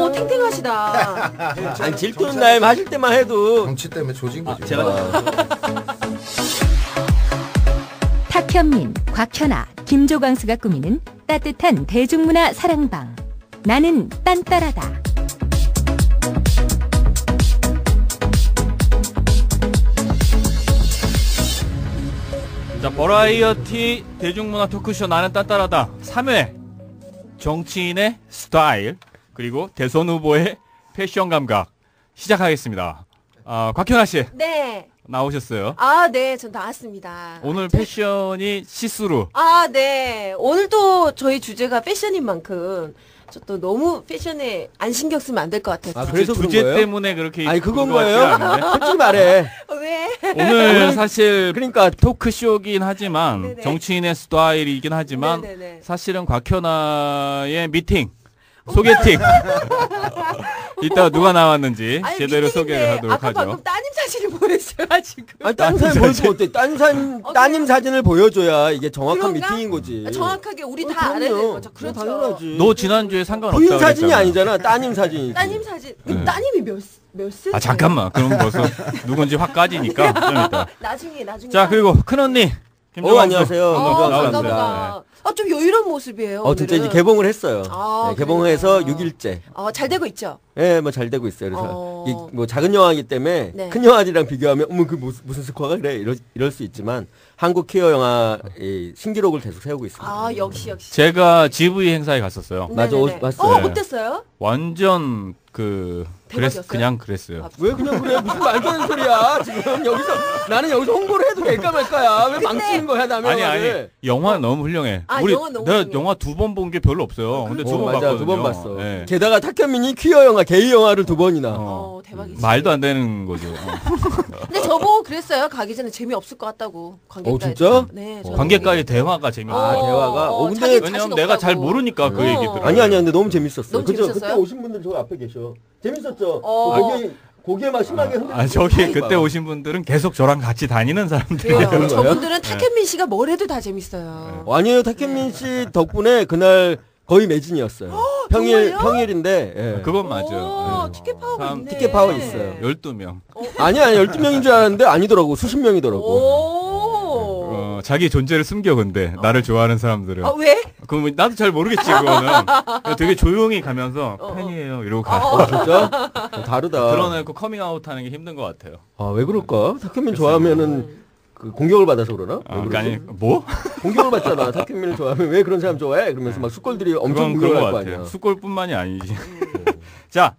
오, 탱탱하시다. 아니 질투는 날 하실 때만 해도 정치 때문에 조진 거지. 탁현민, 곽현아, 김조광수가 꾸미는 따뜻한 대중문화 사랑방. 나는 딴따라다. 자, 버라이어티 대중문화 토크쇼 나는 딴따라다 3회 정치인의 스타일 그리고 대선 후보의 패션 감각 시작하겠습니다. 곽현아 씨. 네. 나오셨어요? 아, 네, 전 나왔습니다. 오늘 패션이 시스루. 아, 네. 오늘도 저희 주제가 패션인 만큼 저 또 너무 패션에 안 신경 쓰면 안 될 것 같아요. 아, 그래서 주제 그런 거예요? 때문에 그렇게 아니 그건 입은 것 거예요? 같지 않은데? 솔직히 말해. 왜? 오늘 사실 그러니까 토크쇼긴 하지만 네네. 정치인의 스타일이긴 하지만 네네네. 사실은 곽현아의 미팅, 소개팅 이따 누가 나왔는지 아니, 제대로 미팅인데 소개를 하도록 아까 하죠. 방금 따님 사진을 보냈어가지고. 아니 따님 사진 보여주면 어때? 따님 사진을 보여줘야 이게 정확한 그런가? 미팅인 거지. 정확하게 우리 다 알아야 되는 거죠. 그렇죠. 당연하지. 너 지난주에 상관없다고 부인 사진이 그랬잖아. 아니잖아. 따님 사진이지. 따님 사진. 네. 따님이 몇 세? 아 잠깐만 그럼 벌써 누군지 확 까지니까 좀 이따. 나중에. 자 그리고 큰언니 안녕하세요. 반가워요. 좀 여유로운 모습이에요. 진짜 이제 오늘은. 개봉을 했어요. 아, 네, 개봉해서 그러니까요. 6일째. 잘 되고 있죠. 예, 뭐 잘 되고 있어요. 그래서 어. 뭐 작은 영화이기 때문에 네. 큰 영화들이랑 비교하면 어머 그 무슨 스코어가 그래 이럴 수 있지만 한국 퀴어 영화 신기록을 계속 세우고 있습니다. 아, 역시. 제가 GV 행사에 갔었어요. 맞아, 네네네. 봤어요. 네. 어땠어요? 완전 대박이었어요? 그냥 그랬어요. 아, 왜 그냥 그래? 무슨 말도 안 되는 소리야? 지금 나는 여기서 홍보를 해도 될까 말까야? 왜 망치는 거야, 남의 아니 영화를? 영화 너무 훌륭해. 영화 너무 내가 훌륭해. 영화 2번 본 게 별로 없어요. 근데 2번 맞아, 봤거든요. 2번 봤어. 네. 게다가 탁현민이 퀴어 영화, 게이 영화를 2번이나. 대박이지. 말도 안 되는 거죠. 근데 저보고 그랬어요. 가기 전에 재미없을 것 같다고. 관객까지. 진짜? 네. 관객과의 대화가 재밌어요. 대화가. 근데 자기 왜냐면 자신 내가 잘 없다고. 모르니까 그 얘기들. 아니야, 근데 너무 재밌었어요. 너무 그죠? 재밌었어요? 그때 오신 분들 저 앞에 계셔. 재밌었죠? 어. 고개 막 심하게 흔들리고. 저기 그때 오신 분들은 계속 저랑 같이 다니는 사람들이에요. 그래요. 저분들은 탁현민 씨가 뭘 해도 다 재밌어요. 아니에요, 탁현민 씨 덕분에 그날 거의 매진이었어요. 정말요? 평일인데. 예. 그건 맞아요. 티켓 파워가 사람 있네. 티켓 파워 있어요. 12명. 아니야, 12명인 줄 알았는데 아니더라고. 수십 명이더라고. 오. 자기 존재를 숨겨 근데 나를 좋아하는 사람들은. 왜? 그럼 나도 잘 모르겠지 그거는. 되게 조용히 가면서 팬이에요 이러고 가. 진짜? 다르다. 드러내고 커밍아웃 하는 게 힘든 것 같아요. 왜 그럴까? 탁현민 좋아하면은 그 공격을 받아서 그러나? 왜 그러니까 그러지? 아니 뭐? 공격을 받잖아. 탁현민을 좋아하면 왜 그런 사람 좋아해? 그러면서 막 숙걸들이 엄청 그건 공격을 그런 할 것 거 같아요. 아니야. 숙골뿐만이 아니지. 자,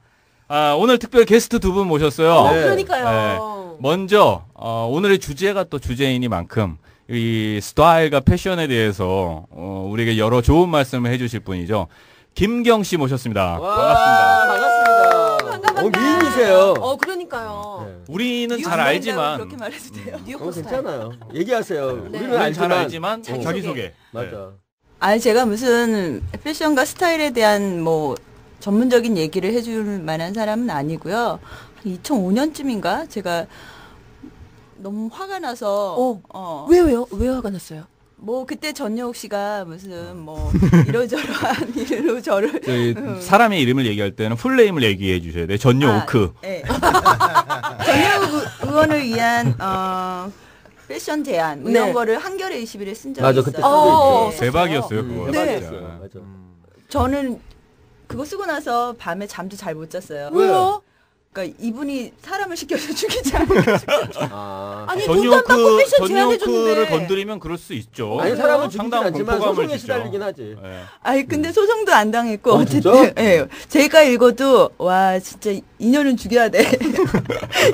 오늘 특별 게스트 두 분 모셨어요. 네. 그러니까요. 먼저 오늘의 주제가 또 주제이니만큼 이 스타일과 패션에 대해서 우리에게 여러 좋은 말씀을 해주실 분이죠. 김경 씨 모셨습니다. 반갑습니다. 반갑습니다. 미인이세요. 그러니까요. 네. 우리는 잘 알지만 그렇게 말해도 돼요. 뉴욕 스타일. 괜찮아요. 얘기하세요. 네. 우리는 우리는 잘 알지만. 알지만 자기 소개. 맞아. 아니 제가 무슨 패션과 스타일에 대한 뭐 전문적인 얘기를 해줄 만한 사람은 아니고요. 2005년쯤인가 제가 너무 화가 나서 왜요? 왜 화가 났어요? 뭐 그때 전여옥 씨가 무슨 뭐 이러저러한 일로 저를 저희 사람의 이름을 얘기할 때는 풀네임을 얘기해 주셔야 돼요. 전요 오크. 네. 전여옥 의원을 위한 패션 제안 뭐 이런 네. 거를 한겨레 21에 쓴 적이 맞아, 있어요. 그때 쓴 게 대박이었어요, 그거. 네. 진짜. 맞아. 저는 그거 쓰고 나서 밤에 잠도 잘 못 잤어요. 왜요? 그러니까 이분이 사람을 시켜서 죽이지 않을까 싶어요. 아니 돈도 안 받고 패션 제안해줬는데. 전요크를 건드리면 그럴 수 있죠. 아니 사람은 죽이진 상당한 않지만 공포감을 소송에 주죠. 시달리긴 하지. 네. 아니 근데 소송도 안 당했고 진짜? 어쨌든 예. 제가 읽어도 와 진짜 인연은 죽여야 돼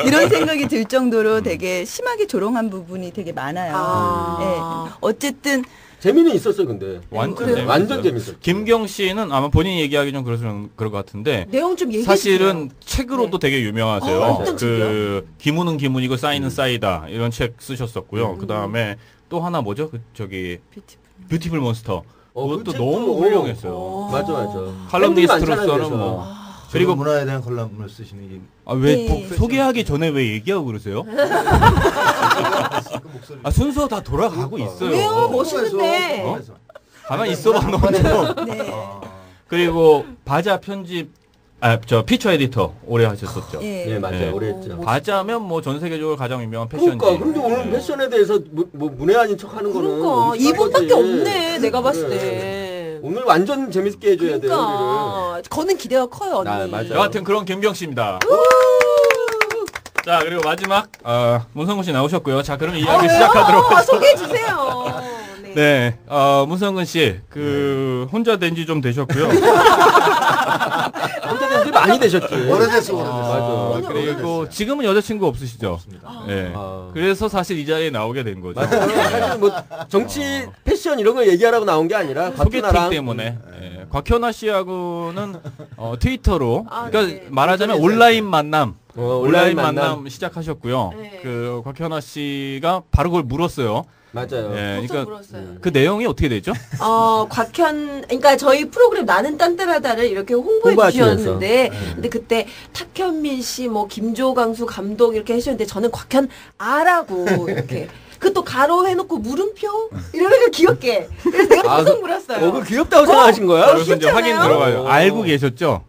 이런 생각이 들 정도로 되게 심하게 조롱한 부분이 되게 많아요. 예. 어쨌든 재미는 있었어 근데. 완전 그래요? 재밌었어요. 완전 재밌었어. 김경 씨는 아마 본인이 얘기하기 좀 그럴 것 같은데 내용 좀 얘기해 사실은 주세요. 책으로도 되게 유명하세요. 어떤 그 기문은 기문이고 쌓이는 쌓이다 이런 책 쓰셨었고요. 그 다음에 또 하나 뭐죠? 저기 뷰티풀 몬스터. 그것도 그 너무 책도, 훌륭했어요. 맞아. 칼럼니스트로서는 뭐 그리고 문화에 대한 컬럼을 쓰시는 게 왜 네. 소개하기 전에 왜 얘기하고 그러세요? 순서 다 돌아가고 있어요. 왜요? 멋있는데. 가만 있어봐 너무. 네. 그리고 바자 편집 저 피처 에디터 오래 하셨었죠. 예. 예, 맞아요. 네. 오래 했죠. 과자면 뭐 전 세계적으로 가장 유명한 패션지. 그러니까 근데 오늘 패션에 대해서 뭐 문외 아닌 척하는 거는 그러니까 우리 이분밖에 거지. 없네. 내가 봤을 그래. 때. 오늘 완전 재밌게 해줘야 돼요. 그러니까 거는 기대가 커요 언니. 아, 맞아요. 여하튼 그런 김경 씨입니다. 자 그리고 마지막 문성근 씨 나오셨고요. 자 그럼 이야기 시작하도록 하겠습니다. 소개해 주세요. 네. 네, 문성근 씨, 혼자 된 지 좀 되셨고요. 혼자 된지 많이 되셨지. 오래됐어, 맞아. 그리고 지금은 여자친구 없으시죠? 네. 아. 그래서 사실 이 자리에 나오게 된 거죠. 맞아요. 사실 뭐 정치, 패션 이런 걸 얘기하라고 나온 게 아니라 소개팅 곽현아랑 때문에. 예. 곽현아 씨하고는 트위터로, 아, 그러니까 네. 말하자면 온라인 만남. 온라인 만남 시작하셨고요. 네. 곽현아 씨가 바로 그걸 물었어요. 맞아요. 예, 벌써 그러니까 물었어요. 그 내용이 어떻게 되죠? 그러니까 저희 프로그램 나는 딴따라다를 이렇게 홍보해 홍보하시면서. 주셨는데, 근데 그때 탁현민 씨, 뭐 김조광수 감독 이렇게 해주셨는데 저는 곽현아라고 이렇게. 그것도 가로 해놓고 물음표 이러는 거 귀엽게. 그래서 내가 계속 물었어요. 그 귀엽다고 생각하신 거야? 그래서 이제 귀엽잖아요. 확인 들어가요. 알고 계셨죠?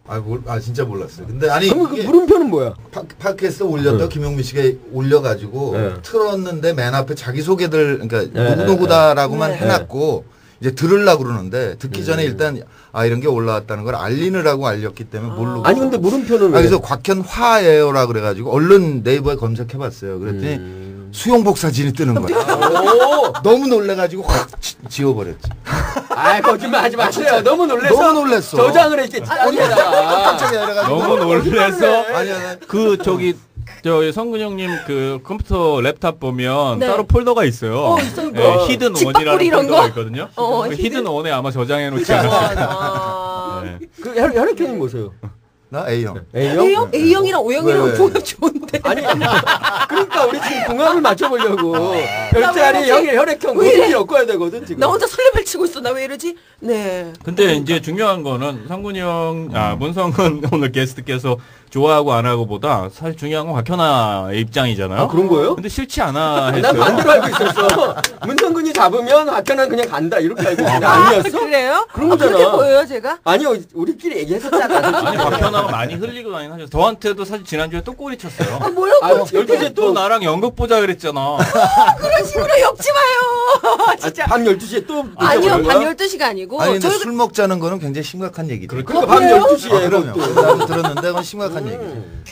진짜 몰랐어요. 근데 아니 그럼 그 이게 물음표는 뭐야? 팟캐스트 올렸다 김용민 씨가 올려가지고 네. 틀었는데 맨 앞에 자기 소개들 그러니까 네, 누구누구다라고만 네. 해놨고 이제 들으려고 그러는데 듣기 전에 일단 이런 게 올라왔다는 걸 알리느라고 알렸기 때문에 모르고 아니 근데 물음표는 왜? 그래서 곽현화예요라 그래가지고 얼른 네이버에 검색해봤어요. 그랬더니 수영복 사진이 뜨는 거야. 오! 너무 놀래가지고 확 지워버렸지. 거짓말하지 마세요. 너무 놀래서 너무 놀랬어. 저장을 했겠지. 딴데다가. 깜짝이야 이래가지고 너무 놀래서 아니야. 저기 성근 형님 그 컴퓨터 랩탑 보면 네. 따로 폴더가 있어요. 있어요. 네, 히든 집밥풀이 원이라는 이런 폴더가 거? 있거든요. 히든. 히든 원에 아마 저장해 놓지 않았어요. 네. 그 혈액형이 뭐세요? 나 A형. A형? A형이랑 O형이랑 왜? 보면 좋은데. 아니 그러니까 우리 지금 궁합을 맞춰보려고 별자리 나 왜 혈액형 왜 이래? 어떻게 엮어야 되거든 지금. 나 혼자 설레발 치고 있어. 나 왜 이러지? 네. 근데 이제 중요한 거는 성근이 형, 문성근 오늘 게스트께서 좋아하고 안 하고보다 사실 중요한 건 곽현아의 입장이잖아요. 아 그런 거예요? 근데 싫지 않아 했어요. 난 반대로 알고 있었어. 문성근이 잡으면 박현아는 그냥 간다 이렇게 알고 있는데 아니었어? 그래요? 그런 거잖아. 그렇게 보여요, 제가? 아니요 우리끼리 얘기했었잖아. 아니 곽현아가 많이 흘리고 다니긴 하죠. 저한테도 사실 지난주에 또 꼬리 쳤어요. 뭐라고? 12시에 또 나랑 연극 보자 그랬잖아. 그런 식으로 엮지 마요. 진짜. 밤 12시에 또 아니요, 늦어버린 밤 거야? 12시가 아니고. 아니 근데 저희가 술 먹자는 거는 굉장히 심각한 얘기죠. 그러니까 밤 그래요? 12시에 그럼요. 그것도. 나도 들었는데 그건 심각한 얘기죠.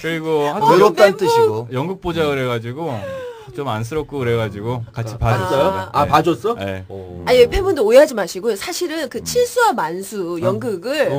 그리고 외롭다는 뜻이고. 연극 보자 그래가지고 좀 안쓰럽고 그래가지고 같이 봤어요? 봐줬어요. 아 봐줬어? 네. 아니 팬분들 오해하지 마시고요. 사실은 그 칠수와 만수 연극을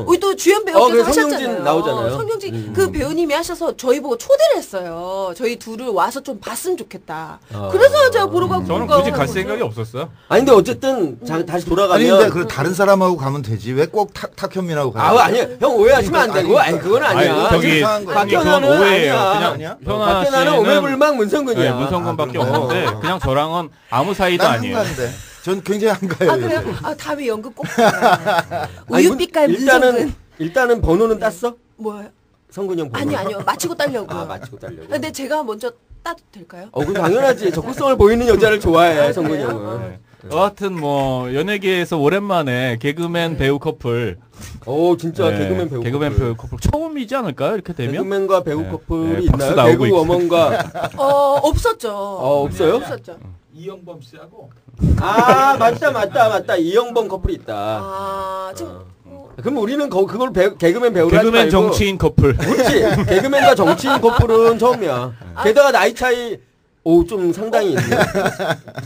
우리 또 주연 배우께서 그래, 하셨잖아요. 성경진 나오잖아요. 성경진 그 배우님이 하셔서 저희 보고 초대를 했어요. 저희 둘을 와서 좀 봤으면 좋겠다. 그래서 제가 보러 가고 저는 그거 굳이 갈 하는 생각이 거죠. 없었어요. 아니 근데 어쨌든 다시 돌아가면 아니 근데 그 다른 사람하고 가면 되지 왜 꼭 탁현민하고 가요? 아니야 형 오해하시면 안 되고 아니 그건 아니야. 아니, 저기 이상한 거야. 형님 그건 박현아는 오해예요. 아니야. 그냥 현아 박현아는 씨는 오매불망 문성근이야. 네, 문성근밖에 아, 없는데 그냥 저랑은 아무 사이도 난 아니에요. 한가인데. 전 굉장히 한가해요. 아 그래요? 요새. 아 다음에 연극 꼭 가요. 우유빛깔 문성근 일단은 번호는 땄어? 뭐예요? 성근이 형 번호. 아니요 마치고 따려고. 마치고 따려고. 근데 제가 먼저 따도 될까요? 그럼 당연하지. 적극성을 보이는 여자를 좋아해 성근이 형은. 네. 여하튼 뭐 연예계에서 오랜만에 개그맨 배우 커플. 진짜 네, 개그맨 배우. 개그맨 배우 커플 처음이지 않을까요? 이렇게 되면? 개그맨과 배우 네. 커플이 네, 박수 있나요? 나오고 배구 있고. 어먼과 없었죠. 없어요? 없었죠. 이영범 씨하고 맞다. 이영범 커플이 있다. 아 지금 그럼 우리는 그걸 개그맨 배우로 하지 개그맨 말고 정치인 커플. 그렇지. 개그맨과 정치인 커플은 처음이야. 게다가 나이 차이 좀 상당히 있네.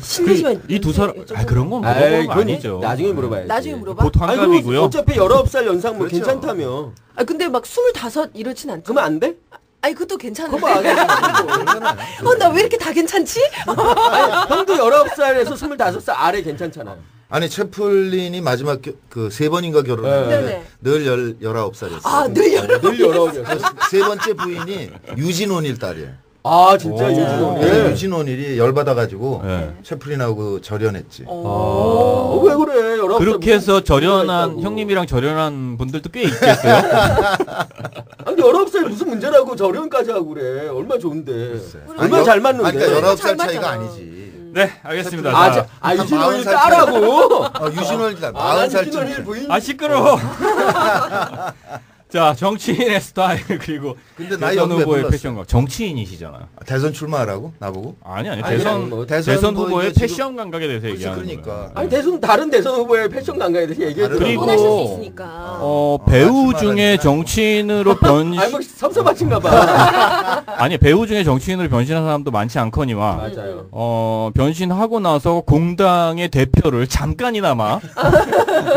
실례지만 이 두 사람 그런 건 아이, 물어보는 거 그건 아니죠. 나중에 물어봐야지. 나중에 물어봐. 곧 아니, 환갑이고요. 어차피 19살 연상 뭐 그렇죠. 괜찮다며. 아 근데 막 25 이렇진 않죠. 그러면 안 돼? 아니 그것도 괜찮은데. 그거 안 해. 나 왜 이렇게 다 괜찮지? 아니, 형도 19살에서 25살 아래 괜찮잖아요. 아니 채플린이 마지막 그 세 번인가 결혼했는데 네네. 늘 19살이었어요. 아늘 열어. 늘 19살. 세 번째 부인이 유진원일 딸이에요. 진짜 오. 유진원이. 네. 유진원일이 열받아가지고 네. 채플린하고 절연했지. 왜 그래? 19살 그렇게 해서 무슨 절연한 있다고. 형님이랑 절연한 분들도 꽤 있겠어요. 아니 19살 무슨 문제라고 절연까지 하고 그래. 얼마나 좋은데. 아니, 얼마나 잘 맞는데. 그러니까 19살 잘 차이가 맞잖아. 아니지. 네, 알겠습니다. 자, 유진원이 40살 딸하고. 유진원일 딸. 난 40살 유진원이 쯤. 부인. 시끄러워. 자, 정치인의 스타일 그리고 근데 나 대선 여기 왜 후보의 불렀어? 패션과 정치인이시잖아요. 대선 출마하라고 나보고? 아니 아니, 대선 뭐 대선 뭐 후보의 이게 지금- 패션 감각에 대해서 그치, 얘기하는 그러니까. 거예요. 아니 다른 대선 후보의 패션 감각에 대해서 얘기해 다른- 그리고 원하실 수 있으니까. 배우 아, 중에 출마하라니까. 정치인으로 변신 아니 뭐 섭섭하신가 봐. 아니 배우 중에 정치인으로 변신한 사람도 많지 않거니와 맞아요. 변신하고 나서 공당의 대표를 잠깐이나마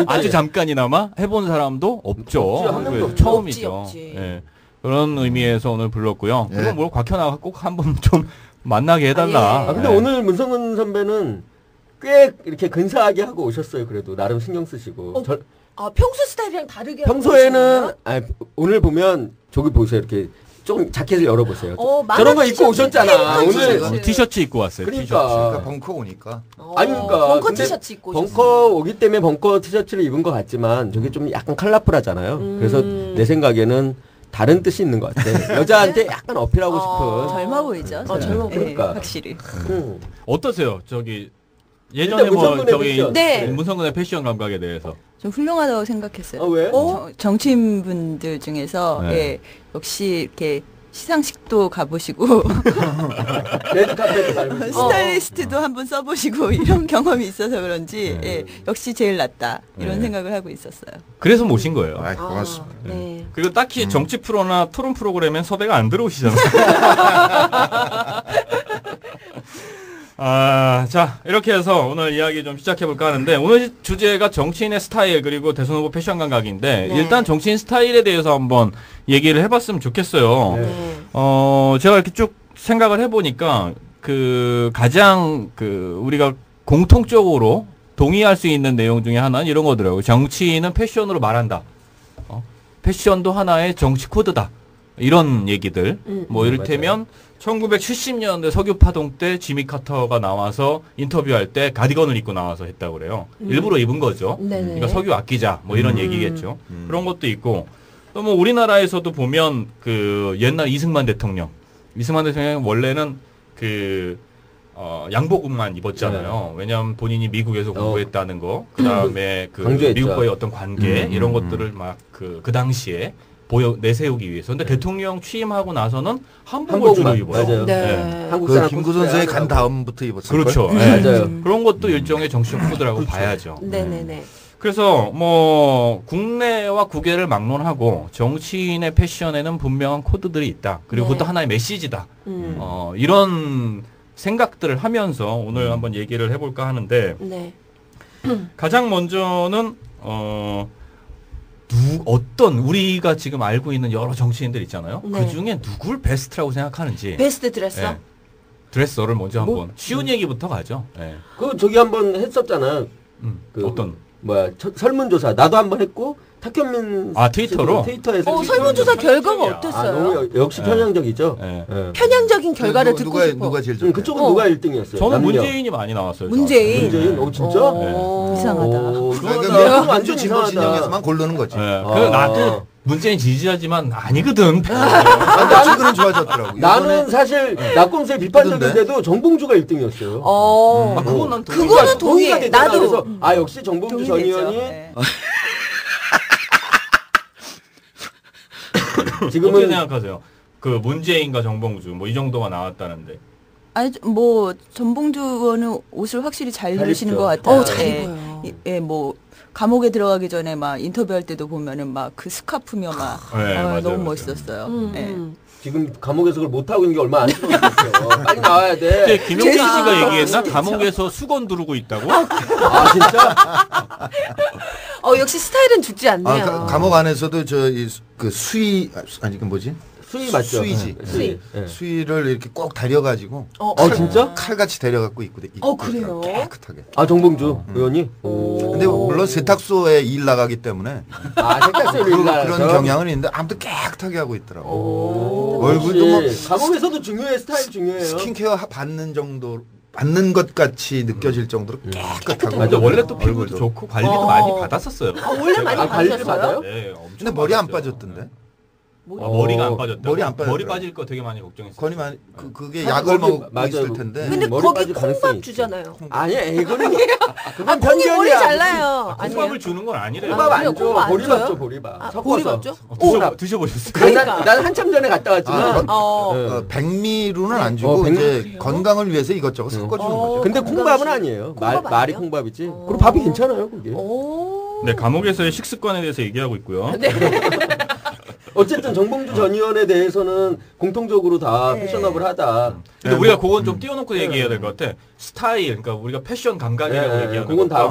아주 잠깐이나마 해본 사람도 없죠. 없지, 한 명도 그게 없죠. 처음이죠. 없지. 예. 그런 의미에서 오늘 불렀고요. 예. 그리고 뭘 곽현아가 꼭 한번 좀 만나게 해달라. 아, 예. 아 근데 예. 오늘 문성은 선배는 꽤 이렇게 근사하게 하고 오셨어요. 그래도 나름 신경 쓰시고. 아, 평소 스타일이랑 다르게 하고 평소에는 오시나요? 오늘 보면 저기 보세요. 이렇게 좀 자켓을 열어보세요. 만화 저런 거 입고 티셔츠, 오셨잖아. 캐릭터 오늘 티셔츠. 티셔츠 입고 왔어요. 그러니까. 그러니까 벙커 오니까. 아니 그러니까 벙커 근데 티셔츠 입고 오셨어요. 벙커 오기 때문에 벙커 티셔츠를 입은 것 같지만 저게 좀 약간 컬러풀하잖아요. 그래서 내 생각에는 다른 뜻이 있는 것 같아. 여자한테 약간 어필하고 싶은. 젊어 보이죠. 젊어 예, 보니까. 확실히. 어떠세요? 저기 예전에 일단 뭐 문성근의 저기 패션. 네. 문성근의 패션 감각에 대해서 좀 훌륭하다고 생각했어요. 아 왜? 정치인분들 중에서 네. 예, 역시 이렇게 시상식도 가보시고 레드 카펫도 밟으시고. 스타일리스트도 한번 써보시고 이런 경험이 있어서 그런지 네. 예, 역시 제일 낫다 이런 네. 생각을 하고 있었어요. 그래서 모신 거예요. 아이, 고맙습니다. 네. 그리고 딱히 정치 프로나 토론 프로그램엔 섭외가 안 들어오시잖아요. 자, 이렇게 해서 오늘 이야기 좀 시작해볼까 하는데, 오늘 주제가 정치인의 스타일, 그리고 대선 후보 패션 감각인데, 네. 일단 정치인 스타일에 대해서 한번 얘기를 해봤으면 좋겠어요. 네. 제가 이렇게 쭉 생각을 해보니까, 가장, 우리가 공통적으로 동의할 수 있는 내용 중에 하나는 이런 거더라고요. 정치인은 패션으로 말한다. 패션도 하나의 정치 코드다. 이런 얘기들. 뭐 이를테면 1970년대 석유파동 때 지미 카터가 나와서 인터뷰할 때 가디건을 입고 나와서 했다고 그래요. 일부러 입은 거죠. 네네. 그러니까 석유 아끼자 뭐 이런 얘기겠죠. 그런 것도 있고 또 뭐 우리나라에서도 보면 옛날 이승만 대통령 원래는 양복만 입었잖아요. 왜냐하면 본인이 미국에서 공부했다는 거, 그 다음에 강조했죠. 미국과의 어떤 관계 이런 것들을 막 그 당시에 내세우기 위해서. 근데 대통령 취임하고 나서는 한복을 주로 입어요. 맞아요. 네. 한국 그 사람 김구 선수의 간 다음부터 입었을 그렇죠. 걸? 예. 맞아요. 그런 것도 일종의 정치적 코드라고 봐야죠. 네네네. 그래서 뭐 국내와 국외를 막론하고 정치인의 패션에는 분명한 코드들이 있다. 그리고 네. 그것도 하나의 메시지다. 이런 생각들을 하면서 오늘 한번 얘기를 해볼까 하는데 네. 가장 먼저는 어떤 우리가 지금 알고 있는 여러 정치인들 있잖아요. 네. 그 중에 누굴 베스트라고 생각하는지. 베스트 드레서? 예. 드레서를 먼저 뭐? 한번 쉬운 얘기부터 가죠. 예. 저기 한번 했었잖아. 어떤? 설문조사 나도 한번 했고 탁현민 트위터로? 트위터에서 설문조사 결과가 편향적이야. 어땠어요? 너무 역시 네. 편향적이죠. 예. 예. 편향적인 결과를 듣고 누가 싶어. 누가 제일 좋아요? 그쪽은 누가 1등이었어요? 저는 문재인이 많이 나왔어요. 문재인. 문재인? 진짜? 어. 이상하다. 그러니까 완전 민주 진보 진영에서만 고르는 거지. 예. 아. 나도 문재인 지지하지만 아니거든. 아, 최근은 좋아졌더라고. 나는 사실 낙검수의 비판적인데도 정봉주가 1등이었어요. 그건 난 그거는 동의해. 나도. 그래서 역시 정봉주 전 동의되죠. 의원이 네. 어떻게 지금은 생각하세요? 문재인과 정봉주 뭐 이 정도가 나왔다는데. 아니 뭐 전봉주 의원은 옷을 확실히 잘 잘 입으시는 입죠. 것 같아요. 잘 예. 입어요. 예, 뭐 감옥에 들어가기 전에 막 인터뷰할 때도 보면은 막 그 스카프며 막 네, 맞아요, 너무 맞아요. 멋있었어요. 예. 지금 감옥에서 그걸 못하고 있는 게 얼마 안 남았어요. 빨리 나와야 그때 돼. 김용진 제수- 씨가 얘기했나? 진짜. 감옥에서 수건 두르고 있다고? 아 진짜? 역시 스타일은 죽지 않네요. 감옥 안에서도 그 수위 아니 그 뭐지? 수위 맞죠? 수위지. 수위. 예. 수위를 이렇게 꼭 다려가지고 진짜? 칼같이 다려갖고 입고 그래요? 깨끗하게. 정봉주 의원이? 근데 물론 세탁소에 일 나가기 때문에 세탁소에 그런 경향은 있는데 아무튼 깨끗하게 하고 있더라고. 얼굴도 뭐 감옥에서도 중요해. 스타일 중요해요. 스킨케어 받는 정도 받는 것 같이 느껴질 정도로 깨끗하고. 맞아. 원래 또 피부도 얼굴도. 좋고 관리도 많이 받았었어요. 원래 많이 관리를 받으셨어요? 받아요? 네, 엄청 근데 머리 안 받았죠. 빠졌던데. 머리가 안 빠졌다. 머리 안 빠졌더라고요. 머리 빠질 거 되게 많이 걱정했어요. 건이 많이 그게 사실 약을 거기 먹고 맞아요. 있을 텐데. 근데 머리 거기 빠질 가능성이 콩밥 있지. 주잖아요. 아니, 이거는 그건 콩이 머리 편견이야. 잘라요. 콩밥을 주는 건 아니래요. 콩밥 아니요, 안 줘. 콩밥 안 보리밥 줘요? 줘, 보리밥. 보리밥 줘? 드셔보셨어요? 그러니까. 난 한참 전에 갔다 왔지만. 백미로는 안 주고 백미. 이제 그래요? 건강을 위해서 이것저것 섞어주는 거죠. 근데 콩밥은 건강식. 아니에요. 콩밥 말이 아니에요? 콩밥이지. 그리고 밥이 괜찮아요, 그게. 오. 네, 감옥에서의 식습관에 대해서 얘기하고 있고요. 어쨌든 정봉주 전 의원에 대해서는 공통적으로 다 네. 패셔너블하다. 근데 우리가 그건 좀 띄워놓고 얘기해야 될 것 같아. 스타일, 그러니까 우리가 패션 감각이라고 네, 얘기하는 그건 것과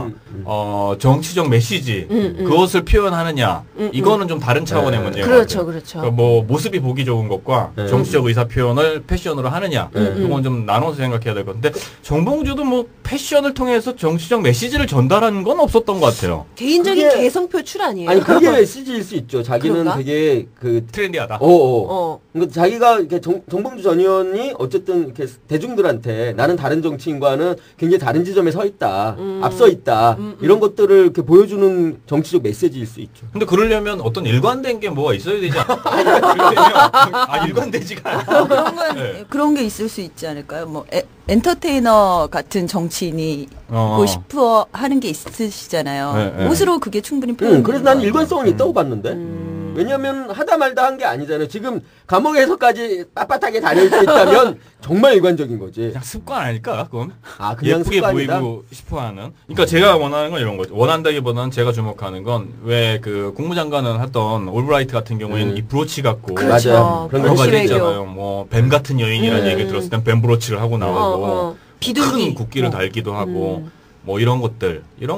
다음. 정치적 메시지, 그것을 표현하느냐, 이거는 좀 다른 차원의 네. 문제인 것 그렇죠, 같아요. 그렇죠. 그러니까 뭐 모습이 보기 좋은 것과 네. 정치적 의사 표현을 패션으로 하느냐, 네. 이건 좀 나눠서 생각해야 될 것 같은데 정봉주도 뭐 패션을 통해서 정치적 메시지를 전달하는 건 없었던 것 같아요. 개인적인 그게- 개성 표출 아니에요? 아니, 그게 메시지일 수 있죠. 자기는 그런가? 되게 트렌디하다. 어. 그러니까 자기가 이렇게 정봉주 전 의원이 어쨌든 이렇게 대중들한테 나는 다른 정치인과는 굉장히 다른 지점에 서 있다, 앞서 있다, 이런 것들을 이렇게 보여주는 정치적 메시지일 수 있죠. 근데 그러려면 어떤 일관된 게 뭐가 있어야 되지 않나? 일관되지가 않아. 네. 그런 게 있을 수 있지 않을까요? 뭐 엔터테이너 같은 정치인이 어. 고 싶어 하는 게 있으시잖아요. 네, 네. 옷으로 그게 충분히 표현. 그래서 나는 일관성은 있다고 봤는데. 왜냐면 하다 말다 한 게 아니잖아요. 지금 감옥에서까지 빳빳하게 다닐 수 있다면 정말 일관적인 거지. 그냥 습관 아닐까? 그건 아, 그냥 예쁘게 습관이다? 보이고 싶어하는. 그러니까 제가 원하는 건 이런 거죠. 원한다기보다는 제가 주목하는 건 왜 그 국무장관은 했던 올브라이트 같은 경우에는 이 브로치 갖고 그렇죠. 맞아요. 그런 여러 거 가지 브로치 있잖아요. 뭐 뱀 같은 여인이라는 얘기 들었을 땐 뱀 브로치를 하고 나오고 비둘기. 큰 국기를 달기도 하고 뭐 이런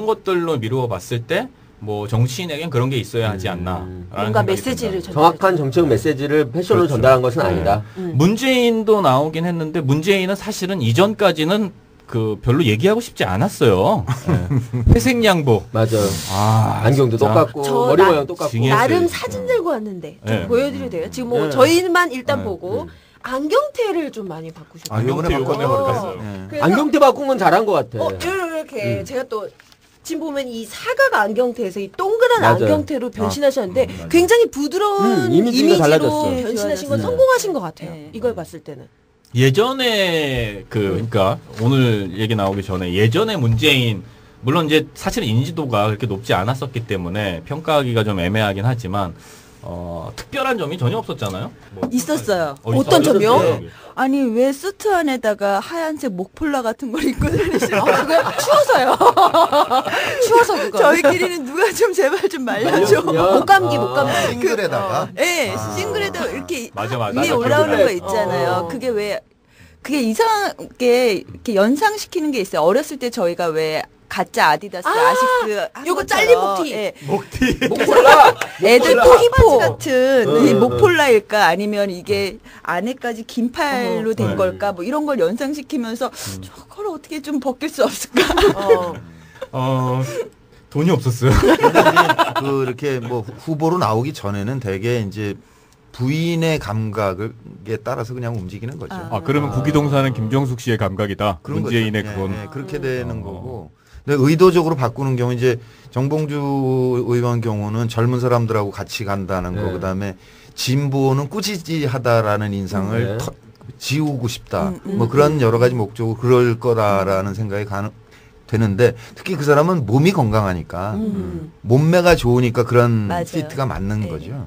것들로 미루어 봤을 때 뭐 정치인에겐 그런 게 있어야 하지 않나. 뭔가 메시지를 정확한 정책 메시지를 패션으로 그렇죠. 전달한 것은 네. 아니다. 문재인도 나오긴 했는데 문재인은 사실은 이전까지는 그 별로 얘기하고 싶지 않았어요. 네. 회색 양복. 맞아. 아, 안경도 진짜. 똑같고 저 머리 나- 모양 똑같고. 징했어요. 나름 사진 들고 왔는데 좀 네. 보여드려도 돼요? 지금 뭐 네. 저희만 일단 네. 보고 안경테를 좀 많이 바꾸셨어요. 아, 요번에 요번에 바꿨어요. 바꿨어요. 예. 그래서 안경테 바꾼 건 잘한 것 같아. 이렇게 제가 또 지금 보면 이 사각 안경테에서 이 동그란 맞아요. 안경테로 변신하셨는데 굉장히 부드러운 이미지가 이미지로 달라졌어. 변신하신 건 네. 성공하신 것 같아요. 네. 이걸 봤을 때는. 예전에 그러니까 오늘 얘기 나오기 전에 예전에 문재인 물론 이제 사실 인지도가 그렇게 높지 않았었기 때문에 평가하기가 좀 애매하긴 하지만 특별한 점이 전혀 없었잖아요. 뭐 있었어요. 어떤 점이요? 네. 아니 왜 수트 안에다가 하얀색 목폴라 같은 걸 입고 다니시는 아, 그거 추워서요. 추워서 그거. 저희끼리는 누가 좀 제발 좀 말려줘. 목감기, 목감기. 싱글에다가 예, 싱글에다 이렇게 맞아. 위에 맞아. 올라오는 거 그래. 있잖아요. 그게 이상하게 이렇게 연상시키는 게 있어요. 어렸을 때 저희가 왜 가짜 아디다스 아식스 한 요거 것처럼, 잘린 목티. 예, 목티. 목폴라. 애들 포기포 같은 응, 이 응, 목폴라일까 아니면 이게 안에까지 긴 팔로 된 네. 걸까 뭐 이런 걸 연상시키면서 저걸 어떻게 좀 벗길 수 없을까? 돈이 없었어요. 그 이렇게 뭐 후보로 나오기 전에는 되게 이제 부인의 감각에 따라서 그냥 움직이는 거죠. 아. 아 그러면 구기동사는 김정숙 씨의 감각이다. 그런 문재인의 거죠. 그건. 예, 그렇게 되는 거고. 근데 의도적으로 바꾸는 경우 이제 정봉주 의원 경우는 젊은 사람들하고 같이 간다는 거, 네. 그다음에 진보는 꾸지지하다라는 인상을 네. 지우고 싶다. 뭐 그런 여러 가지 목적으로 그럴 거다라는 생각이 되는데 특히 그 사람은 몸이 건강하니까 몸매가 좋으니까 그런 맞아요. 피트가 맞는 네. 거죠.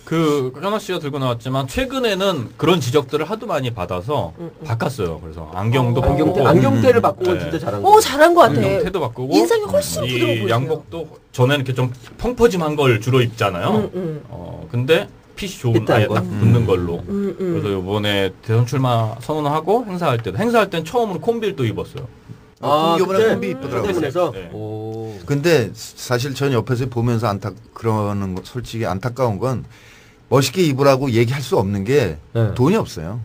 그 현아 씨가 들고 나왔지만 최근에는 그런 지적들을 하도 많이 받아서 바꿨어요. 그래서 안경도 바꾸고 안경테를 바꾼 건 네. 진짜 잘한 거. 잘한 것 같아. 안경테도 바꾸고 인상이 훨씬 부드러워 이 보이세요. 양복도 전에는 이렇게 좀 펑퍼짐한 걸 주로 입잖아요. 근데 핏이 좋은 핏한 아예 거. 딱 붙는 걸로. 그래서 이번에 대선 출마 선언하고 행사할 땐 처음으로 콤빌도 입었어요. 이번에 콤비 이쁘더라고요. 때문에서. 네. 오. 근데 사실 전 옆에서 보면서 그러는 거 솔직히 안타까운 건 멋있게 입으라고 얘기할 수 없는 게 네. 돈이 없어요.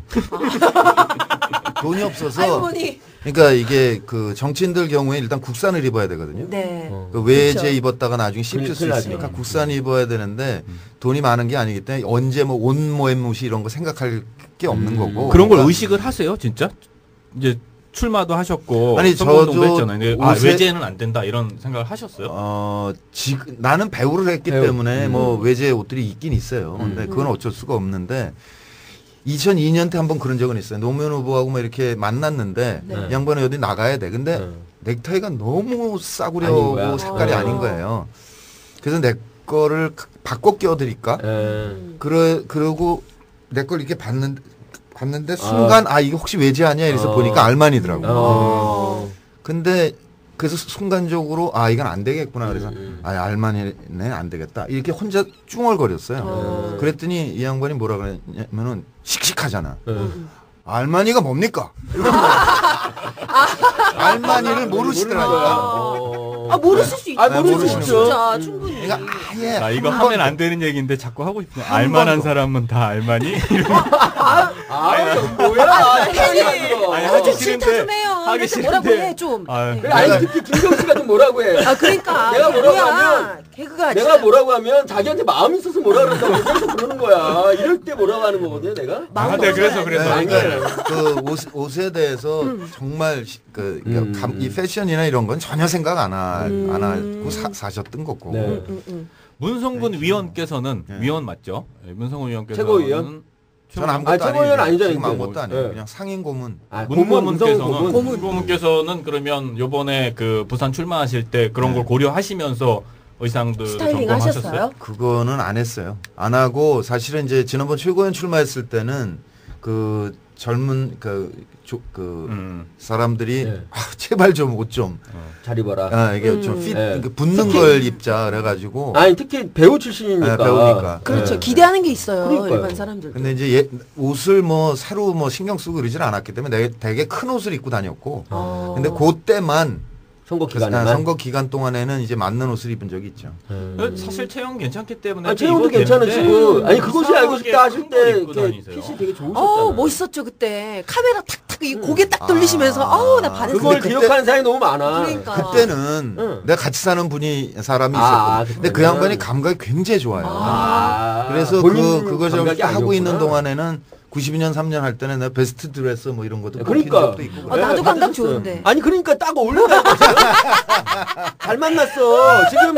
돈이 없어서 할머니. 그러니까 이게 그 정치인들 경우에 일단 국산을 입어야 되거든요. 네. 그 외제 입었다가 나중에 씹힐 수 큰일 나죠. 있으니까 국산 입어야 되는데 돈이 많은 게 아니기 때문에 언제 뭐 옷 모엠무시 이런 거 생각할 게 없는 거고. 그런 걸 그러니까 의식을 하세요, 진짜? 이제 출마도 하셨고 아니, 선거운동도 저도 했잖아요. 근데 외제는 안 된다 이런 생각을 하셨어요? 지금 나는 배우를 했기 때문에 뭐 외제 옷들이 있긴 있어요. 근데 그건 어쩔 수가 없는데 2002년 때 한번 그런 적은 있어요. 노무현 후보하고 뭐 이렇게 만났는데 이 양반은 어디 나가야 돼. 근데 넥타이가 너무 싸구려고 색깔이 아닌 거예요. 그래서 내 거를 바꿔 껴드릴까? 그러고 내 걸 이렇게 봤는데 순간 이거 혹시 외제 아니야? 이래서 보니까 알마니더라고. 근데 그래서 순간적으로 이건 안 되겠구나. 그래서 알마니네 안 되겠다. 이렇게 혼자 쭝얼거렸어요. 그랬더니 이 양반이 뭐라 그랬냐면은 씩씩하잖아. 알마니가 뭡니까? 알마니를 모르시더라고요. 모르실 수 있죠. 모르시는 진짜 충분히. 그러니까 아예 나 이거 하면 안 되는 얘기인데 자꾸 하고 싶네. 알만한 사람은 다 알마니? 뭐야? 아니 하기 싫다 싫은데 좀 해요. 하기 그래서 뭐라고 싫은데. 해 좀. 그래, 아니 특히 김경수가 좀 뭐라고 해. 그러니까. 내가 뭐라고 하면 개그가 내가 뭐라고 하면 자기한테 마음이 있어서 뭐라 그런다고 그래서 그러는 거야. 이럴 때 뭐라고 하는 거거든요, 내가. 네, 그래서. 그러니까 그 옷에 대해서 정말 이 패션이나 이런 건 전혀 생각 안 하고 사셨던 거고. 네. 문성근 위원께서는 위원 맞죠? 문성근 위원께서는 최고위원? 전 아무것도 최고위원 아니잖아요. 지금 아무것도 아니에요. 네. 그냥 상임 고문. 문고문께서는 그러면 요번에 그 부산 출마하실 때 그런 걸 고려하시면서 의상도 스타일링 하셨어요? 그거는 안 했어요. 안 하고 사실은 이제 지난번 최고위원 출마했을 때는 그 젊은 사람들이 제발 좀 옷 좀 잘 입어라. 이게 좀 붙는 걸 입자 그래가지고. 아니 특히 배우 출신이니까. 배우니까. 그렇죠. 기대하는 게 있어요. 그러니까요. 일반 사람들. 근데 이제 옷을 새로 신경 쓰고 그러질 않았기 때문에 되게 큰 옷을 입고 다녔고. 근데 그때만 선거 기간에만. 선거 기간 동안에는 이제 맞는 옷을 입은 적이 있죠. 사실 체형 괜찮기 때문에 체형도 괜찮으시고 그것이 알고 싶다 하실 때 핏이 되게 좋으셨잖아요. 멋있었죠 그때. 카메라 탁탁 이 고개 딱 돌리시면서 나 반했어요. 그걸 기억하는 사람이 너무 많아. 그러니까. 그때는 내가 같이 사는 사람이 있었고 근데 그 양반이 감각이 굉장히 좋아요. 그래서 그걸 하고 있는 동안에는 92년 3년 할 때는 내가 베스트 드레서 뭐 이런 것도 그러니까 적도 있고. 나도 감각 좋은데. 아니 그러니까 딱 어울린다. 잘 만났어. 지금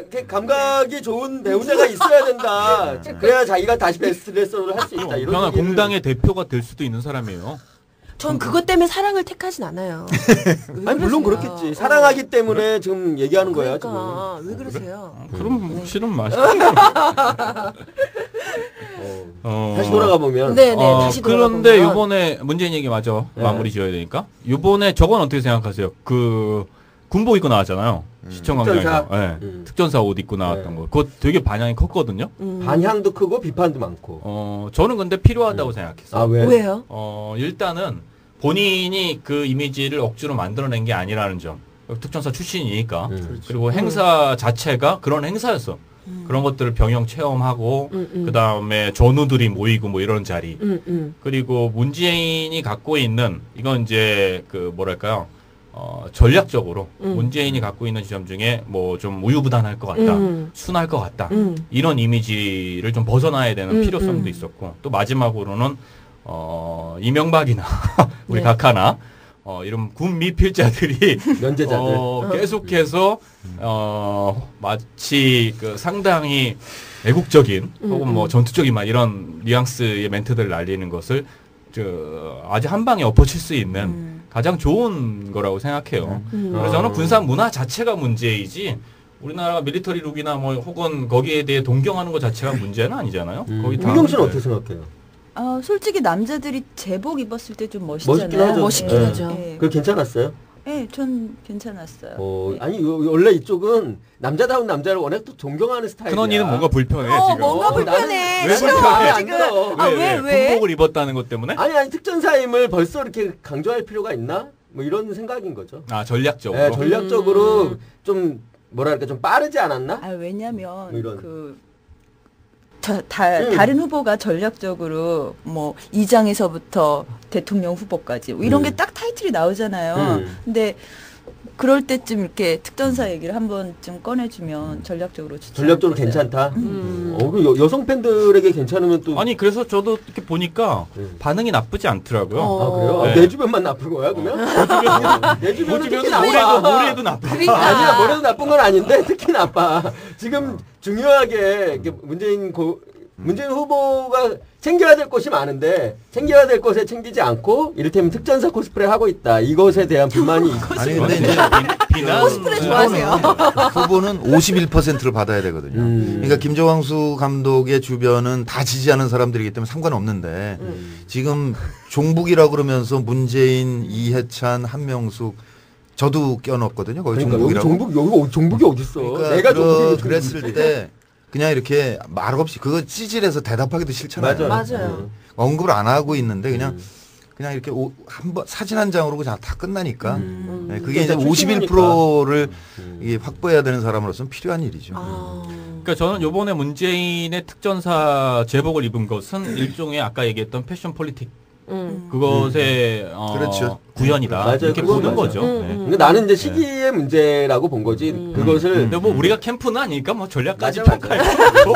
그 감각이 좋은 배우자가 있어야 된다. 그래야 자기가 다시 베스트 드레서를 할 수 있다. 이런 그러나 얘기를. 공당의 대표가 될 수도 있는 사람이에요. 전 그것 때문에 사랑을 택하진 않아요. 아니 물론 그렇겠지. 사랑하기 때문에 지금 얘기하는 거야. 그러니까 지금. 왜 그러세요? 그럼 싫은 맛이. 다시 돌아가 보면. 네네. 다시 돌아가 그런데 보면. 요번에 문재인 얘기 맞아. 네. 마무리 지어야 되니까. 요번에 저건 어떻게 생각하세요? 그 군복 입고 나왔잖아요. 시청광장에서. 특전사 옷 입고 나왔던 거. 그거 되게 반향이 컸거든요. 반향도 크고 비판도 많고. 저는 근데 필요하다고 생각했어요. 왜? 왜요? 일단은 본인이 그 이미지를 억지로 만들어낸 게 아니라는 점. 특전사 출신이니까. 그리고 행사 자체가 그런 행사였어. 그런 것들을 병영 체험하고 그 다음에 전우들이 모이고 뭐 이런 자리. 그리고 문재인이 갖고 있는 이건 이제 그 뭐랄까요? 전략적으로 문재인이 갖고 있는 지점 중에 뭐 좀 우유부단할 것 같다, 순할 것 같다 이런 이미지를 좀 벗어나야 되는 필요성도 있었고 또 마지막으로는 이명박이나 우리 각하나 이런 군 미필자들이 면제자들 계속해서 마치 그 상당히 애국적인 혹은 뭐 전투적인 막 이런 뉘앙스의 멘트들을 날리는 것을 아주 한 방에 엎어칠 수 있는 가장 좋은 거라고 생각해요. 그래서 저는 군사 문화 자체가 문제이지 우리나라 밀리터리 룩이나 뭐 혹은 거기에 대해 동경하는 것 자체가 문제는 아니잖아요. 거기 다. 김경 씨는 어떻게 생각해요? 솔직히 남자들이 제복 입었을 때 좀 멋있긴 멋있잖아요. 하죠. 멋있긴 하죠. 그거 괜찮았어요? 네, 전 괜찮았어요. 아니 원래 이쪽은 남자다운 남자를 워낙 또 존경하는 스타일이야. 큰언니는 뭔가 불편해 지금. 뭔가 불편해. 왜 싫어. 불편해? 안 들어. 왜? 군복을 입었다는 것 때문에? 아니 특전사임을 벌써 이렇게 강조할 필요가 있나? 뭐 이런 생각인 거죠. 전략적으로. 네, 전략적으로 좀 뭐랄까 좀 빠르지 않았나? 왜냐면 뭐 이런. 다른 후보가 전략적으로 뭐 이장에서부터 대통령 후보까지 뭐 이런 게 딱 타이틀이 나오잖아요. 근데 그럴 때쯤 이렇게 특전사 얘기를 한 번쯤 꺼내주면 전략적으로 좋지 전략적으로 않겠어요? 괜찮다. 그 여성 팬들에게 괜찮으면 또 아니 그래서 저도 이렇게 보니까 반응이 나쁘지 않더라고요. 아 그래요? 네. 내 주변만 나쁜 거야 그러면? 내 주변은 특히 나빠. 모래도 나빠. 그러니까. 아니야 머리도 나쁜 건 아닌데 특히 나빠. 지금 중요하게 이렇게 문재인 후보가 챙겨야 될 것이 많은데 챙겨야 될 것에 챙기지 않고 이를테면 특전사 코스프레 하고 있다. 이것에 대한 불만이 아니 근데 이제 비난 코스프레 좋아하세요. 후보는 51%를 받아야 되거든요. 그러니까 김조광수 감독의 주변은 다 지지하는 사람들이기 때문에 상관없는데 지금 종북이라고 그러면서 문재인, 이해찬, 한명숙 저도 껴넣었거든요. 거기 그러니까 여기 종북이라고. 여기 종북이 어딨어? 그러니까 내가 종북이 그랬을 때 그냥 이렇게 말 없이 그거 찌질해서 대답하기도 싫잖아요. 맞아요. 언급을 안 하고 있는데 그냥 이렇게 한번 사진 한 장으로 그냥 다 끝나니까 네, 그게 이제 그러니까 51%를 이게 확보해야 되는 사람으로서는 필요한 일이죠. 그러니까 저는 요번에 문재인의 특전사 제복을 입은 것은 일종의 아까 얘기했던 패션 폴리틱 그것의 그렇죠. 구현이다. 맞아요. 이렇게 그건 보는 맞아요. 거죠. 네. 근데 나는 이제 시기의 문제라고 본 거지. 그것을 근데 뭐 우리가 캠프는 아니니까 뭐 전략까지 맞아, 평가할 수 없고.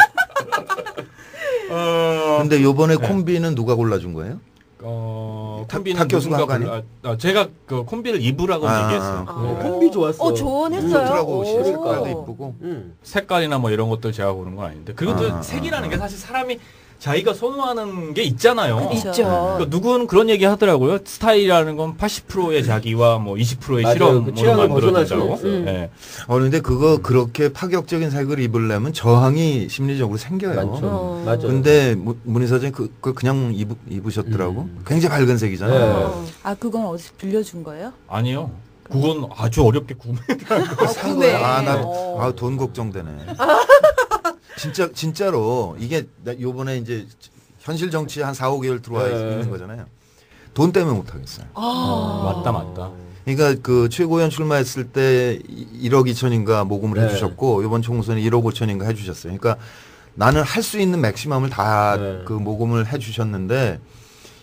근데 요번에 콤비는 누가 골라준 거예요? 콤비는 탁 교수가 누군가 한 거 아니에요? 제가 그 콤비를 입으라고 얘기했어요. 콤비 좋았어. 조언했어요. 트라고 색깔도 오. 이쁘고. 색깔이나 뭐 이런 것들 제가 고른 건 아닌데 그것도 색이라는 게 사실 사람이 자기가 선호하는 게 있잖아요. 그렇죠. 있죠. 그러니까 누구는 그런 얘기 하더라고요. 스타일이라는 건 80%의 자기와 뭐 20%의 맞아요. 실험으로 그 취향을 벗어날 수는 만들어진다고. 없어요. 네. 근데 그거 그렇게 파격적인 색을 입으려면 저항이 심리적으로 생겨요. 많죠. 맞아. 근데 문희 사장이 그걸 그냥 입으셨더라고. 굉장히 밝은 색이잖아요. 아 그건 어디서 빌려준 거예요? 아니요. 그건 아주 어렵게 산 구매. 거야. 돈 걱정되네. 진짜로 이게 요번에 이제 현실 정치에 한 4, 5개월 들어와 있는 거잖아요. 돈 때문에 못 하겠어요. 맞다. 그러니까 그 최고위원 출마했을 때 1억 2천인가 모금을 네. 해주셨고 이번 총선에 1억 5천인가 해주셨어요. 그러니까 나는 할 수 있는 맥시멈을 다 그 모금을 해주셨는데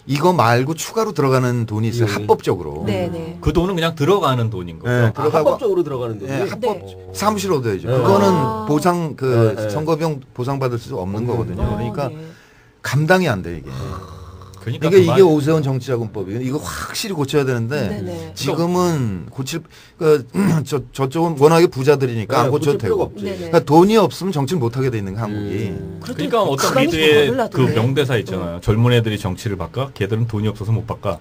이거 말고 추가로 들어가는 돈이 있어요. 예. 합법적으로. 네네. 그 돈은 그냥 들어가는 돈인 거죠. 네, 들어가고 합법적으로 들어가는 데지. 예, 합법 네. 사무실 얻어야죠. 네. 그거는 보상 네. 선거비용 보상받을 수 없는 거거든요. 그러니까 네. 감당이 안 돼 이게. 그러니까 그러니까 이게 오세훈 정치자금법이에요. 이거 확실히 고쳐야 되는데 네네. 지금은 저쪽은 워낙에 부자들이니까 안 고쳐도 고칠 필요가 되고. 없지. 네네. 그러니까 돈이 없으면 정치를 못 하게 돼 있는 거 한국이. 그러니까 어떤 가만히 미드의 있으면 그 몰라도 명대사 있잖아요. 젊은 애들이 정치를 바꿔? 걔들은 돈이 없어서 못 바꿔.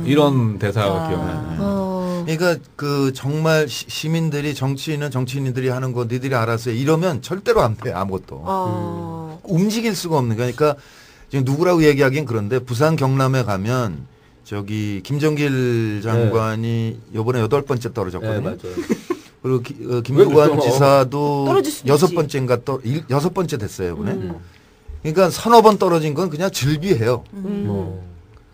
이런 대사가 기억나요. 그러니까 그 정말 시민들이 정치인들이 하는 거 니들이 알아서 해. 이러면 절대로 안 돼 아무것도. 움직일 수가 없는 거니까 그러니까 지금 누구라고 얘기하긴 그런데 부산 경남에 가면 저기 김정길 장관이 요번에 8번째 떨어졌거든요. 네, 맞아요. 그리고 김두관 그랬어? 지사도 떨어질 수도 6번째인가 6번째 됐어요, 이번에. 그러니까 서너 번 떨어진 건 그냥 즐비해요.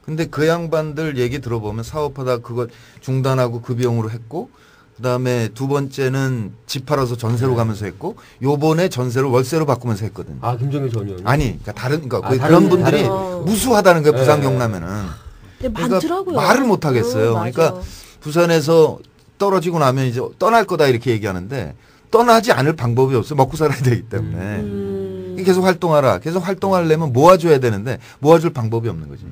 근데 그 양반들 얘기 들어보면 사업하다 그거 중단하고 그 비용으로 했고 그다음에 두 번째는 집 팔아서 전세로 가면서 했고 요번에 전세를 월세로 바꾸면서 했거든. 김정일 전 의원. 아니, 그러니까 그러니까 다른 그런 분들이 다른- 무수하다는 거예요. 부산 네. 경남에는. 근데 그러니까 많더라고요. 말을 못 하겠어요. 맞아. 그러니까 부산에서 떨어지고 나면 이제 떠날 거다 이렇게 얘기하는데 떠나지 않을 방법이 없어. 먹고 살아야 되기 때문에. 계속 활동하라. 계속 활동하려면 모아줘야 되는데 모아줄 방법이 없는 거지.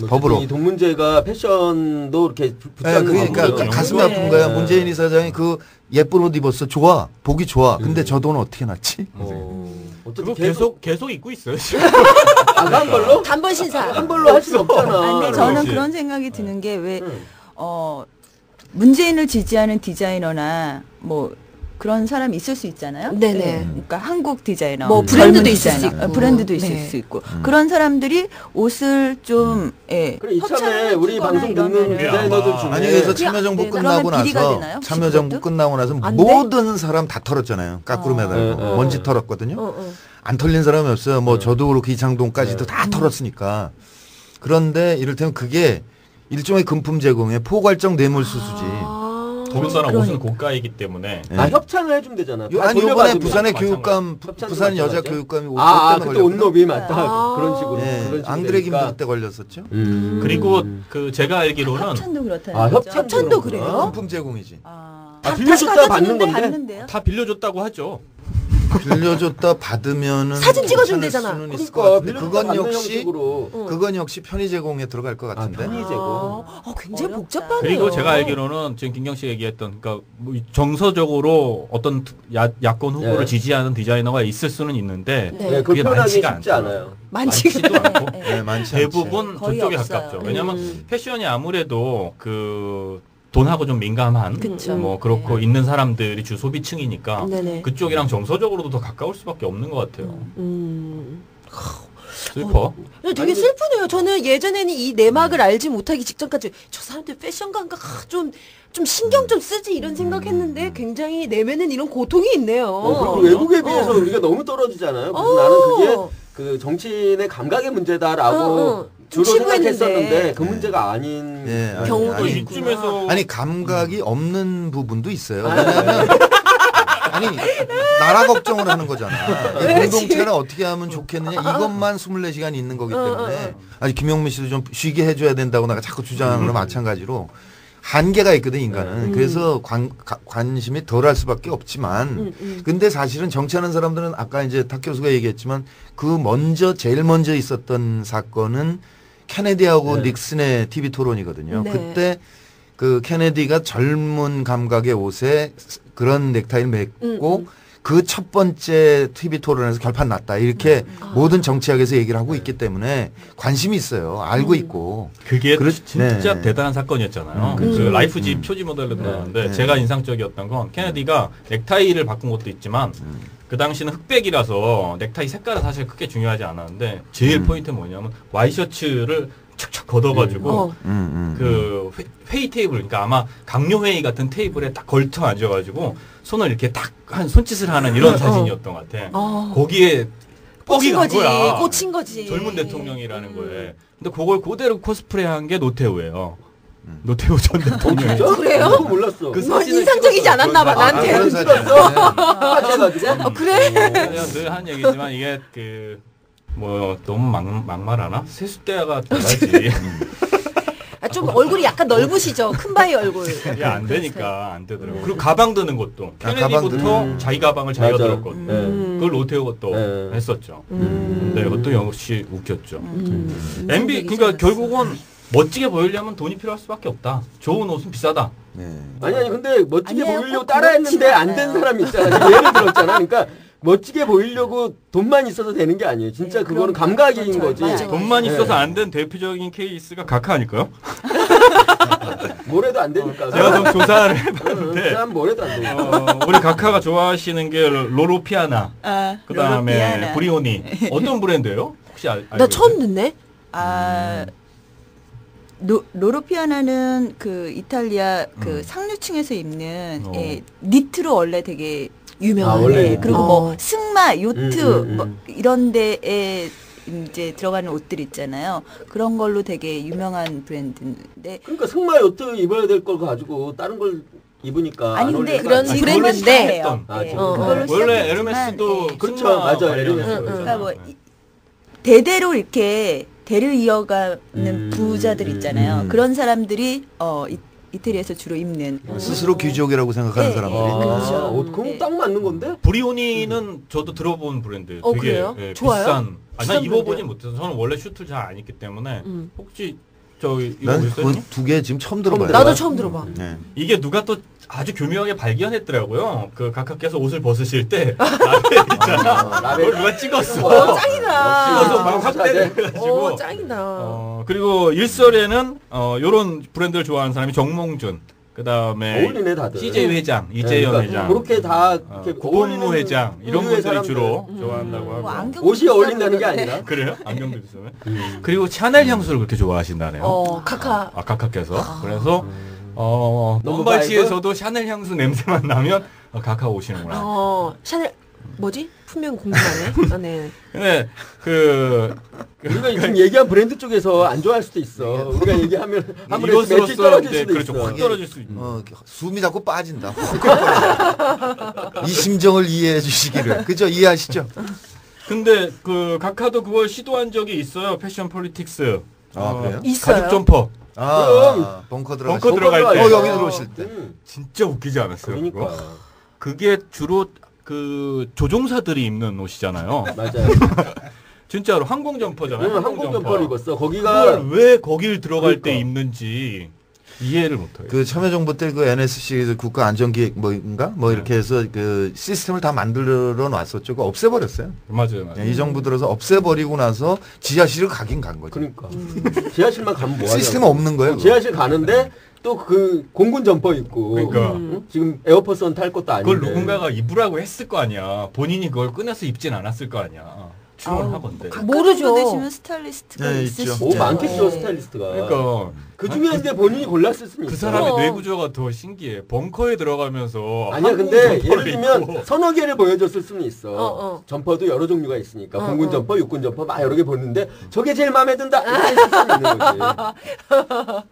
법으로. 이 돈 문제가 패션도 이렇게 붙잡는 그러니까 거거든요. 가슴이 아픈 거야. 문재인 이사장이 그 예쁜 옷 입었어. 좋아. 보기 좋아. 근데 저 돈 어떻게 났지? 어쨌든 그거 계속 입고 있어요. 지금. 한 걸로? 단번 신사. 한 걸로 할 수 없잖아. 아, 근데 저는 그렇지. 그런 생각이 드는 게 왜 문재인을 지지하는 디자이너나 뭐 그런 사람이 있을 수 있잖아요. 네네. 그러니까 한국 디자이너, 뭐 젊은 브랜드도 있을 디자이너, 수 있고. 브랜드도 있을 네. 수 있고 그런 사람들이 옷을 좀 그래 이참에 협찬을 우리 주거나 방송 듣는 이러면은 디자이너들 중에 아니 그래서 참여정부 네, 끝나고 그러면 비리가 나서 되나요? 참여정부 그것도? 끝나고 나서 안 돼? 모든 사람 다 털었잖아요. 까꾸로 매달고 먼지 털었거든요. 안 털린 사람이 없어요. 뭐 저도 그렇고 이창동까지도 다 털었으니까. 그런데 이를테면 그게 일종의 금품 제공의 포괄적 뇌물수수지. 더군다나 그러니까. 옷은 고가이기 때문에 협찬을 해주면 되잖아. 다 아니 요번에 돌려받으면. 부산의 마찬가지. 교육감 협찬도 부산 여자 마찬가지야? 교육감이 옷 그때 때문에 걸렸거든. 옷노비 맞다. 그런 식으로. 예, 그런 식으로 앙드레 되니까. 김도 때 걸렸었죠. 그리고 그 제가 알기로는 협찬도 그렇다는 아, 거죠. 협찬도 그래요? 금품 제공이지. 아. 다 빌려줬다 다시 받는 건데. 받는데요. 다 빌려줬다고 하죠. 빌려줬다 받으면은 사진 찍어주면 괜찮을 되잖아. 수는 있을 것 그러니까 같은데 빌려줬다 받는 그건 역시 형식으로. 그건 역시 편의 제공에 들어갈 것 같은데. 편의 제공. 굉장히 어렵다. 복잡하네요. 그리고 제가 알기로는 지금 김경 씨가 얘기했던 그러니까 뭐 정서적으로 어떤 야권 후보를 네. 지지하는 디자이너가 있을 수는 있는데 네. 네, 그걸 그게 표현하기 많지가 쉽지 않더라고요. 않아요. 많지도 않고 네, 많지 않지. 대부분 거의 저쪽에 없어요. 가깝죠. 왜냐하면 패션이 아무래도 그 돈하고 좀 민감한 그쵸. 뭐 그렇고 네. 있는 사람들이 주 소비층이니까 네네. 그쪽이랑 정서적으로도 더 가까울 수밖에 없는 것 같아요. 음. 슬퍼. 되게 슬프네요. 저는 예전에는 이 내막을 알지 못하기 직전까지 저 사람들 패션 감각 좀 신경 좀 쓰지 이런 생각했는데 굉장히 내면은 이런 고통이 있네요. 그리고 외국에 비해서 우리가 너무 떨어지잖아요. 그래서 나는 그게 그 정치인의 감각의 문제다라고 주로 치부했는데. 생각했었는데 그 문제가 아닌 네, 아니, 경우도 아니, 있구나. 이쯤에서 아니 감각이 없는 부분도 있어요. 왜냐하면 아니 나라 걱정을 하는 거잖아. 이 공동체를 어떻게 하면 좋겠느냐 이것만 24시간 있는 거기 때문에 아니 김용민 씨도 좀 쉬게 해줘야 된다고 내가 자꾸 주장하는 거랑 마찬가지로 한계가 있거든 인간은. 그래서 관심이 덜할 수밖에 없지만 근데 사실은 정치하는 사람들은 아까 이제 탁 교수가 얘기했지만 그 제일 먼저 있었던 사건은 케네디하고 닉슨의 TV 토론이거든요. 네. 그때 그 케네디가 젊은 감각의 옷에 그런 넥타이를 맺고 그 첫 번째 TV 토론에서 결판 났다. 이렇게 모든 정치학에서 얘기를 하고 있기 때문에 관심이 있어요. 알고 있고. 그게 진짜 네. 대단한 사건이었잖아요. 그 라이프지 표지 모델로 나왔는데 네. 제가 인상적이었던 건 케네디가 넥타이를 바꾼 것도 있지만 그 당시는 흑백이라서 넥타이 색깔은 사실 크게 중요하지 않았는데 제일 포인트는 뭐냐면 와이셔츠를 척척 걷어가지고 그 회의 테이블 그러니까 아마 강요 회의 같은 테이블에 딱 걸터 앉아가지고 손을 이렇게 딱 한 손짓을 하는 이런 사진이었던 것 같아. 거기에 뻑이 꽂힌 간 거지. 거야. 꽂힌 거지. 젊은 대통령이라는 거에. 근데 그걸 그대로 코스프레한 게 노태우예요. 노태우 전 대통령이. 그래요? 그거 몰랐어. 그 뭐 사진을 인상적이지 찍어서 않았나 봐, 그런 나한테. 그런 사진. 해가지고. 그래? 그냥 늘 한 얘기지만 이게 그 뭐 너무 막말하나? 세숫대야가 돼야지. 좀 얼굴이 약간 넓으시죠? 큰 바위 얼굴. 이게 안 되니까 안 되더라고. 그리고 가방 드는 것도 가방 케네디부터 드는 자기 가방을 자기가 맞아. 들었거든. 그걸 노태우가 또 네. 했었죠. 근데 그것도 역시 웃겼죠. MB 인상적이지 그러니까 않았어. 결국은 멋지게 보이려면 돈이 필요할 수밖에 없다. 좋은 옷은 비싸다. 네. 아니 근데 멋지게 아니에요. 보이려고 꼭 따라했는데 그렇진 안 된 않아요. 사람이 있잖아. 예를 들었잖아. 그러니까 멋지게 보이려고 돈만 있어도 되는 게 아니에요. 진짜 네, 그거는 그럼 감각인 그렇죠. 거지. 맞아요. 돈만 네. 있어서 안 된 대표적인 케이스가 가카 아닐까요? 뭐래도 안 되니까. 제가 좀 조사를 그 해봤는데 사람 뭐래도 안 되니까. 우리 가카가 좋아하시는 게 로로피아나, 아, 그 다음에 로로피아나. 브리오니 어떤 브랜드예요? 혹시 알고 나 처음 계세요? 듣네. 아, 로로피아나는 그 이탈리아 그 상류층에서 입는 니트로 원래 되게 유명한. 원래 니트. 그리고 뭐 승마, 요트 뭐 음. 이런 데에 이제 들어가는 옷들 있잖아요. 그런 걸로 되게 유명한 브랜드인데 그러니까 승마 요트 입어야 될 걸 가지고 다른 걸 입으니까 아니 안 근데 어울릴 거 그런 아니야. 브랜드- 브랜드인데 브랜드인데. 아, 네, 지금. 그걸로 원래 시작했지만, 에르메스도 네. 그렇죠. 승마 맞아요. 관련 에르메스. 거잖아요. 그러니까 뭐 대대로 이렇게 대를 이어가는 부자들 있잖아요. 그런 사람들이 이태리에서 주로 입는 스스로 귀족이라고 생각하는 네. 사람들이. 그렇죠. 그럼 네. 딱 맞는 건데? 브리오니는 저도 들어본 브랜드. 되게 그래요? 좋아요? 비싼. 비싼 난 입어보진 브랜드예요? 못해서 저는 원래 슈트를 잘 안 입기 때문에 혹시 저 이거 난 보셨어요? 그 두 개 지금 처음 들어봐요. 나도 처음 들어봐. 네. 이게 누가 또 아주 교묘하게 발견했더라고요. 그 각하께서 옷을 벗으실 때 라벨 있잖아. 라벨. 그걸 누가 찍었어. 짱이다. 찍어서 막 확대를 해가지고. 짱이다. 그리고 일설에는 요런 브랜드를 좋아하는 사람이 정몽준, 그 다음에 어울리네 다들. CJ 회장, 이재현 그러니까 회장, 그렇게 다 이렇게 고본무 회장 이런 의류의 분들이 사람들. 주로 좋아한다고 뭐 하고. 안경 옷이 어울린다는 게 아니라. 그래요? 안경도 있어요. 그리고 샤넬 향수를 그렇게 좋아하시다네요. 카카. 아, 각하께서. 그래서 넘버 먼발치에서도 샤넬 향수 냄새만 나면 각하 오시는구나. 샤넬 뭐지? 분명 궁금하네. 아, 네. 근데 우리가 지금 얘기한 브랜드 쪽에서 안 좋아할 수도 있어. 우리가 얘기하면 아무래도 매출 이것으로서 떨어질 이제 수도 그렇죠. 있어. 확 떨어질 수 있는. 숨이 자꾸 빠진다. 이 심정을 이해해 주시기를. 그죠? 이해하시죠? 근데 그 각하도 그걸 시도한 적이 있어요. 패션 폴리틱스. 아, 그래요? 있어요. 가죽 점퍼. 벙커 벙커 들어갈 때. 여기 들어오실 때. 진짜 웃기지 않았어요? 그러니까. 그거? 그게 주로 그 조종사들이 입는 옷이잖아요. 맞아요. 진짜로 항공 점퍼잖아요. 항공 점퍼를 입었어. 거기가 그걸 왜 거길 들어갈 때 그러니까. 입는지 이해를 못해요. 그 참여정부 때 그 NSC에서 국가안전기획 뭐인가 뭐 이렇게 해서 그 시스템을 다 만들어 놨었죠. 그거 없애버렸어요. 맞아요. 이 정부 들어서 없애버리고 나서 지하실을 가긴 간 거죠. 그러니까 지하실만 가면 뭐하냐. 시스템 없는 거예요. 그거. 지하실 가는데 또 그 공군 점퍼 입고 그러니까. 응? 지금 에어포스원 탈 것도 아닌데 그걸 누군가가 입으라고 했을 거 아니야. 본인이 그걸 꺼내서 입진 않았을 거 아니야. 충원하건데. 모르죠. 되시면 스타일리스트가 네, 있죠. 있으시죠. 오 많겠죠 네. 스타일리스트가. 그러니까 그 중에 이제 본인이 골랐을 수는 그 있어. 사람의 그럼. 뇌구조가 더 신기해. 벙커에 들어가면서 아니야 항공 근데 점퍼를 예를 들면 입고. 서너 개를 보여줬을 수는 있어. 어. 점퍼도 여러 종류가 있으니까 어, 공군 어. 점퍼, 육군 점퍼 막 여러 개 보는데 저게 제일 마음에 든다 이렇게 있을 수는 있는 거지.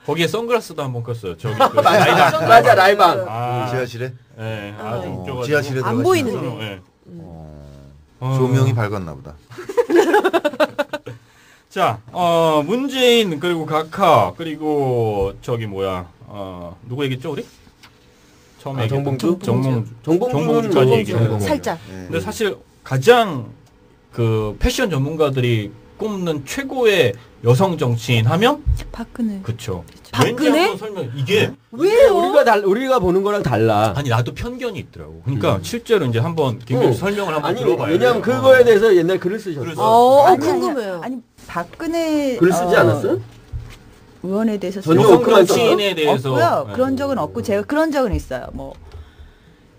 거기에 선글라스도 한번 꼈어요. 저기 그 맞아 라이방. 아, 지하실에 네, 아주 웃겨가지고. 지하실에 안 들어가시면서 보이는데. 네. 조명이 밝았나 보다. 자, 문재인 그리고 각하 그리고 저기 뭐야, 누구 얘기했죠 우리? 처음에 아, 정봉주? 정봉주. 정봉주는 정봉주까지 뭐 얘기했고. 살짝. 근데 사실 가장 그 패션 전문가들이 꼽는 최고의 여성 정치인 하면 박근혜. 그쵸. 박근혜? 왠지 한번 설명. 이게 왜요? 우리가 보는 거랑 달라. 아니 나도 편견이 있더라고. 그러니까 실제로 이제 한번 김경수 설명을 한번 아니 들어봐야 왜냐면 돼요. 그거에 대해서 옛날 글을 쓰셨어. 그래서- 아니, 궁금해요. 아니 박근혜 글 쓰지 않았어? 의원에 대해서 전혀 여성 오크만 정치인에 대해서 없고요. 네. 그런 적은 없고 제가 그런 적은 있어요. 뭐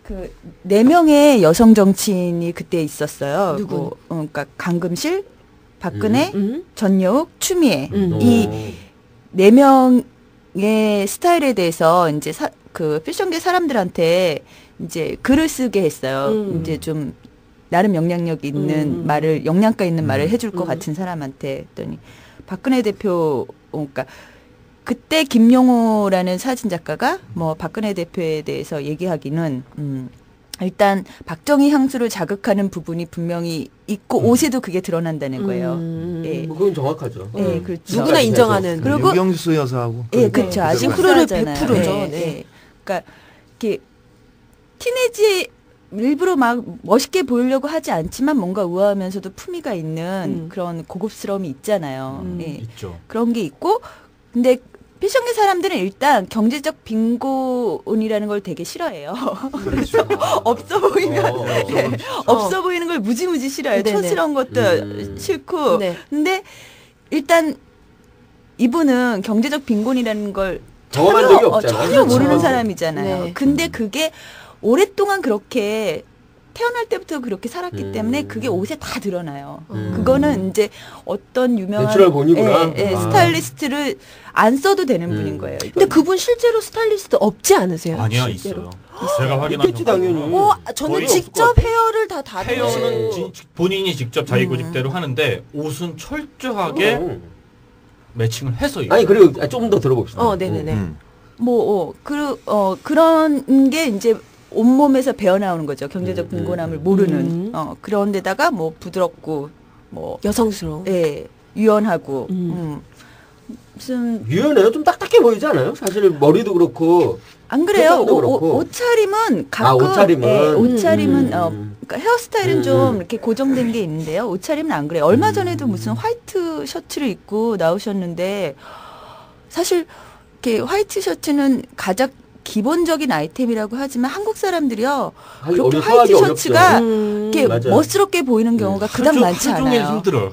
그 4명의 여성 정치인이 그때 있었어요. 누구? 뭐, 그러니까 강금실, 박근혜, 음? 전여욱, 추미애 음. 이 4명의 스타일에 대해서 이제 그 패션계 사람들한테 이제 글을 쓰게 했어요. 이제 좀 나름 영향력 있는 말을 영양가 있는 말을 해줄 것 같은 사람한테 했더니 박근혜 대표 그러니까 그때 김용호라는 사진 작가가 뭐 박근혜 대표에 대해서 얘기하기는 일단 박정희 향수를 자극하는 부분이 분명히 있고 옷에도 그게 드러난다는 거예요. 예. 그건 정확하죠. 예, 그렇죠. 누구나 인정하는. 그리고- 유경수 여사하고 예, 그렇죠. 아주 싱크로를 흡사하잖아요. 100%죠. 예, 네. 예. 그러니까 이렇게 티네지 일부러 막 멋있게 보이려고 하지 않지만 뭔가 우아하면서도 품위가 있는 그런 고급스러움이 있잖아요. 예. 있죠. 그런 게 있고 근데 패션계 사람들은 일단 경제적 빈곤이라는 걸 되게 싫어해요. 그렇죠. 없어 보이면 예, 없어 어. 보이는 걸 무지무지 싫어해요. 네네. 촌스러운 것도 싫고. 네. 근데 일단 이분은 경제적 빈곤이라는 걸 경험한 적이 없잖아요. 전혀 모르는 그렇죠. 사람이잖아요. 네. 근데 그게 오랫동안 그렇게 태어날 때부터 그렇게 살았기 때문에 그게 옷에 다 드러나요. 그거는 이제 어떤 유명한 내추럴 본이구나. 예, 아. 스타일리스트를 안 써도 되는 분인 거예요. 근데 그분 실제로 스타일리스트 없지 않으세요? 아니야 실제로? 있어요. 제가 확인한 있겠지, 건 당연히. 저는 거의 직접 없을 것 헤어를 다 다루시고 헤어는 본인이 직접 자기 고집대로 하는데 옷은 철저하게 매칭을 해서 입어요. 아니 그리고 좀 더 들어봅시다. 네네네. 그런 게 이제 온몸에서 배어나오는 거죠. 경제적 빈곤함을 모르는. 그런 데다가 뭐 부드럽고 뭐 여성스러워. 예, 유연하고 무슨 유연해요. 좀 딱딱해 보이지 않아요? 사실 머리도 그렇고. 안 그래요. 색감도 그렇고. 옷차림은 가끔 옷차림은. 예, 옷차림은 그러니까 헤어스타일은 좀 이렇게 고정된 게 있는데요. 옷차림은 안 그래요. 얼마 전에도 무슨 화이트 셔츠를 입고 나오셨는데 사실 이렇게 화이트 셔츠는 가장 기본적인 아이템이라고 하지만 한국 사람들이요 하기 그렇게 어려- 화이트 소화하기 셔츠가 음. 이렇게 맞아요. 멋스럽게 보이는 경우가 그닥 많지 하루 종일 않아요. 힘들어.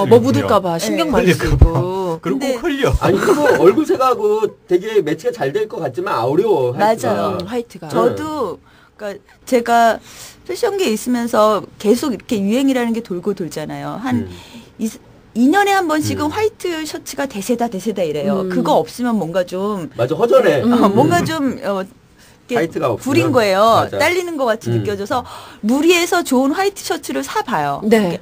뭐 묻을까봐 신경 많이 쓰고. 그리고 근데- 꼭 흘려. 아니 그리고 얼굴 색하고 되게 매치가 잘 될 것 같지만 어려워. 화이트가. 맞아요. 화이트가. 저도 그러니까 제가 패션계에 있으면서 계속 이렇게 유행이라는 게 돌고 돌잖아요. 한 2년에 한 번씩은 화이트 셔츠가 대세다 이래요. 그거 없으면 뭔가 좀 맞아 허전해. 뭔가 좀 이렇게 화이트가 없으면. 구린 거예요. 맞아. 딸리는 것 같이 느껴져서 무리해서 좋은 화이트 셔츠를 사봐요. 네.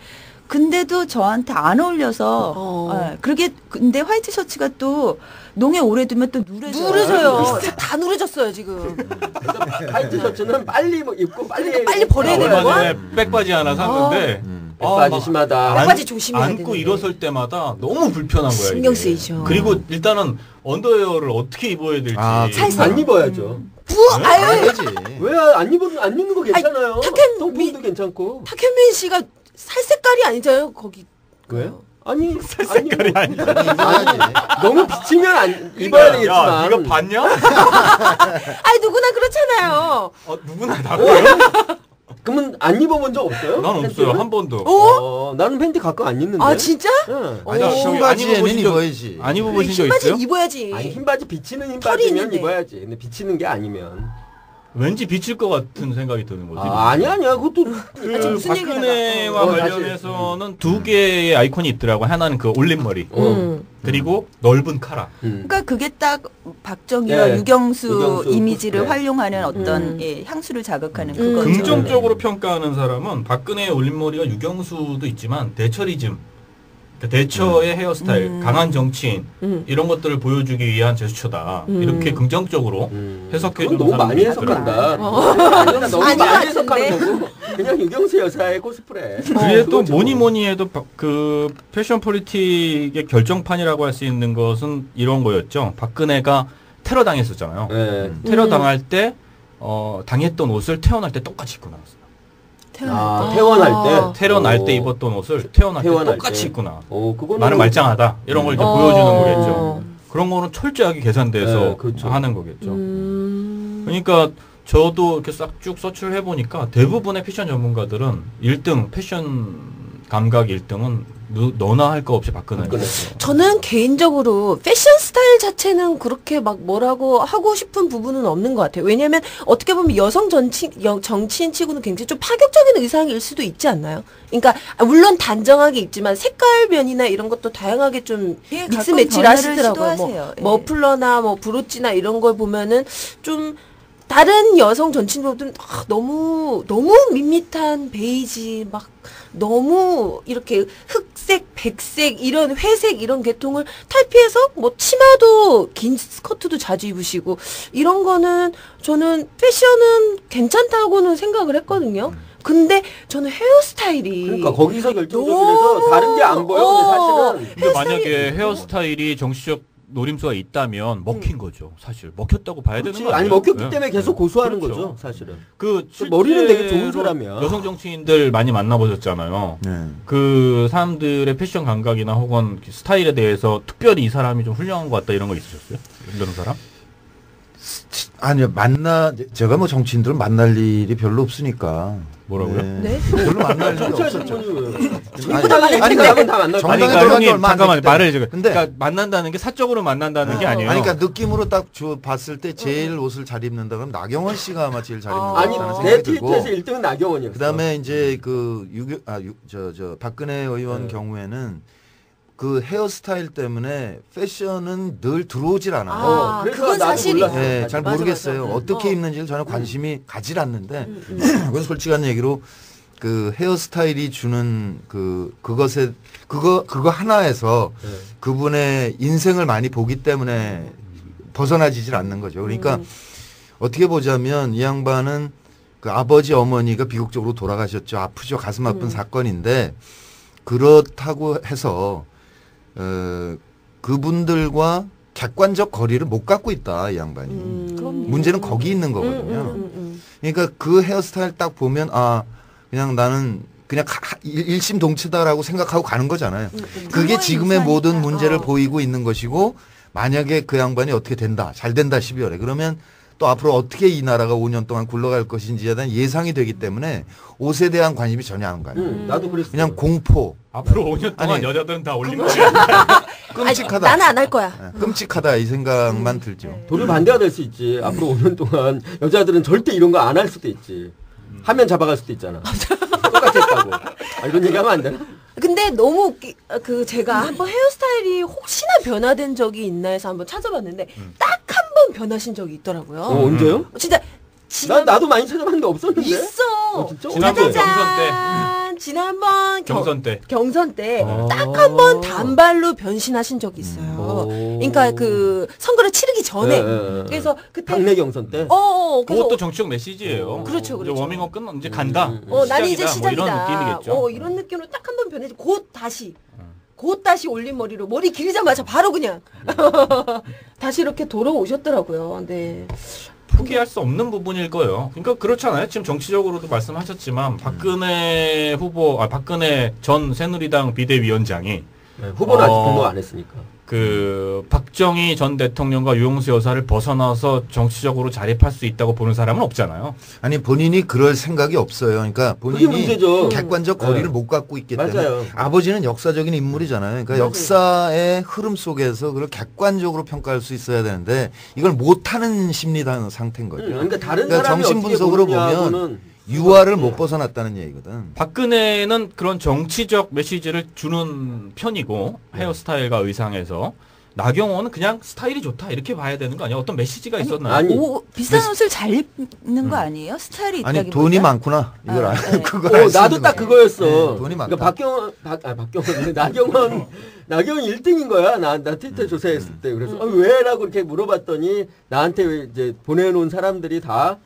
근데도 저한테 안 어울려서 그러게 근데 화이트 셔츠가 또 농에 오래 두면 또 누래져요. 누르져요. 다 누르졌어요 지금. 화이트 셔츠는 빨리 뭐 입고 빨리 그러니까 빨리 버려야 얼마 되는 거야? 전에 백바지 하나 샀는데 백바지 심하다. 백바지 조심해야 안고 되는데. 일어설 때마다 너무 불편한 거야. 신경 이게. 쓰이죠. 그리고 일단은 언더웨어를 어떻게 입어야 될지. 살살. 안 입어야죠. 아유, 아니지. 왜 안 입는 거 괜찮아요. 탁현 통풍도 괜찮고. 탁현민 씨가 살 색깔이 아니잖아요. 거기. 왜요? 아니 색깔이 아니야. 입어야지. 너무 비치면 안 입어야 야, 되겠지만. 이거 봤냐? 아니 누구나 그렇잖아요. 누구나 다 그래요? 그러면 안 입어본 적 없어요? 난 없어요. 팬티를? 한 번도. 나는 팬티 가끔 안 입는데. 아 진짜? 응. 아니, 저기 신바지에는 입어야지. 안 입어보신 적 흰바지 있어요? 입어야지. 아니 흰바지 비치는 털이 흰바지면 있는데. 입어야지. 근데 비치는 게 아니면. 왠지 비칠 것 같은 생각이 드는 거지. 아니야 그것도 그 아, 무슨 박근혜와 얘기다가. 관련해서는 두 개의 아이콘이 있더라고. 하나는 그 올림머리, 그리고 넓은 카라. 그러니까 그게 딱 박정희와 네. 유경수 유경수 이미지를 코스프레. 활용하는 어떤 예, 향수를 자극하는 그거죠. 긍정적으로 평가하는 사람은 박근혜의 올림머리가 유경수도 있지만 대처리즘, 그러니까 대처의 헤어스타일, 강한 정치인 이런 것들을 보여주기 위한 제스처다. 이렇게 긍정적으로 해석해 그건 주는 너무 많이 해석한다. 아니야, 너무 아닌 많이 것 해석하는 같은데. 거고 그냥 유경수 여사의 코스프레. 그게 또 그거죠. 뭐니 해도 그 패션 폴리틱의 결정판이라고 할 수 있는 것은 이런 거였죠. 박근혜가 테러 당했었잖아요. 네. 테러 당할 때 당했던 옷을 태어날 때 똑같이 입고 나왔어요. 퇴원할 때. 테러 날 때 입었던 옷을 태어날 때 태어날 똑같이 때. 입고 나와. 그거는 나는 말짱하다. 이런 걸 이제 보여주는 거겠죠. 그런 거는 철저하게 계산돼서 네, 그렇죠. 하는 거겠죠. 그러니까 저도 이렇게 싹 쭉 서치를 해보니까 대부분의 패션 전문가들은 1등, 패션 감각 1등은 너나 할 거 없이 박근혜였어요. 저는 개인적으로 패션 스타일 자체는 그렇게 막 뭐라고 하고 싶은 부분은 없는 것 같아요. 왜냐하면 어떻게 보면 여성 정치인 치고는 굉장히 좀 파격적인 의상일 수도 있지 않나요? 그러니까 물론 단정하게 입지만 색깔변이나 이런 것도 다양하게 좀 예, 믹스 가끔 매치를 변화를 하시더라고요. 시도하세요. 예. 머플러나 뭐 브로치나 이런 걸 보면은 좀 다른 여성 전친들은 너무 밋밋한 베이지 막 너무 이렇게 흑색, 백색 이런 회색 이런 계통을 탈피해서 뭐 치마도 긴 스커트도 자주 입으시고 이런 거는 저는 패션은 괜찮다고는 생각을 했거든요. 근데 저는 헤어스타일이 그러니까 거기서 결정적이라서 다른 게 안 보여. 근데 사실은 근데 만약에 헤어스타일이 정치적 노림수가 있다면 먹힌 거죠. 사실 먹혔다고 봐야 되는 그렇지. 거 아니에요? 아니 먹혔기 네. 때문에 계속 고수하는 그렇죠. 거죠. 사실은. 그 머리는 되게 좋은 실제로 사람이야. 여성 정치인들 많이 만나보셨잖아요. 네. 그 사람들의 패션 감각이나 혹은 스타일에 대해서 특별히 이 사람이 좀 훌륭한 것 같다 이런 거 있으셨어요? 이런 사람? 아니요, 제가 뭐 정치인들은 만날 일이 별로 없으니까. 뭐라고요? 네? 별로 만날 일이 정치하신 없었죠. 분이 아니, 사람은 다 만날 정당에 아니, 그러니까 들어간 지 형님 얼마 안 잠깐만 됐기 말을 때문에. 해줘. 근데 그러니까 만난다는 게 사적으로 만난다는 게 아니에요. 아니, 그러니까 느낌으로 딱 봤을 때 제일 옷을 잘 입는다 그러면 나경원 씨가 아마 제일 잘 입는 것 아니 같다는 내 생각이 들고. 트위터에서 1등은 나경원이었어. 그다음에 이제 박근혜 의원 네. 경우에는 그 헤어스타일 때문에 패션은 늘 들어오질 않아요. 아, 그래서 그건 나도 사실이에요. 몰랐어. 네, 잘 맞아, 모르겠어요. 맞아. 어떻게 입는지를 전혀 관심이 가질 않는데 그건 솔직한 얘기로 그 헤어스타일이 주는 그거 하나에서 네. 그분의 인생을 많이 보기 때문에 벗어나지질 않는 거죠. 그러니까 어떻게 보자면 이 양반은 그 아버지 어머니가 비극적으로 돌아가셨죠. 아프죠. 가슴 아픈 사건인데 그렇다고 해서 그분들과 객관적 거리를 못 갖고 있다 이 양반이. 문제는 거기 있는 거거든요. 그러니까 그 헤어스타일 딱 보면 그냥 나는 그냥 일심동체다라고 생각하고 가는 거잖아요. 그게 지금의 모든 문제를 보이고 있는 것이고 만약에 그 양반이 어떻게 된다, 잘 된다 12월에 그러면 또 앞으로 어떻게 이 나라가 5년 동안 굴러갈 것인지에 대한 예상이 되기 때문에 옷에 대한 관심이 전혀 안 가요. 나도 그랬어. 그냥 공포. 앞으로 5년 동안 아니, 여자들은 다 올림픽. 끔찍하다. 나는 안 할 거야. 끔찍하다 이 생각만 들죠. 도리 반대가 될 수 있지. 앞으로 5년 동안 여자들은 절대 이런 거 안 할 수도 있지. 하면 잡아갈 수도 있잖아. 똑같이 했다고. 이런 얘기하면 안 되나? 근데 너무 제가 한번 헤어스타일이 혹시나 변화된 적이 있나 해서 한번 찾아봤는데 딱 한 번 변하신 적이 있더라고요. 언제요? 진짜 나도 많이 찾아봤는데 없었는데. 있어. 진짜? 지난번 언제? 경선 때. 짜잔. 지난번 경선 때. 경선 때 아. 딱 한 번 단발로 변신하신 적이 있어요. 오. 그러니까 그 선거를 치르기 전에. 그래서 그때 당내 경선 때. 그래서 그것도 정치적 메시지예요. 그렇죠, 그렇죠. 이제 워밍업 끝나 이제 간다. 난 이제 시작이다. 뭐 이런 느낌이겠죠. 이런 느낌으로 딱 한 번 변해서 곧 다시 올린 머리로 머리 기르자마자 바로 그냥 다시 이렇게 돌아오셨더라고요. 네. 포기할 수 없는 부분일 거예요. 그러니까 그렇잖아요. 지금 정치적으로도 말씀하셨지만 박근혜 전 새누리당 비대위원장이 네, 후보는 아직 등록 안 했으니까. 그 박정희 전 대통령과 유영수 여사를 벗어나서 정치적으로 자립할 수 있다고 보는 사람은 없잖아요. 아니 본인이 그럴 생각이 없어요. 그러니까 그게 본인이 문제죠. 객관적 거리를 네. 못 갖고 있기 때문에 맞아요. 아버지는 역사적인 인물이잖아요. 그러니까 맞아요. 역사의 흐름 속에서 그걸 객관적으로 평가할 수 있어야 되는데 이걸 못하는 심리단 상태인 거죠. 그러니까 다른 그러니까 사람이 정신 어떻게 분석으로 보느냐고는 보면 유화를 못 벗어났다는 얘기거든. 박근혜는 그런 정치적 메시지를 주는 편이고 헤어스타일과 의상에서 나경원은 그냥 스타일이 좋다 이렇게 봐야 되는 거 아니야? 어떤 메시지가 있었나요? 아니. 비싼 옷을 잘 입는 거 아니에요? 스타일이 있다기보다. 아니 돈이 많구나. 이걸 네. 그걸 알수 나도 있는 딱 거야. 그거였어. 네, 돈이 많다. 그러니까 박경원 나경원 1등인 거야. 나 트위터 조사했을 때 그래서 왜라고 이렇게 물어봤더니 나한테 이제 보내놓은 사람들이 다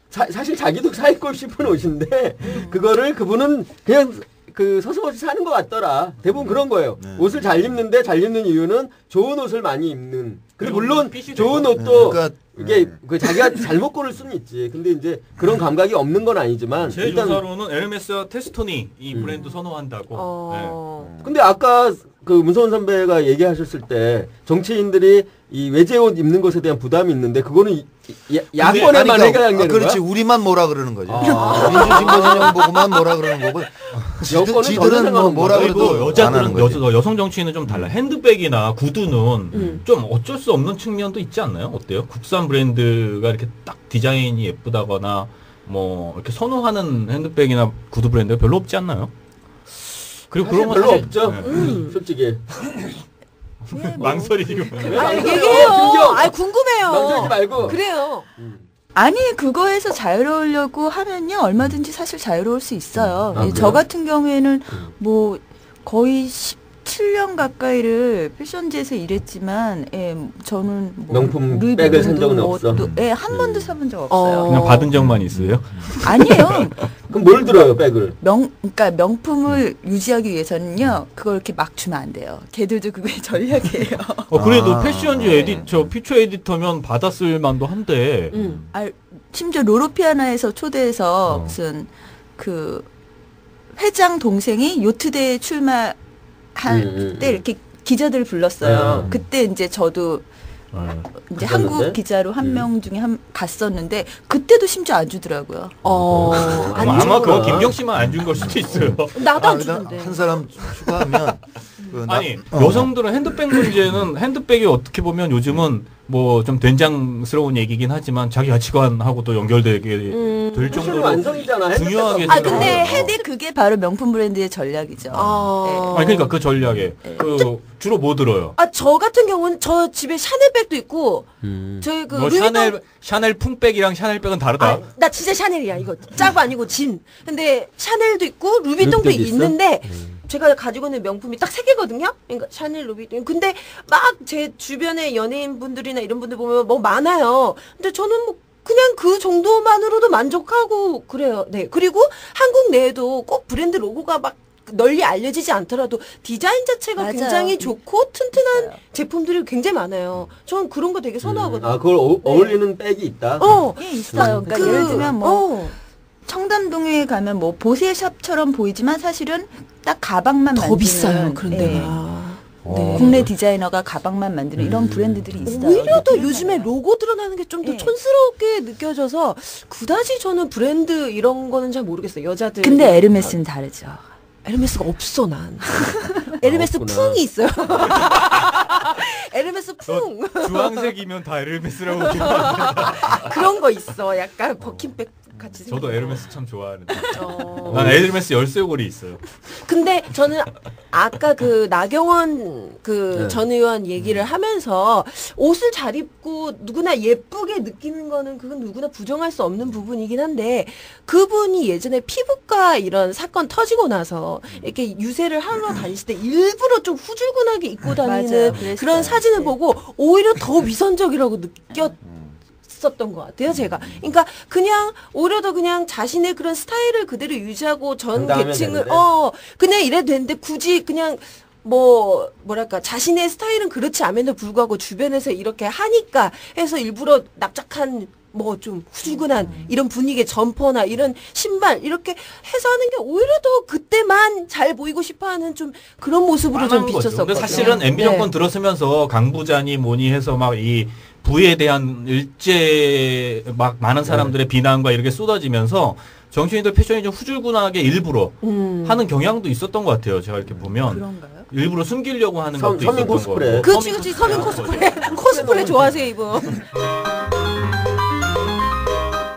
사실 자기도 사 입고 싶은 옷인데 그거를 그분은 그냥 그 서슴없이 사는 것 같더라. 대부분 그런 거예요. 네. 옷을 잘 입는데 잘 입는 이유는 좋은 옷을 많이 입는. 근데 물론 핏이 좋은 되고. 옷도 그러니까, 이게 그 자기가 잘못 고를 수는 있지. 근데 이제 그런 감각이 없는 건 아니지만 제 조사로는 에르메스와 테스토니 이 브랜드 선호한다고. 근데 아까 그 문성원 선배가 얘기하셨을 때 정치인들이 이 외제 옷 입는 것에 대한 부담이 있는데 그거는 야권에만 해가 되는 거야? 그렇지 우리만 뭐라 그러는 거죠. 아. 민주진보진영 보고만 뭐라 그러는 거고 여권은 지들은 뭐 뭐라 그리고 그래도 안 하는 거지. 여성 정치인은 좀 달라. 핸드백이나 구두는 좀 어쩔 수 없는 측면도 있지 않나요? 어때요? 국산 브랜드가 이렇게 딱 디자인이 예쁘다거나 뭐 이렇게 선호하는 핸드백이나 구두 브랜드가 별로 없지 않나요? 그리고 사실 그런 건 별로 사실- 없죠. 네. 솔직히 망설이고. 얘기해요. 궁금해요. 망설이지 말고. 그래요. 아니 그거에서 자유로우려고 하면요 얼마든지 사실 자유로울 수 있어요. 아, 저 그래요? 같은 경우에는 뭐 거의 17년 가까이를 패션지에서 일했지만 저는 뭐 명품 루이비통도 백을 산 적은 뭐 없어? 또, 한 번도 사본 적 없어요. 그냥 받은 적만 있어요? 아니에요. 그럼 뭘 들어요 백을? 그러니까 명품을 유지하기 위해서는요 그걸 이렇게 막 주면 안 돼요. 걔들도 그게 전략이에요. 그래도 아. 패션지 피처 에디터면 받았을 만도 한데. 심지어 로로피아나에서 초대해서 무슨 그 회장 동생이 요트대에 출마할 때 이렇게 기자들 불렀어요. 그때 이제 저도 이제 갔었는데? 한국 기자로 한 명 중에 갔었는데 그때도 심지어 안 주더라고요. 아마 그건 김경 씨만 안 준 걸 수도 있어요. 나도 안 그다음 주는데. 한 사람 추가하면 아니 여성들은 핸드백 문제는 핸드백이 어떻게 보면 요즘은 뭐 좀 된장스러운 얘기긴 하지만 자기 가치관하고도 연결되게 될 패션 정도로 완성이잖아. 중요하게 핸드백. 근데 그게 바로 명품 브랜드의 전략이죠. 아니 그러니까 그 전략에 그 주로 뭐 들어요? 저 같은 경우는 저 집에 샤넬백도 있고 저희 그 뭐 루이비통 샤넬 풍백이랑 샤넬백은 다르다. 나 진짜 샤넬이야 이거 짜고 아니고 진. 근데 샤넬도 있고 루비통도 루비통도 있어? 있는데 제가 가지고 있는 명품이 딱 3개거든요. 그러니까 샤넬, 루비통. 근데 막 제 주변에 연예인분들이나 이런 분들 보면 뭐 많아요. 근데 저는 뭐 그냥 그 정도만으로도 만족하고 그래요. 네. 그리고 한국 내에도 꼭 브랜드 로고가 막 널리 알려지지 않더라도 디자인 자체가 맞아요. 굉장히 좋고 튼튼한 맞아요. 제품들이 굉장히 많아요. 저는 그런 거 되게 선호하거든요. 그걸 어울리는 백이 있다. 있어요. 그러니까 예를 들면 뭐 어. 청담동에 가면 뭐 보세샵처럼 보이지만 사실은 딱 가방만 더 만드는 비싸요. 그런 예. 데가. 네. 국내 디자이너가 가방만 만드는 이런 브랜드들이 있어요. 오히려 더 요즘에 로고 드러나는 게 좀 더 네. 촌스럽게 느껴져서 그다지 저는 브랜드 이런 거는 잘 모르겠어요. 여자들. 근데 에르메스는 다르죠. 에르메스가 없어 난. 에르메스 없구나. 풍이 있어요. 에르메스 풍 주황색이면 다 에르메스라고 그런 거 있어. 약간 버킨백 같이. 저도 에르메스 참 좋아하는데. 어. 난 에르메스 열쇠고리 있어요. 근데 저는 아까 그 나경원 그 전 의원 얘기를 하면서 옷을 잘 입고 누구나 예쁘게 느끼는 거는 그건 누구나 부정할 수 없는 부분이긴 한데 그분이 예전에 피부과 이런 사건 터지고 나서 이렇게 유세를 하러 다니실 때 일부러 좀 후줄근하게 입고 다니는 맞아요. 그런 사진을 보고 오히려 더 위선적이라고 느꼈었던 것 같아요, 제가. 그러니까 그냥 오히려 더 그냥 자신의 그런 스타일을 그대로 유지하고 전 당당하면 계층을 되는데. 그냥 이래도 되는데 굳이 그냥 뭐랄까 자신의 스타일은 그렇지 않음에도 불구하고 주변에서 이렇게 하니까 해서 일부러 납작한 뭐 좀 후줄근한 이런 분위기의 점퍼나 이런 신발 이렇게 해서 하는 게 오히려 더 그때만 잘 보이고 싶어하는 좀 그런 모습으로 좀 뻔한 거죠. 비쳤었거든요. 근데 사실은 MB 정권 들었으면서 강부자니 뭐니 해서 막 이 부에 대한 일제 막 많은 사람들의 비난과 이렇게 쏟아지면서 정치인들 패션이 좀 후줄근하게 일부러 하는 경향도 있었던 것 같아요. 제가 이렇게 보면 그런가요? 일부러 숨기려고 하는 것도 서민 있었던 코스프레. 거고. 그치 서민 코스프레 코스프레 좋아하세요 이분.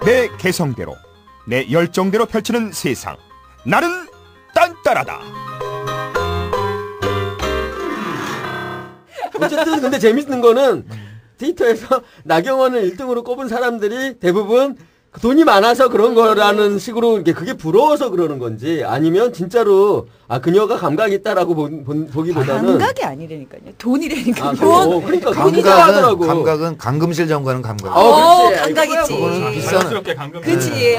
내 개성대로 내 열정대로 펼치는 세상 나는 딴따라다. 어쨌든 근데 재밌는 거는 트위터에서 나경원을 1등으로 꼽은 사람들이 대부분 돈이 많아서 그런 거라는 식으로 이게 그게 부러워서 그러는 건지 아니면 진짜로 아 그녀가 감각이 있다라고 보기보다는 감각이 아니라니까요. 돈이라니까요. 그러니까 돈이 하더라고. 감각은 강금실 장관은 감각. 그렇지. 감각 있지. 그거는 비싼 자연스럽게 감금. 그치.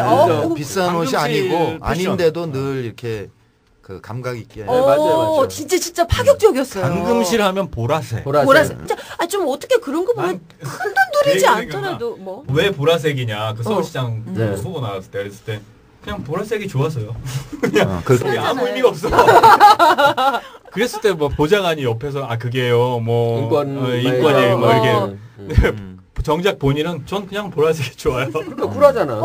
비싼 옷이 강금실 아니고 패션. 아닌데도 늘 이렇게 그 감각 있게. 맞아요. 진짜 파격적이었어요. 강금실 하면 보라색. 보라색. 진짜 좀 어떻게 그런 거 보면 큰 돈 들이지 그 않더라도 뭐. 왜 보라색이냐? 그 서울시장 네. 후보 나왔을 때 그랬을 때 그냥 보라색이 좋아서요. 그렇게 아무 의미가 없어. 그랬을 때 뭐 보좌관이 옆에서 아 그게요 뭐 인권이에요 뭐 이렇게 정작 본인은 전 그냥 보라색이 좋아요. 그러니까 쿨하잖아.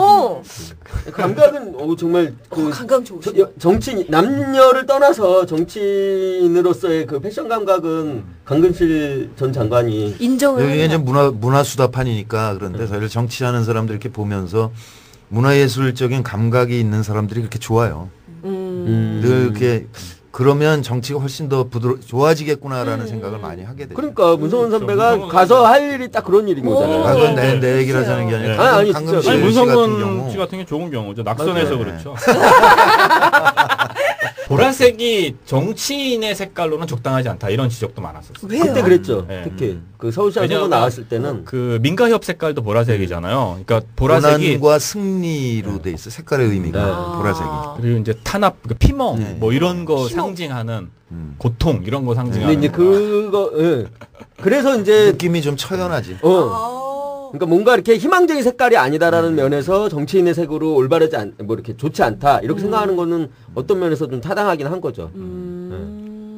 감각은 정말 감각 좋으시네. 정치 남녀를 떠나서 정치인으로서의 그 패션 감각은 강금실 전 장관이 인정을. 여기가 이제 문화수다판이니까 그런데 저희를 정치하는 사람들 이렇게 보면서 문화예술적인 감각이 있는 사람들이 그렇게 좋아요. 늘 이렇게 그러면 정치가 훨씬 더 좋아지겠구나라는 생각을 많이 하게 돼요. 그러니까 문성은 선배가 가서 할 일이 딱 그런 일인 거잖아요. 아, 그건 내 얘기를 하자는 게 아니라 네. 아니, 강금실 진짜. 아니 씨 같은 문성근 경우 씨 같은 게 좋은 경우죠. 낙선해서 맞아요. 그렇죠. 보라색이 정치인의 색깔로는 적당하지 않다 이런 지적도 많았었어요. 왜요? 그때 그랬죠. 네. 특히 그 서울시장 선거 왜냐하면 나왔을 때는 그 민가협 색깔도 보라색이잖아요. 그러니까 보라색이 고난과 승리로 돼 있어. 색깔의 의미가 네. 보라색이. 그리고 이제 탄압, 그 피멍 네. 뭐 이런 거 피멍. 상징하는 고통 이런 거 근데 상징하는 이제 그거 그래서 이제 느낌이 좀 처연하지. 그러니까 뭔가 이렇게 희망적인 색깔이 아니다라는 면에서 정치인의 색으로 올바르지 뭐 이렇게 좋지 않다 이렇게 생각하는 거는 어떤 면에서 좀 타당하긴 한 거죠.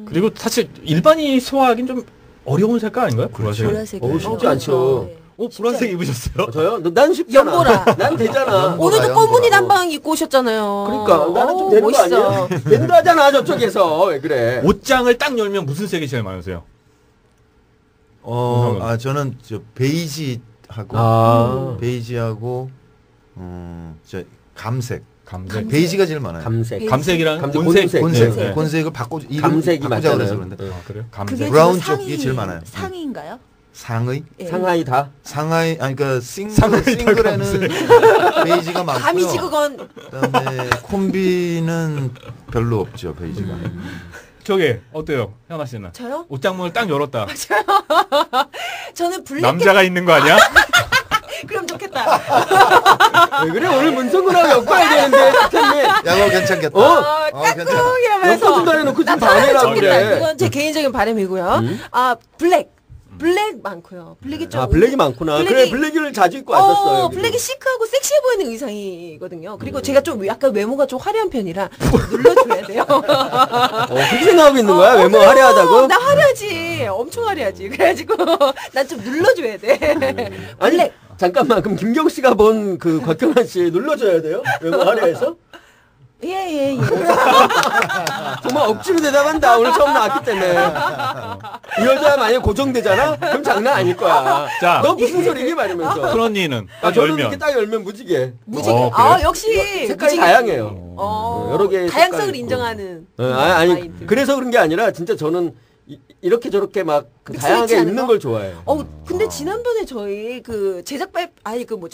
그리고 사실 일반인이 소화하기는 좀 어려운 색깔 아닌가요? 보라색. 보라색. 쉽지 않죠. 보라색 입으셨어요? 저요? 난 쉽잖아. 연보라. 난 되잖아. 오늘도 연보라. 검은이 단방 입고 오셨잖아요. 그러니까 나는 좀 되는 거 아니야? 된다잖아 저쪽에서 왜 그래? 옷장을 딱 열면 무슨 색이 제일 많으세요? 저는 저 베이지하고 베이지하고 저 감색. 감색. 베이지가 제일 많아요. 감색. 감색이랑 감색, 곤색. 곤색. 네. 곤색을 감색이 바꾸자 그래서 맞잖아요. 그런데 아, 그래요? 그게 감색. 지금 브라운 쪽이 제일 많아요. 상의인가요? 상의? 예. 상하이 다. 상하이 아니 그러니까 상하이 싱글에는 베이지가 많고요. 감이지 그건. 그다음에 콤비는 별로 없죠 베이지가. 저게 어때요? 현아 씨는? 저요? 옷장문을 딱 열었다. 저는 블랙. 남자가 있는 거 아니야? 그럼 좋겠다. 왜 그래 오늘 문성근하고 엮어야 되는데 스탠리. 야, 그거 괜찮겠다. 괜찮아. 엮어 이러면서. 중간에 놓고 좀 반해라 좋겠다. 그래. 그건 제 개인적인 바람이고요. 블랙 많고요. 블랙이 좀. 블랙이 많구나. 그래 블랙을 자주 입고 왔었어요. 블랙이 시크하고 섹시해 보이는 의상이거든요. 그리고 제가 좀 약간 외모가 좀 화려한 편이라 눌러줘야 돼요. 그렇게 생각하고 있는 거야? 외모 화려하다고? 나 화려하지. 엄청 화려하지. 그래가지고 난 좀 눌러줘야 돼. 아니 블랙. 잠깐만 그럼 김경 씨가 본 그 곽경환 씨 눌러줘야 돼요? 외모 화려해서? 예. 정말 억지로 대답한다. 오늘 처음 나왔기 때문에. 이 여자 만약에 고정되잖아? 그럼 장난 아닐 거야. 자. 너 무슨 소리니? 말이면서. 프로니는 딱 저는 열면. 이렇게 딱 열면 무지개. 무지개. 그래요? 역시 색깔이 무지개. 다양해요. 여러 개의 다양성을 색깔이 있고. 인정하는. 아니 마인드. 그래서 그런 게 아니라 진짜 저는 이렇게 저렇게 막 그 다양하게 믹스매치 하는 입는 거? 걸 좋아해요. 근데 지난번에 저희 그 제작발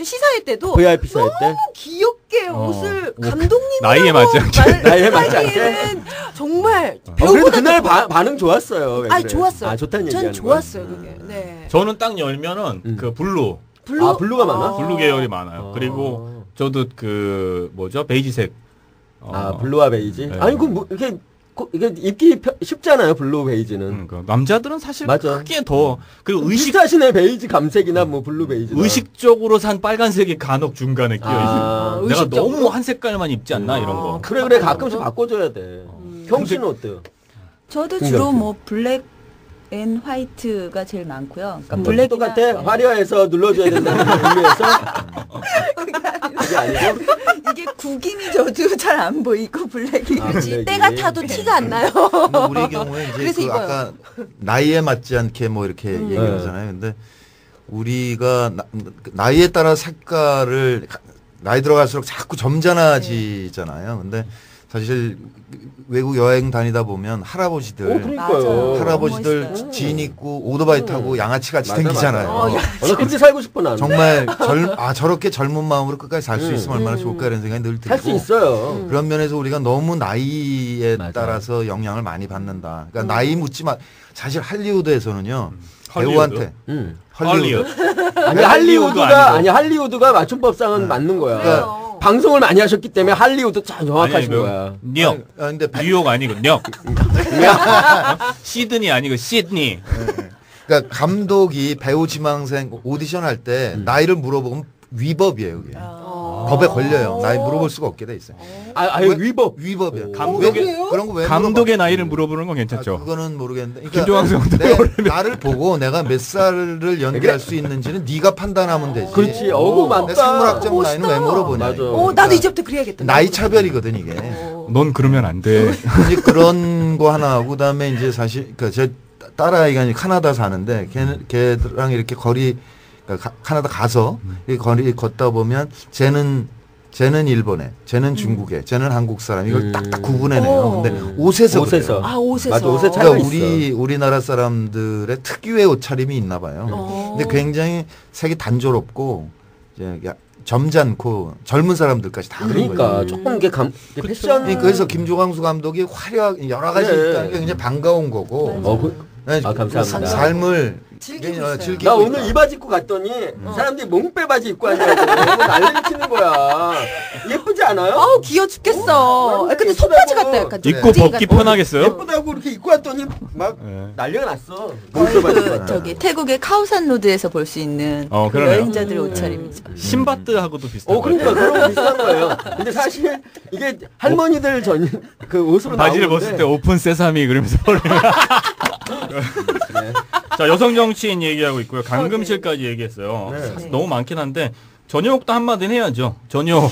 시사회 때도 VIP 사회 때 귀엽게 옷을 감독님 나이에 맞지 않게. 나이에 맞지 않게? 정말 그래도 배우보다 그날 더 반응 좋았어요. 왜 그래? 좋았어요. 좋다는 얘기 전 하는 좋았어요 거야? 그게. 네. 저는 딱 열면은 그 블루. 블루가 많아? 블루 계열이 많아요. 그리고 저도 그 뭐죠? 베이지색. 블루와 베이지? 네. 아니 그 이게 입기 쉽잖아요. 블루 베이지는. 남자들은 사실 맞아. 크게 더 그리고 의식 비슷하시네. 베이지 감색이나 뭐 블루 베이지. 의식적으로 산 빨간색이 간혹 중간에 끼어 있어요. 내가 의식적으로? 너무 한 색깔만 입지 않나 이런 거. 그래 가끔씩 바꿔줘야 돼. 형 씨는 어때요? 저도 주로 뭐 블랙 앤 화이트가 제일 많고요. 그러니까 블랙 블랙이나 똑같아. 화려해서 눌러줘야 된다는 의미에서 그게 아니고 이게 구김이 저도 잘 안 보이고 블랙이 블랙이. 때가 타도 티가 안 나요. 근데 우리 경우에 이제 그래서 그 입어요. 아까 나이에 맞지 않게 뭐 이렇게 얘기하잖아요. 근데 우리가 나이에 따라 색깔을 나이 들어갈수록 자꾸 점잖아지잖아요. 근데 사실 외국 여행 다니다 보면 할아버지들 그러니까요. 할아버지들 멋있어요. 진 입고 오토바이 타고 양아치 같이 맞아, 댕기잖아요. 나 그렇게 살고 싶어 나는. 정말 저렇게 젊은 마음으로 끝까지 살 수 있으면 얼마나 좋을까 이런 생각이 늘 들고 살 수 있어요. 그런 면에서 우리가 너무 나이에 맞아. 따라서 영향을 많이 받는다. 그러니까 나이 묻지 마. 사실 할리우드에서는요. 할리우드? 배우한테 할리우드. 아니 할리우드가 맞춤법상은 맞는 거야. 그러니까 방송을 많이 하셨기 때문에 할리우드 참 정확하신 아니, 거야. 뉴욕. 근데 뉴욕 아니고 뉴욕. 시드니 아니고 시드니. 그러니까 감독이 배우 지망생 오디션 할 때 나이를 물어보면 위법이에요. 그게. 법에 걸려요. 나이 물어볼 수가 없게 돼 있어요. 위법이야. 그런 거 왜 감독의 나이를 물어보는 건 괜찮죠. 그거는 모르겠는데. 김종환 선수 나를 보고 내가 몇 살을 연기할 수 있는지는 네가 판단하면 되지. 그렇지. 내 맞다. 생물학적 나이는 왜 물어보냐. 맞아. 나도 이제부터 그래야겠다. 나이 차별이거든 이게. 넌 그러면 안 돼. 이제 그런 거 하나 하고 그다음에 이제 사실 제 딸아이가 이제 캐나다 사는데 걔랑 이렇게 거리 카나다 가서 이 거리 걷다 보면 쟤는 일본에, 쟤는 중국에, 쟤는 한국 사람 이걸 딱딱 구분해내요. 근데 옷에서 그래요. 옷에서. 맞아, 옷에 차이가 그러니까 있어. 우리나라 사람들의 특유의 옷차림이 있나 봐요. 근데 굉장히 색이 단조롭고 이제 점잖고 젊은 사람들까지 다 그런 그러니까 거예요. 조금 이게 패션. 그래서 김종광수 감독이 화려하게 여러 가지 그래. 있다는 게 굉장히 반가운 거고. 감사합니다. 삶을 즐기고 나 오늘 이 바지 입고 갔더니 사람들이 몽빼 바지 입고 앉아가지고 난리를 치는 거야. 예쁘지 않아요? 귀여워 죽겠어. 근데 예쁘다고. 속바지 같다 약간. 좀. 입고 무지개 벗기 같다. 편하겠어요? 예쁘다고 이렇게 입고 왔더니 막 네. 난리가 났어. 거의 몽빼 바지 입고 그 왔다. 저기 태국의 카오산 로드에서 볼 수 있는 그 그러네요. 여행자들의 옷차림이죠. 신바트하고도 비슷한 거 그러니까 같아요. 그런 거 비슷한 거예요. 근데 사실 이게 할머니들 그 옷으로 바지를 나오는데 벗을 때 오픈 세사미 그러면서 버리면. 자, 여성 정치인 얘기하고 있고요. 강금실까지 얘기했어요. 네. 사실 너무 많긴 한데 전효옥도 한마디는 해야죠. 전효옥.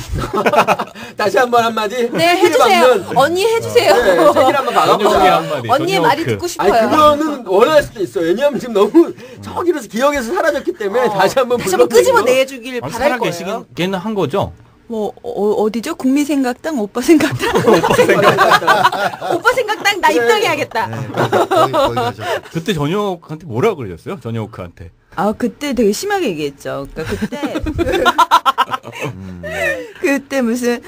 다시 한번 한마디. 네 해주세요. 언니 해주세요. 네, 책을 한번 전효옥의 박아보자. 한마디. 언니의 말이 전효옥. 듣고 아니 싶어요. 그거는 원할 수도 있어. 왜냐하면 지금 너무 저기로서 기억에서 사라졌기 때문에 다시 한번 다시 한번 끄집어 불러내기로. 내주길 아니, 바랄 거예요. 살아계시긴 한 거죠? 뭐 어디죠? 국민생각당, 오빠 생각당. 오빠 생각당 나 입당해야겠다. 거기 가죠. 그때 전효옥한테 뭐라 그러셨어요? 전효옥한테. 그때 되게 심하게 얘기했죠. 그러니까 그때 무슨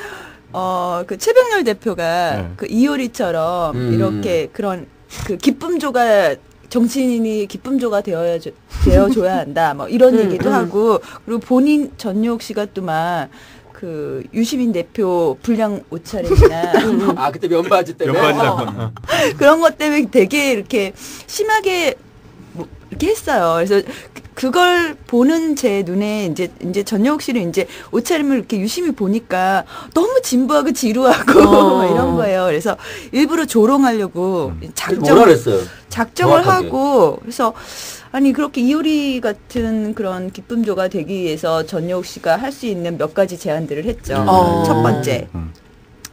그 최병렬 대표가 네. 그 이효리처럼 이렇게 그런 그 기쁨조가 정치인이 기쁨조가 되어줘야 한다. 뭐 이런 얘기도 하고 그리고 본인 전효옥 씨가 또 막 그 유시민 대표 불량 옷차림이나 그때 면바지 때문에. 연바지 사건. 그런 것 때문에 되게 이렇게 심하게 뭐 이렇게 했어요. 그래서 그걸 보는 제 눈에 이제 전효옥 씨는 이제 옷차림을 이렇게 유심히 보니까 너무 진부하고 지루하고 이런 거예요. 그래서 일부러 조롱하려고 뭐라 그랬어요? 작정을 정확하게. 하고 그래서 아니 그렇게 이효리 같은 그런 기쁨조가 되기 위해서 전효옥 씨가 할 수 있는 몇 가지 제안들을 했죠. 첫 번째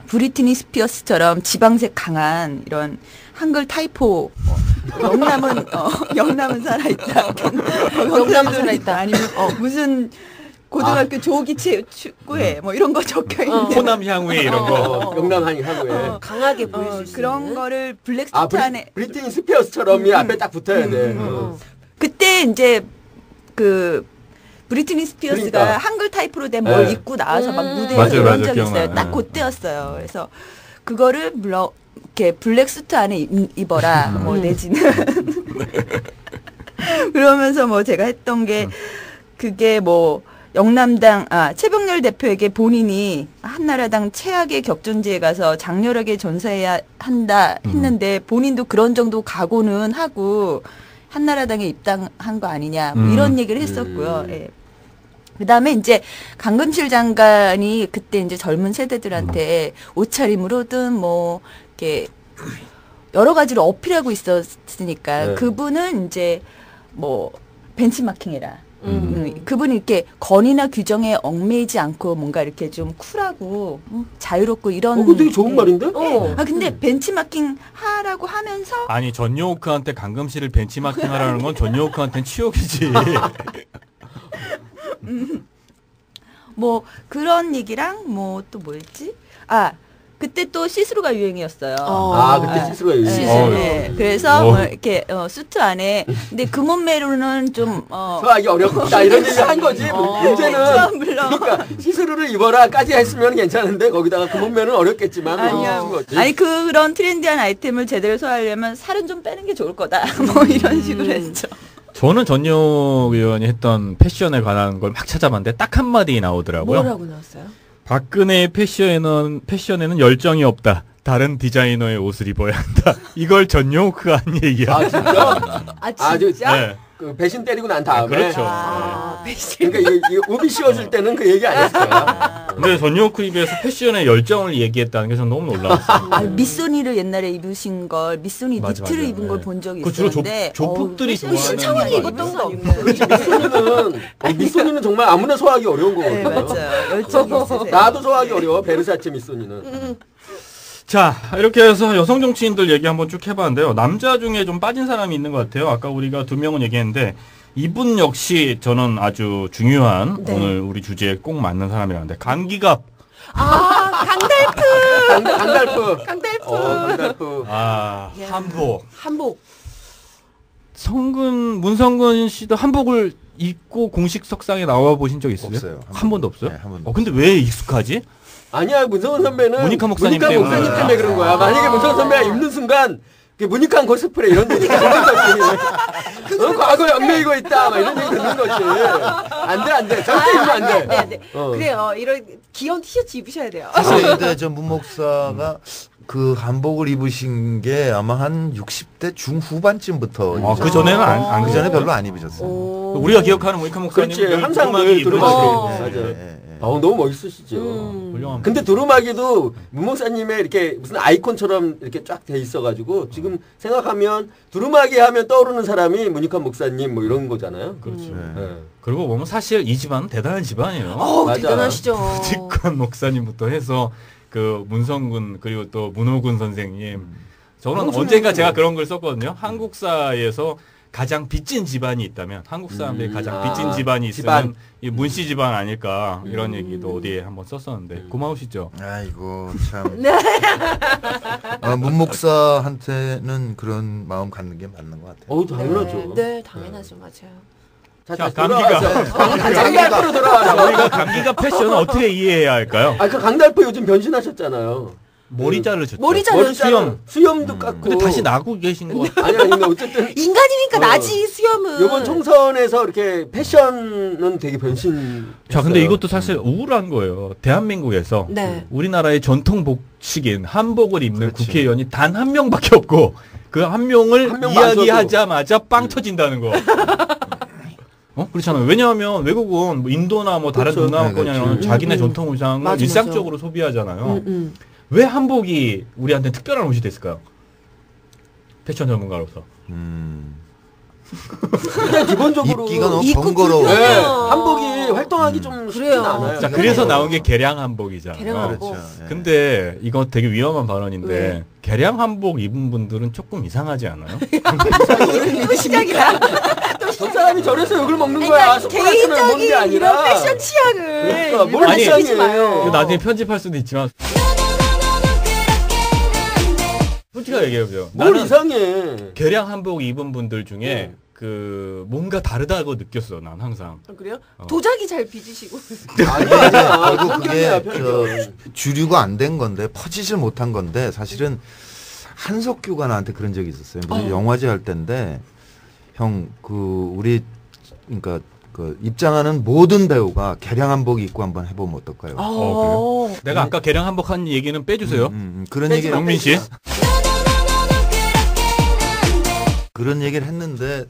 브리트니 스피어스처럼 지방색 강한 이런 한글 타이포 영남은 살아있다. 영남은 살아있다. 아니면 무슨 고등학교 조기 축구회 뭐 이런 거 적혀 있는 호남 향후에 이런 거. 영남 향후에. 강하게 보일 수 있는 그런 거를 블랙스트 안에 브리트니 스피어스처럼이 앞에 딱 붙어야 돼. 그때 이제 그 브리트니 스피어스가 그러니까. 한글 타이프로 된 뭘 네. 입고 나와서 막 무대에 맞아요, 이런 맞아요. 적이 있어요. 기억나요. 딱 그때였어요. 그래서 그거를 물론 이렇게 블랙 수트 안에 입어라 뭐 내지는 그러면서 뭐 제가 했던 게 그게 뭐 영남당 최병렬 대표에게 본인이 한나라당 최악의 격전지에 가서 장렬하게 전사해야 한다 했는데 본인도 그런 정도 각오는 하고 한나라당에 입당한 거 아니냐 뭐 이런 얘기를 했었고요. 예. 그다음에 이제 강금실 장관이 그때 이제 젊은 세대들한테 옷차림으로든 뭐 이렇게 여러 가지로 어필하고 있었으니까 네. 그분은 이제 뭐 벤치마킹해라. 그분이 이렇게 건이나 규정에 얽매이지 않고 뭔가 이렇게 좀 쿨하고 자유롭고 이런. 그거 되게 좋은 말인데? 근데 벤치마킹 하라고 하면서 아니 전용호크한테 강금실을 벤치마킹하라는 건 전용호크한테는 치욕이지. 뭐 그런 얘기랑 뭐 또 뭐였지? 그때 또 시스루가 유행이었어요. 그때 시스루가 유행. 시스루. 네. 그래서 뭐 이렇게 수트 안에 근데 그 몸매로는 좀 소화하기 어렵다 이런 얘기 한 거지. 문제는 물론. 그러니까 시스루를 입어라까지 했으면 괜찮은데 거기다가 그 몸매는 어렵겠지만 아니요. 거지. 아니 그런 트렌디한 아이템을 제대로 소화하려면 살은 좀 빼는 게 좋을 거다. 뭐 이런 식으로 했죠. 저는 전용 의원이 했던 패션에 관한 걸 막 찾아봤는데 딱 한마디 나오더라고요. 뭐라고 나왔어요? 박근혜의 패션에는 열정이 없다. 다른 디자이너의 옷을 입어야 한다. 이걸 전용호크가 한 얘기야. 아 진짜? 진짜? 네. 그 배신 때리고 난 다음에. 그렇죠. 배신. 그러니까 이 우비 씌워줄 때는 그 얘기 안 했을 거야. 근데 전용호크 입에서 패션의 열정을 얘기했다는 게 저는 너무 놀라웠어요. 미소니를 옛날에 입으신 걸 미소니 맞아, 니트를 맞아. 입은 걸 본 적이 그 주로 있었는데 조폭들이 패션이 좋아하는 신청하게 거 입었던 거 아니에요? 미소니는 정말 아무나 소화하기 어려운 네, 거거든요. 맞아요. 열정이 있으세요. 나도 소화하기 어려워. 베르사체 미소니는. 자, 이렇게 해서 여성 정치인들 얘기 한번 쭉 해봤는데요. 남자 중에 좀 빠진 사람이 있는 것 같아요. 아까 우리가 2명은 얘기했는데 이분 역시 저는 아주 중요한 네. 오늘 우리 주제에 꼭 맞는 사람이라는데 강기갑. 강달프. 강달프. 강달프. 강달프. 야. 한복. 문성근 씨도 한복을 입고 공식 석상에 나와 보신 적 있어요? 없어요. 한 번도 없어요? 네, 한 번도. 근데 왜 익숙하지? 아니야, 문성원 선배는 문익환 목사님 때문에 그런 거야. 만약에 문성원 선배가 입는 순간 문익환 코스프레 이런 얘기 듣는 거지. 과거에 얽매이고 있다. 막 이런 얘기 듣는 거지. 안 돼. 절대 입으면 안 돼. 네. 그래요. 이런 귀여운 티셔츠 입으셔야 돼요. 사실 근데 저 문 목사가 그 한복을 입으신 게 아마 한 60대 중후반쯤부터. 그 전에는 안 그 전에 별로 안 입으셨어요. 우리가 기억하는 문익환 목사님 그렇지. 항상 늘 두루마기. 맞아. 예. 너무 멋있으시죠. 훌륭한. 근데 두루마기도 문목사님의 이렇게 무슨 아이콘처럼 이렇게 쫙 돼 있어가지고 지금 생각하면 두루마기 하면 떠오르는 사람이 문익환 목사님 뭐 이런 거잖아요. 그렇죠. 네. 그리고 보면 사실 이 집안은 대단한 집안이에요. 맞아. 대단하시죠. 직관 목사님부터 해서 그 문성군 그리고 또 문호군 선생님. 저는 언젠가 제가 그런 걸 썼거든요. 한국사에서 가장 빚진 집안이 있다면 한국 사람들이 가장 빚진 집안이 있으면 집안. 이 문씨 집안 아닐까 이런 얘기도 어디에 한번 썼었는데 고마우시죠. 아이고 참. 문 목사한테는 그런 마음 갖는 게 맞는 것 같아요. 당연하죠. 네, 당연하죠. 맞아요. 자, 강기가 강달프로 돌아와서. 우리가 강기가 패션을 어떻게 이해해야 할까요? 그 강달프 요즘 변신하셨잖아요. 머리 자르셨죠. 머리 자르- 수염도 깎고. 근데 다시 나고 계신 거 같아요. 아니 근데 어쨌든 인간이니까 나지 수염은. 이번 총선에서 이렇게 패션은 되게 변신. 자, 근데 이것도 사실 우울한 거예요. 대한민국에서 네. 우리나라의 전통 복식인 한복을 입는 그렇지. 국회의원이 단 한 명밖에 없고 그 한 명을 한 명 이야기하자마자 빵 터진다는 거. 그렇잖아요. 왜냐하면 외국은 뭐 인도나 뭐 다른 그렇죠. 동남아권이랑 자기네 전통 의상을 맞아. 일상적으로 소비하잖아요. 왜 한복이 우리한테 특별한 옷이 됐을까요? 패션 전문가로서. 일단 기본적으로 입기가 너무 입고 번거로워. 불편해요. 네, 한복이 활동하기 좀 쉽진 그래요. 않아요. 자, 그래서 나온 게 개량 한복이잖아. 개량 한복. 그렇죠. 예. 근데 이거 되게 위험한 발언인데 왜? 개량 한복 입은 분들은 조금 이상하지 않아요? 시작이야. 저 사람이 저래서 욕을 먹는 거야. 손가락으로 먹는 게 개인적인 아니라. 이런 패션 취향을 그러니까 뭘 일반에 아니, 쓰지 마요. 이거 나중에 편집할 수도 있지만 솔직하게 얘기해보죠. 뭘 나는 이상해. 개량 한복 입은 분들 중에 그 뭔가 다르다고 느꼈어. 난 항상. 그래요? 도자기 잘 빚으시고. 아니야. 결국 그게 편견이야. 저 주류가 안 된 건데 퍼지질 못한 건데 사실은 한석규가 나한테 그런 적이 있었어요. 무슨 영화제 할 때인데 형 그 우리 그러니까 그 입장하는 모든 배우가 개량 한복 입고 한번 해보면 어떨까요? 그래요? 내가 아까 개량 한복 한 얘기는 빼주세요. 그런 빼지 얘기 마, 영민 씨. 그런 얘기를 했는데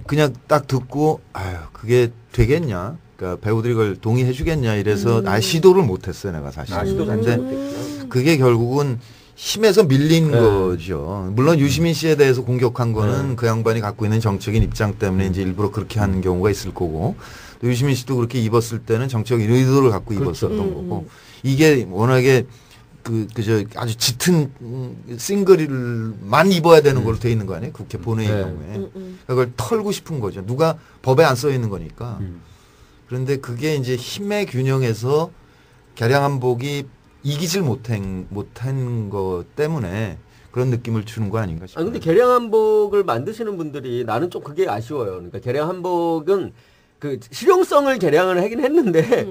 그냥 딱 듣고 아유 그게 되겠냐? 그러니까 배우들이 그걸 동의해 주겠냐 이래서 시도를 못했어요 내가 사실. 시도 근데 잘못했구나. 그게 결국은 힘에서 밀린 네. 거죠. 물론 유시민 씨에 대해서 공격한 거는 그 양반이 갖고 있는 정적인 입장 때문에 이제 일부러 그렇게 하는 경우가 있을 거고 또 유시민 씨도 그렇게 입었을 때는 정적인 의도를 갖고 그렇죠. 입었었던 거고 이게 워낙에 그저 아주 짙은 싱글만 입어야 되는 걸로 돼 있는 거 아니에요? 국회 본회의 네. 경우에. 그걸 털고 싶은 거죠. 누가 법에 안 써 있는 거니까. 그런데 그게 이제 힘의 균형에서 개량 한복이 이기질 못한 것 때문에 그런 느낌을 주는 거 아닌가 싶어요. 근데 개량 한복을 만드시는 분들이 나는 좀 그게 아쉬워요. 그러니까 개량 한복은 그 실용성을 개량을 하긴 했는데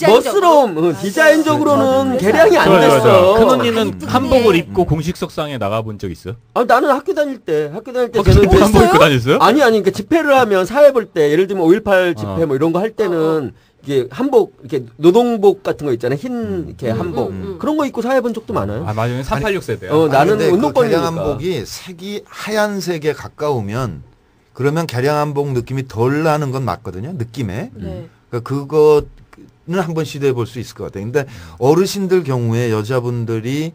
멋스러움, 디자인적으로는 개량이 안 됐어. 큰언니는 이쁜데. 한복을 입고 공식석상에 나가본 적 있어요? 나는 학교 다닐 때 저는 한복 입고 다녔어요? 아니 그러니까 집회를 하면 사회 볼 때 예를 들면 5.18 집회 뭐 이런 거 할 때는 이게 한복 이렇게 노동복 같은 거 있잖아요. 흰 이렇게 한복 그런 거 입고 사회 본 적도 많아요. 아, 맞아요. 386 세대요. 나는 근데 그 운동권이니까. 개량 한복이 색이 하얀색에 가까우면 그러면 개량 한복 느낌이 덜 나는 건 맞거든요. 느낌에. 네. 그러니까 그거는 한번 시도해 볼 수 있을 것 같아요. 근데 어르신들 경우에 여자분들이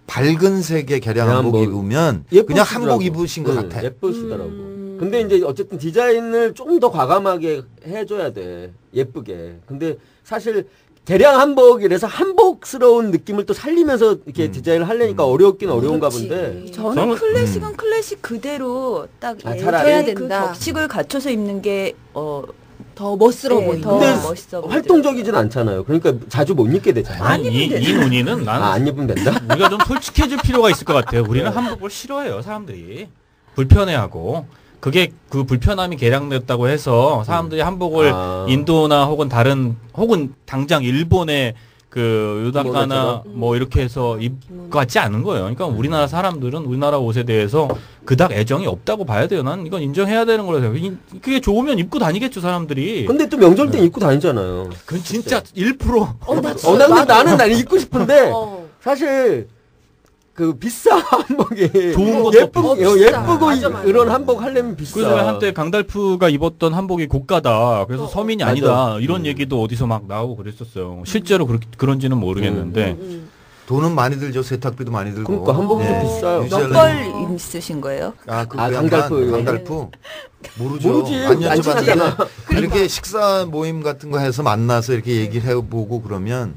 밝은 색의 개량 한복 한복 입으면 그냥 예쁘시더라고. 한복 입으신 것 같아. 예쁘시더라고. 근데 이제 어쨌든 디자인을 좀 더 과감하게 해줘야 돼. 예쁘게. 근데 사실 개량 한복이라서 한복스러운 느낌을 또 살리면서 이렇게 디자인을 하려니까 어렵긴 어려운가 그렇지. 본데. 저는 클래식은 클래식 그대로 딱 차라리. 해야 그 된다. 격식을 갖춰서 입는 게 더 멋스러워 네, 보인다. 더 근데 멋있어 보이더라고요. 활동적이진 않잖아요. 그러니까 자주 못 입게 되잖아요. 아니, 이 논의는 나는 안 입으면 된다? 우리가 좀 솔직해질 필요가 있을 것 같아요. 우리는 한복을 싫어해요, 사람들이. 불편해하고. 그게 그 불편함이 개량됐다고 해서 사람들이 한복을 인도나 혹은 혹은 당장 일본의 그 유다카나 뭐 이렇게 해서 입고 같지 않은 거예요. 그러니까 우리나라 사람들은 우리나라 옷에 대해서 그닥 애정이 없다고 봐야 돼요. 난 이건 인정해야 되는 거라서. 그게 좋으면 입고 다니겠죠, 사람들이. 근데 또 명절 때 입고 다니잖아요. 그건 진짜 1%. 나는 입고 싶은데 사실 그 비싸 한복이 좋은 것도 예쁘고 비싸. 예쁘고 맞아, 맞아. 이런 한복 하려면 비싸. 그래서 한때 강달프가 입었던 한복이 고가다. 그래서 서민이 아니다. 맞아. 이런 얘기도 어디서 막 나오고 그랬었어요. 실제로 그런지는 모르겠는데. 돈은 많이 들죠. 세탁비도 많이 들고. 그러니까 한복이 좀 비싸요. 유지하려면- 몇 벌 있으신 거예요? 강달프. 강달프. 모르죠. 모르지. 안 안 친하잖아. 여쭤봤는데 이렇게 식사 모임 같은 거 해서 만나서 이렇게 얘기를 해보고 그러면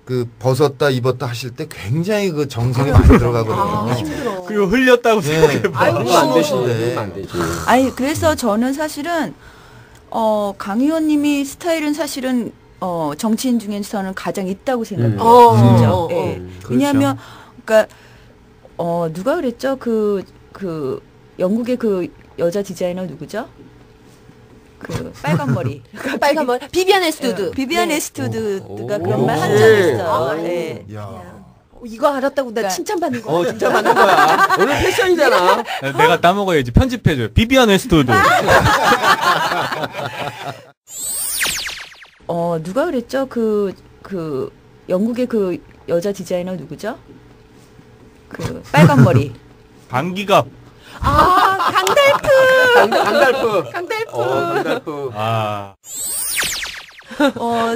그 벗었다 입었다 하실 때 굉장히 그 정성이 많이 들어가거든요. 힘들어. 그리고 흘렸다고 생각해 봐. 아이고, 그거 안 되지. 네. 그거 안 되지. 아니 그래서 저는 사실은 강 의원님이 스타일은 사실은 정치인 중에서는 가장 있다고 생각해요. 진짜. 예. 왜냐하면 그러니까 누가 그랬죠? 그 영국의 그 여자 디자이너 누구죠? 그 빨간 머리. 빨간 머리. 비비안 에스투드. 비비안 네. 에스투드가 그런 말 한 적 있어요. 예. 야. 이거 알았다고 나 그러니까- 칭찬받는 거. 진짜 맞는 거야. 오늘 패션이잖아. 내가 따먹어야지. 편집해줘요. 비비안 웨스트우드. 누가 그랬죠? 그 영국의 그 여자 디자이너 누구죠? 그 빨간 머리. 방기갑. 강달프. 강달프. 강달프. 강달프. 아.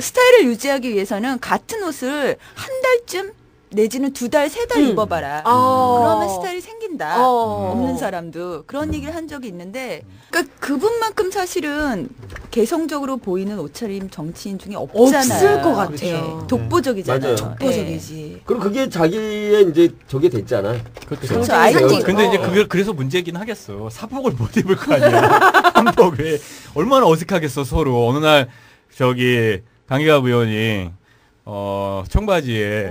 스타일을 유지하기 위해서는 같은 옷을 한 달쯤 내지는 2달, 3달 입어봐라. 그러면 스타일이 생긴다. 없는 사람도 그런 얘기를 한 적이 있는데, 그러니까 그분만큼 사실은 개성적으로 보이는 옷차림 정치인 중에 없잖아요. 없을 것 같아요. 네, 독보적이잖아요. 맞아요. 독보적이지. 그럼 그게 자기의 이제 저게 됐잖아. 그렇죠. 상징. 근데 이제 그게 그래서 문제긴 하겠어. 사복을 못 입을 거 아니야. 한복에 얼마나 어색하겠어 서로. 어느 날 저기 강기갑 의원이 청바지에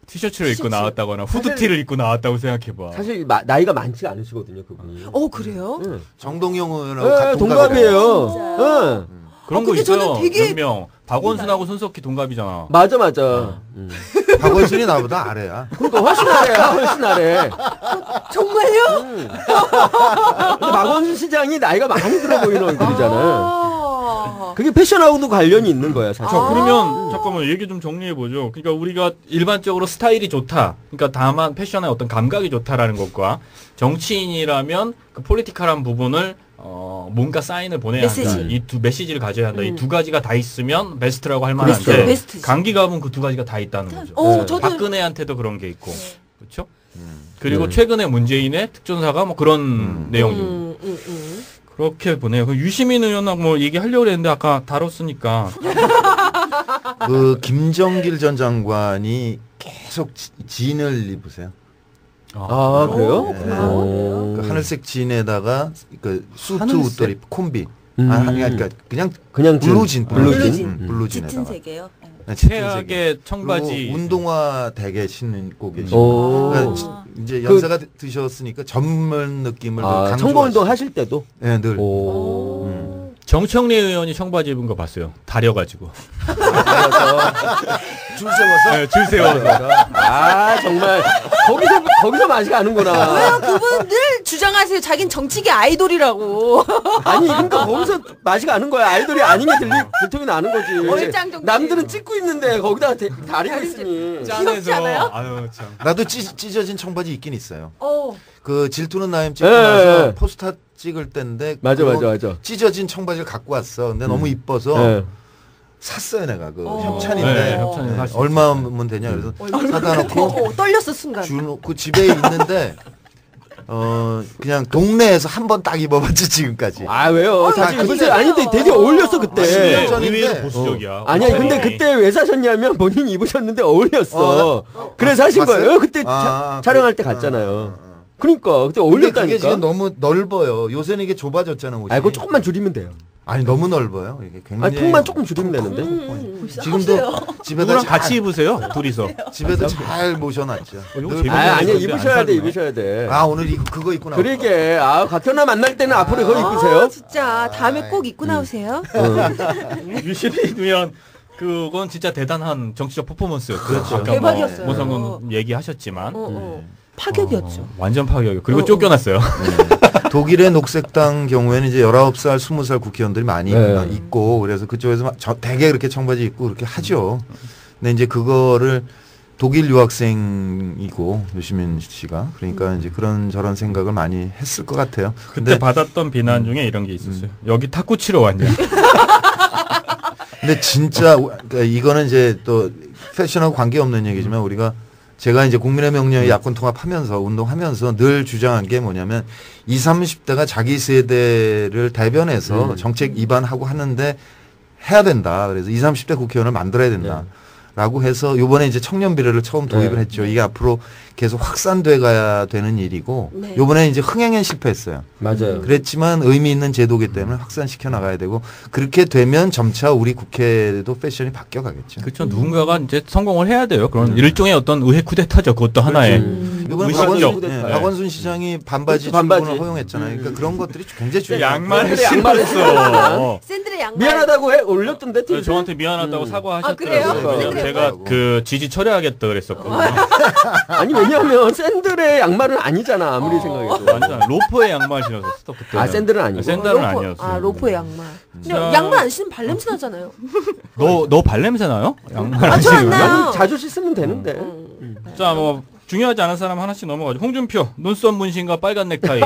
티셔츠를 입고 나왔다거나 후드티를 입고 나왔다고 생각해봐. 사실 나이가 많지가 않으시거든요, 그분이. 그래요? 응. 정동영 의원하고 네, 같은 동갑이에요. 응. 그런 거 근데 저는 있어요. 되게- 몇 명. 박원순하고 손석희 동갑이잖아. 맞아. 박원순이 나보다 아래야. 그러니까 훨씬 아래야, 훨씬 아래. 정말요? 근데 박원순 시장이 나이가 많이 들어 보이는 얼굴이잖아. 그게 패션하고도 관련이 있는 거야, 사실. 자, 그러면 잠깐만 얘기 좀 정리해 보죠. 그러니까 우리가 일반적으로 스타일이 좋다. 그러니까 다만 패션의 어떤 감각이 좋다라는 것과 정치인이라면 그 폴리티컬한 부분을 뭔가 사인을 보내야 메시지. 한다. 이 두 메시지를 가져야 한다. 이 두 가지가 다 있으면 베스트라고 할 만한데 베스트지. 강기갑은 그 두 가지가 다 있다는 거죠. 네. 저도 박근혜한테도 그런 게 있고, 그렇죠? 그리고 최근에 문재인의 특전사가 뭐 그런 내용이 그렇게 보네요. 그 유시민 의원하고 뭐 얘기하려고 했는데 아까 다뤘으니까. 그 김정길 전 장관이 계속 진을 입으세요. 그래요? 그 하늘색 진에다가 그 수트 하늘색? 웃돌이 콤비. 그러니까 그냥 그냥 블루진, 블루진. 블루진에다가. 짙은 색이에요. 네, 짙은 최악의 색이에요. 청바지. 그리고 운동화 되게 신고 계시고. 오. 그러니까 이제 연세가 드셨으니까 전문 느낌을 강조하시고. 청보운동 하실 때도? 네, 늘. 정청래 의원이 청바지 입은 거 봤어요. 다려가지고. 줄 세워서. 네, 줄 세워서. 정말. 거기서 맛이 가는구나. 왜요? 그분 늘 주장하세요. 자긴 정치계 아이돌이라고. 아니, 그러니까 거기서 맛이 가는 거야. 아이돌이 아닌 게 들통이 나는 거지. 얼짱 정치. 남들은 찍고 있는데 거기다가 다리고 있으니. 귀엽지 않아요? 아유, 참. 나도 찢어진 청바지 있긴 있어요. 어. 그 질투는 나임 찍고 예, 나서 예. 포스터 찍을 때인데 맞아. 찢어진 청바지를 갖고 왔어. 근데 너무 이뻐서 네. 샀어요 내가 그 네, 협찬인데 협찬이 살 수 있어요. 얼마면 되냐 그래서 사다 놓고 떨렸어 순간. 주놓고 집에 있는데 그냥 동네에서 한 번 딱 입어봤지 지금까지. 왜요? 사실 근데- 그때 아닌데 되게 어울렸어 그때. 네. 전인데. 의외로 보수적이야. 아니야, 근데 그때 왜 사셨냐면 본인이 입으셨는데 어울렸어. 그래서 사신 봤어요? 거예요. 그때 아, 촬영할 때 그래. 갔잖아요. 그러니까 그때 근데 그게 어울렸다니까. 지금 너무 넓어요. 요새는 이게 좁아졌잖아 옷이. 그거 조금만 줄이면 돼요. 아니 너무 넓어요. 이게 굉장히. 폭만 조금 줄이면 되는데. 지금도 집에다 누구랑 같이 입으세요? 둘이서. 집에도 잘 모셔놨죠. 이거 늘 재밌네. 아니야, 근데 입으셔야 안 돼, 샀네. 입으셔야 돼. 오늘 그거 입고 나와. 그러게. 곽현아 만날 때는 앞으로 그거 입으세요. 진짜 다음에 꼭 입고 나오세요. 유시민 의원 그건 진짜 대단한 정치적 퍼포먼스였죠. 그렇죠. 아까 대박이었어요. 모성군 얘기하셨지만 파격이었죠. 완전 파격이고 그리고 쫓겨났어요. 독일의 녹색당 경우에는 이제 19살, 20살 국회의원들이 많이 네. 있고 그래서 그쪽에서 되게 그렇게 청바지 입고 그렇게 하죠. 근데 이제 그거를 독일 유학생이고 유시민 씨가 그러니까 이제 그런 저런 생각을 많이 했을 것 같아요. 그때 받았던 비난 중에 이런 게 있었어요. 여기 탁구 치러 왔냐? 근데 진짜 그러니까 이거는 이제 또 패션하고 관계없는 얘기지만 우리가 제가 이제 국민의 명령의 야권 통합하면서 운동하면서 늘 주장한 게 뭐냐면 20, 30대가 자기 세대를 대변해서 정책 입안하고 하는데 해야 된다. 그래서 20, 30대 국회의원을 만들어야 된다. 라고 해서 요번에 이제 청년 비례를 처음 도입을 네. 했죠. 이게 앞으로 계속 확산돼 가야 되는 일이고 네. 요번에 이제 흥행엔 실패했어요. 맞아요. 그랬지만 의미 있는 제도기 때문에 확산시켜 나가야 되고 그렇게 되면 점차 우리 국회도 패션이 바뀌어 가겠죠. 그렇죠. 누군가가 이제 성공을 해야 돼요. 그런 일종의 어떤 의회 쿠데타죠. 그것도 하나의. 이번에 의식적. 박원순 시장이 반바지 반바지. 출근을 허용했잖아요. 그러니까 그런 것들이 굉장히 중요해요. 양말을 양말을 신었어. 샌들의 양말. 미안하다고 올렸던데 네, 저한테 미안하다고 사과하셨더라고요. 그래요? 그래요? 제가 그 지지 철회하겠다 그랬었거든요. 아니 왜냐하면 샌들의 양말은 아니잖아 아무리 생각해도. 완전 로퍼의 양말 신었었어 그때. 샌들은 아니고. 샌들은 아니었어. 로퍼의 양말. 근데 자. 양말 안 신으면 발냄새 나잖아요. 너 발냄새 나요? 양말 안 저안 신으면? 나요. 자주 씻으면 되는데. 자, 뭐 중요하지 않은 사람 하나씩 넘어가죠. 홍준표 눈썹 문신과 빨간 넥타이.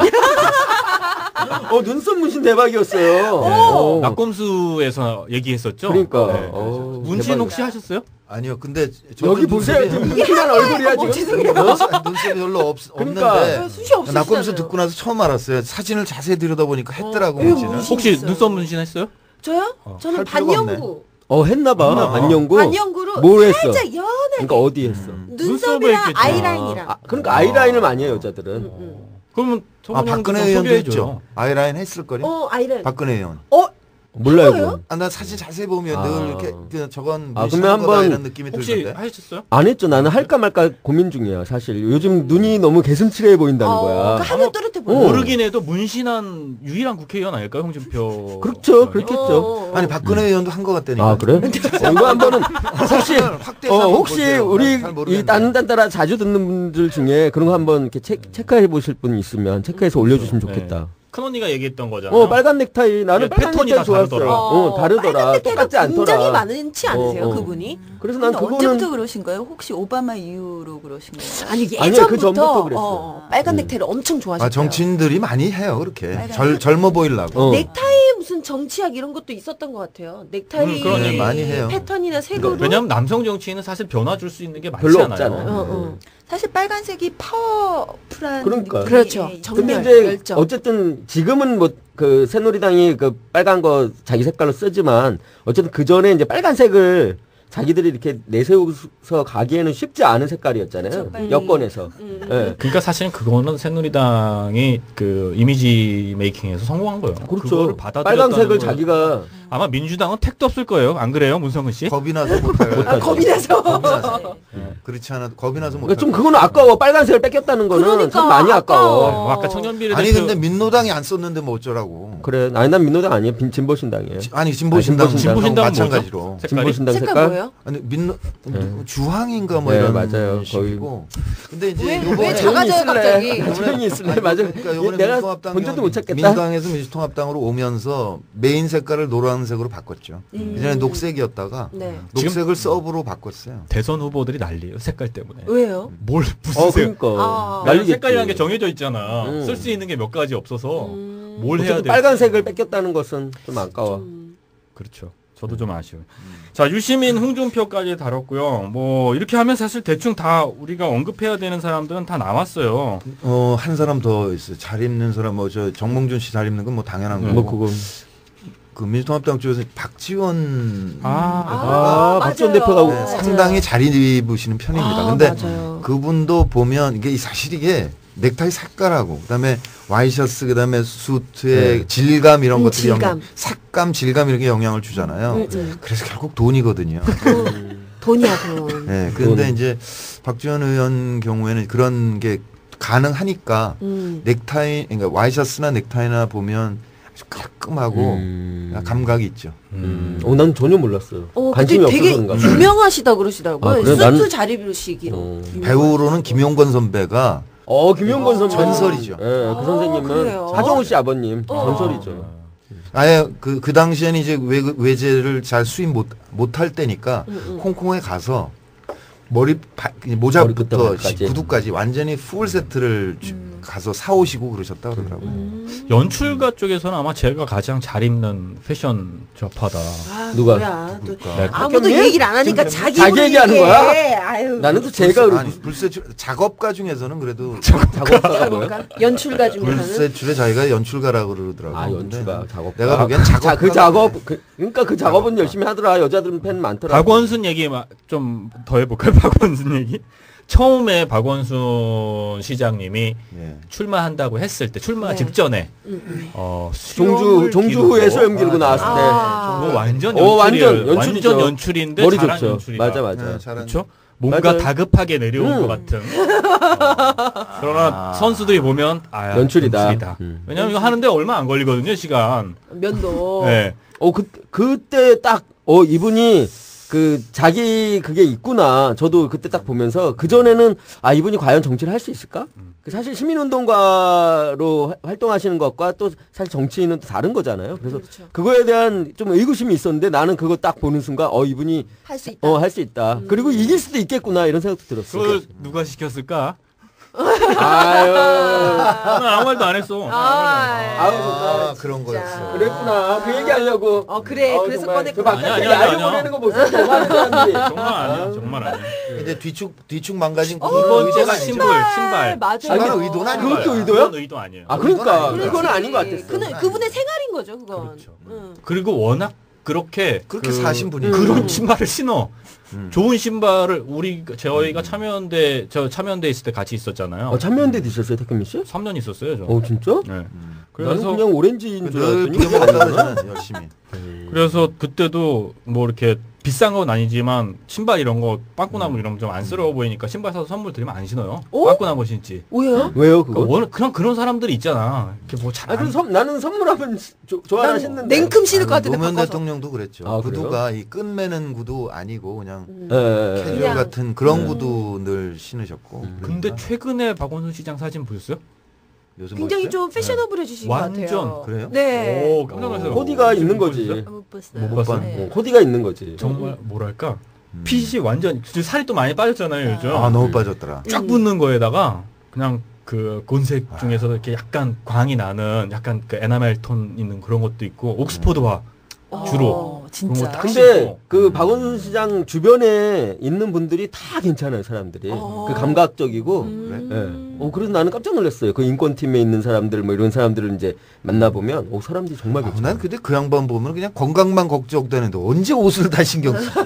눈썹 문신 대박이었어요. 낙검수에서 얘기했었죠. 그러니까. 네. 문신 대박이다. 혹시 하셨어요? 아니요. 근데 여기 보세요. 지금 눈팅한 얼굴이야 지금. 눈썹이 별로 그러니까. 없는데 숱이 없으시잖아요. 낙검수 듣고 나서 처음 알았어요. 사진을 자세히 들여다보니까 했더라고 왜 문신을. 문신? 혹시 있어요. 눈썹 문신했어요? 저요? 저는 할 필요가 없네. 반영구. 했나봐. 반영구. 반영구로 뭘 했어? 살짝 연하게. 그러니까 어디 했어? 눈썹이랑 눈썹에 있겠죠. 아이라인이랑. 그러니까 아이라인을 많이 해요 여자들은. 그러면 박근혜 의원도 했죠. 아이라인 했을 거요. 아이라인. 박근혜 의원. 몰라요. 그거예요? 그건. 나 사진 자세히 보면 늘 이렇게 저건 그러면 문신한 거다 한번 이런 느낌이 혹시 들던데. 하셨어요? 안 했죠. 나는 할까 말까 고민 중이야 사실. 요즘 눈이 너무 개슴츠레해 보인다는 거야. 그러니까 하면 또렷해 보여. 모르긴 해도 문신한 유일한 국회의원 아닐까요, 홍준표? 그렇죠. 그렇겠죠. 아니 박근혜 의원도 한 거 같다니까. 아 그래? 이거 한번은 사실 확대해서 한번 혹시 보세요. 우리 잘 모르겠네. 이 딴딴따라 자주 듣는 분들 중에 그런 거 한번 이렇게 체크해 보실 분 있으면 체크해서 올려주시면 좋겠다. 큰 언니가 얘기했던 거잖아요. 빨간 넥타이 나는 그러니까 빨간 패턴이 넥타이 다 좋았어. 다르더라. 다르더라. 빨간 넥타이가 똑같지 않더라. 굉장히 많지 않으세요, 어. 그분이? 그래서 난 근데 그거는 언제부터 그러신 거예요? 혹시 오바마 이후로 그러신 거예요? 아니 아니요, 예전부터 그 전부터 그랬어요. 빨간 넥타이를 엄청 좋아하셨어요. 정치인들이 많이 해요 그렇게. 빨간 젊어 보이려고. 어. 넥타이에 무슨 정치학 이런 것도 있었던 것 같아요. 넥타이 그러네. 많이 해요. 패턴이나 색으로. 왜냐하면 남성 정치인은 사실 변화 줄 수 있는 게 많지 별로 않아요. 없잖아요. 사실 빨간색이 파워풀한 그러니까. 느낌이- 그렇죠. 예, 정말. 근데 이제 열정. 어쨌든 지금은 뭐 그 새누리당이 그 빨간 거 자기 색깔로 쓰지만 어쨌든 그 전에 이제 빨간색을 자기들이 이렇게 내세워서 가기에는 쉽지 않은 색깔이었잖아요. 그렇죠. 여권에서. 예. 그러니까 사실은 그거는 새누리당이 그 이미지 메이킹에서 성공한 거예요. 그렇죠. 그거를 받아들였다는 빨간색을 거예요. 자기가 아마 민주당은 택도 없을 거예요. 안 그래요, 문성근 씨? 겁이 나서 못해요. 겁이 나서. 그렇지 않아도 겁이 나서 그러니까 못해요. 좀 그거는 아까워. 빨간색을 뺏겼다는 거는 그러니까 참 많이 아까워. 아까워. 아까 청년비례 아니 대표 근데 민노당이 안 썼는데 뭐 어쩌라고. 그래. 아니 난 민노당 아니에요. 진보신당이에요. 아니 진보신당 진보신당은 마찬가지로. 색깔이? 진보신당 색깔 색깔? 뭐예요? 아니 민노 주황인가 뭐 네, 이런 맞아요. 식이고. 근데 이제 왜 요번에 작아져요 갑자기? 조용히 있을래. 맞아. 그러니까 요번에 내가 민통합당이 본전도 못 찾겠다. 민주당에서 민주통합당으로 오면서 메인 색깔을 노란색으로 바꿨죠. 예전에 녹색이었다가 네. 녹색을 서브로 바꿨어요. 대선 후보들이 난리예요, 색깔 때문에. 왜요? 뭘 무슨 색? 그러니까. 아. 난리겠지. 색깔이라는 게 정해져 있잖아. 음. 쓸 수 있는 게 몇 가지 없어서 뭘 해야 어쨌든 돼? 빨간색을 뺏겼다는 것은 좀 아까워. 그렇죠. 저도 좀 아쉬워요. 자, 유시민, 홍준표까지 다뤘고요. 뭐 이렇게 하면 사실 대충 다 우리가 언급해야 되는 사람들은 다 나왔어요. 한 사람 더 있어요. 잘 입는 사람 뭐 저 정몽준 씨 잘 입는 건 뭐 당연한 거고. 뭐 그건. 그 민주통합당 쪽에서 박지원 박지원 맞아요. 대표가 네, 상당히 잘 입으시는 편입니다. 근데 맞아요. 그분도 보면 이게 사실 이게 넥타이 색깔하고 그다음에 와이셔츠 그다음에 수트의 네. 질감 이런 것들이 질감. 영향, 색감 질감 이렇게 영향을 주잖아요. 그래서 결국 돈이거든요. 돈이야 돈. 네, 근데 이제 박지원 의원 경우에는 그런 게 가능하니까 넥타이 그러니까 와이셔츠나 넥타이나 보면 아주 깔끔하고 감각이 있죠. 난 전혀 몰랐어요. 근데 관심이 없어서 되게 그런가. 유명하시다 그러시더라고요. 아, 그래? 수트 나는- 잘 입으시기로. 배우로는 김용건 선배가 김용건 선배. 전설이죠. 예, 그 선생님은 그래요? 하정우 씨 아버님 전설이죠. 아예 그 당시에는 이제 외제를 잘 수입 못할 때니까 홍콩에 가서 모자부터 머리부터 발까지. 구두까지 완전히 풀 세트를 가서 사오시고 그러셨다 그러더라고요. 연출가 쪽에서는 아마 제가 가장 잘 입는 패션 좌파다. 누가? 뭐야, 또 네. 아무도 박경민? 얘기를 안 하니까 자기 자기 얘기하는 거야? 아유. 나는 또 제가 아니 불세출 작업가 중에서는 그래도 작업가가 뭐예요? 연출가 중에서는 불세출에 자기가 연출가라고 그러더라고요. 연출가 근데 작업가. 내가 보기엔 작업가 그 작업 그러니까 그 작업은 열심히 하더라. 여자들은 팬 많더라. 박원순 얘기 좀 더 해볼까요? 박원순 얘기. 처음에 박원순 시장님이 예. 출마한다고 했을 때 출마 네. 직전에 종주에 수염 기르고 나왔을 때. 뭐 완전 완전 연출이죠. 완전 연출인데 머리 잘한 좋죠. 연출이다. 맞아. 네, 잘한 그렇죠? 뭔가 맞아요. 다급하게 내려온 것 같은. 그러나 선수들이 보면 연출이다. 왜냐면 이거 하는데 얼마 안 걸리거든요, 시간. 면도. 네. 그때 딱 이분이 그 자기 그게 있구나. 저도 그때 딱 보면서 그 전에는 이분이 과연 정치를 할 수 있을까? 사실 시민운동가로 활동하시는 것과 또 사실 정치인은 또 다른 거잖아요. 그래서 그렇죠. 그거에 대한 좀 의구심이 있었는데 나는 그거 딱 보는 순간 이분이 할 수 있다. 할 수 있다. 그리고 이길 수도 있겠구나 이런 생각도 들었어요. 그걸 누가 시켰을까? 아유. 나는 아무 말도 안 했어. 아, 그런 진짜. 거였어. 그랬구나. 그 얘기하려고. 그래. 그래서 정말 그 꺼냈구나. 바깥에 아니야. 알고 보내는 거 보세요. 많은 사람들이. 정말 아니야. 정말 아니야. 근데 뒤축 망가진 두 그거는 번째가 의도가 아니죠. 신발. 맞아요. 신발은 의도는 아닌 그것도 거야. 의도야? 그건 의도 아니에요. 아 그러니까 그건 그건 아닌 것 같았어. 그분의 생활인 거죠, 그건. 그렇죠. 응. 그리고 워낙 그렇게 사신 분이 그런 신발을 신어. 좋은 신발을 저희가 참여연대 있을 때 같이 있었잖아요. 참여연대도 있었어요, 태균민 씨? 3년 있었어요, 저. 진짜? 네. 나는 그래서 그냥 오렌지인 줄 늘 알았더니 부려먹다가 열심히. 그래서 그때도 뭐 이렇게 비싼 건 아니지만 신발 이런 거 빵꾸나무 이런 거 좀 안쓰러워 보이니까 신발 사서 선물 드리면 안 신어요. 빵꾸나무 신지. 왜요? 왜요 그거? 그냥 그런 사람들이 있잖아. 이렇게 뭐 잘. 나는 선물하면 좋아라 했는데. 냉큼 신을 것 같은데 노무현 바꿔서. 대통령도 그랬죠. 아, 구두가 이 끈매는 구두 아니고 그냥 예. 캐주얼 그냥. 같은 그런 구두 늘 신으셨고. 근데 그러니까 최근에 박원순 시장 사진 보셨어요? 요즘 굉장히 멋있어요? 좀 패셔너블해지신 것 완전. 같아요. 그래요? 네. 오, 깜짝 놀랐어요. 코디가 있는 거지. 못 봤어요. 못 봤어요? 네. 코디가 있는 거지. 정말 뭐랄까 핏이 완전 살이 또 많이 빠졌잖아요 요즘. 아 너무 빠졌더라. 쫙 붙는 거에다가 그냥 그 곤색 중에서 이렇게 약간 광이 나는 약간 그 에나멜 톤 있는 그런 것도 있고 옥스포드화 주로. 진짜. 그런 거딱 근데 신고. 그 박원순 시장 주변에 있는 분들이 다 괜찮아요, 사람들이. 그 감각적이고. 예. 그래서 나는 깜짝 놀랐어요. 그 인권팀에 있는 사람들, 뭐 이런 사람들을 이제 만나보면, 사람들이 정말 괜찮아. 난 근데 그 양반 보면 그냥 건강만 걱정되는데 언제 옷을 다 신경 써?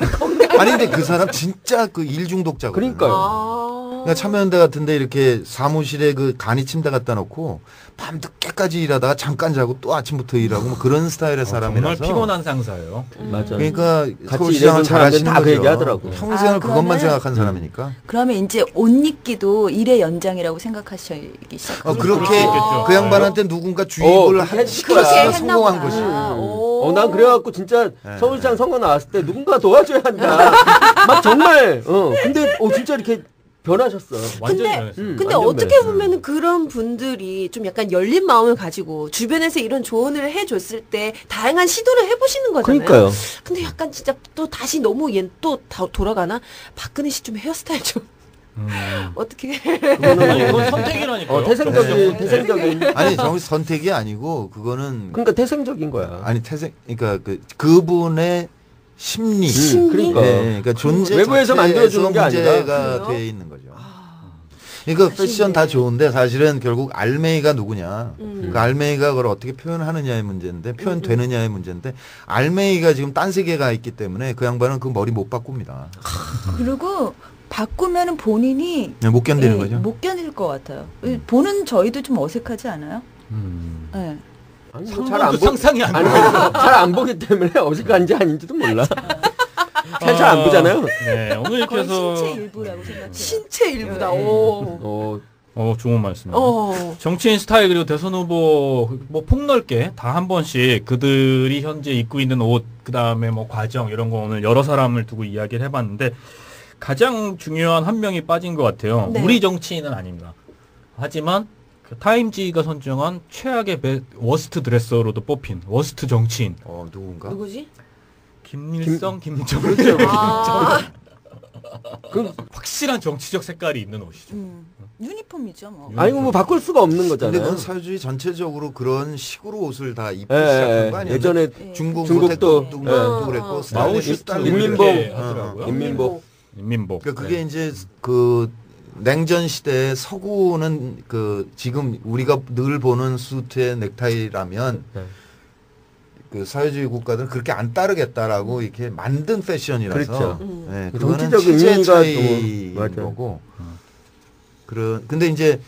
아니 근데 그 사람 진짜 그 일 중독자거든. 그러니까요. 그러니까 참여연대 같은데 이렇게 사무실에 그 간이 침대 갖다 놓고 밤 늦게까지 일하다가 잠깐 자고 또 아침부터 일하고 뭐 그런 스타일의 정말 사람이라서. 피곤한 상사예요. 맞아. 그러니까 같이 서울시장을 일해본 잘 하시는 사람들은 다 그 거죠. 얘기하더라고. 평생을 아, 그것만 그러면- 생각한 사람이니까. 그러면 이제 옷 입기도 일의 연장이라고 생각하시기 시작하죠. 그렇게 있겠죠. 그 양반한테 누군가 주입을 그렇게 시켰으면 했구나. 성공한 것이. 난 그래갖고 진짜 서울시장 선거 나왔을 때 누군가 도와줘야 한다. 막 정말, 근데, 진짜 이렇게 변하셨어. 완전 근데- 변했어요. 근데 완전 어떻게 변했어요. 보면은 그런 분들이 좀 약간 열린 마음을 가지고 주변에서 이런 조언을 해줬을 때 다양한 시도를 해보시는 거잖아요. 그러니까요. 근데 약간 진짜 또 다시 너무 또 돌아가나? 박근혜 씨 좀 헤어스타일 좀 어떻게? 아니 그건 선택이라니까요. 태생적인. 아니 정말 선택이 아니고 그거는 그러니까 태생적인 거야. 아니 그러니까 그분의 심리. 그러니까. 네, 그러니까 존재 외부에서 만들어주는 게 아니라. 문제가 돼 있는 거죠. 그러니까 패션 다 좋은데 사실은 결국 알맹이가 누구냐. 그 알맹이가 그걸 어떻게 표현하느냐의 문제인데 표현되느냐의 문제인데 알맹이가 지금 딴 세계가 있기 때문에 그 양반은 그 머리 못 바꿉니다. 그리고 바꾸면은 본인이 네, 못 견디는 예, 거죠. 못 견딜 것 같아요. 보는 저희도 좀 어색하지 않아요? 네. 상상도 상상이 안 돼. 잘안 보기 때문에 어색한지 아닌지도 몰라. 잘 안 보잖아요. 네, 오늘 이렇게 거의 해서 신체 일부라고 생각해요. 신체 일부다. 네. 오. 좋은 말씀이에요. 정치인 스타일 그리고 대선 후보 뭐 폭넓게 다 한 번씩 그들이 현재 입고 있는 옷 그다음에 뭐 과정 이런 거 오늘 여러 사람을 두고 이야기를 해봤는데 가장 중요한 한 명이 빠진 것 같아요. 네. 우리 정치인은 아닙니다. 하지만 그 타임지가 선정한 최악의 워스트 드레서로도 뽑힌 워스트 정치인 누군가? 누구지? 김일성, 김정은 그 확실한 정치적 색깔이 있는 옷이죠. 유니폼이죠, 뭐. 아니 뭐 바꿀 수가 없는 근데 거잖아요. 그건 사회주의 전체적으로 그런 식으로 옷을 다 입기 예, 시작한 거 아니에요? 예전에 중국도 중국도, 그랬고 마오이스트 인민복 이렇게 하더라고요. 인민복. 인민복. 그러니까 그게 이제 그 냉전 시대에 서구는 그 지금 우리가 늘 보는 수트의 넥타이라면 네. 그 사회주의 국가들은 그렇게 안 따르겠다라고 이렇게 만든 패션이라서 그렇죠. 네, 그 그거는 정치적 시대 의미가 차이인 또- 맞아요. 거고 근데 이제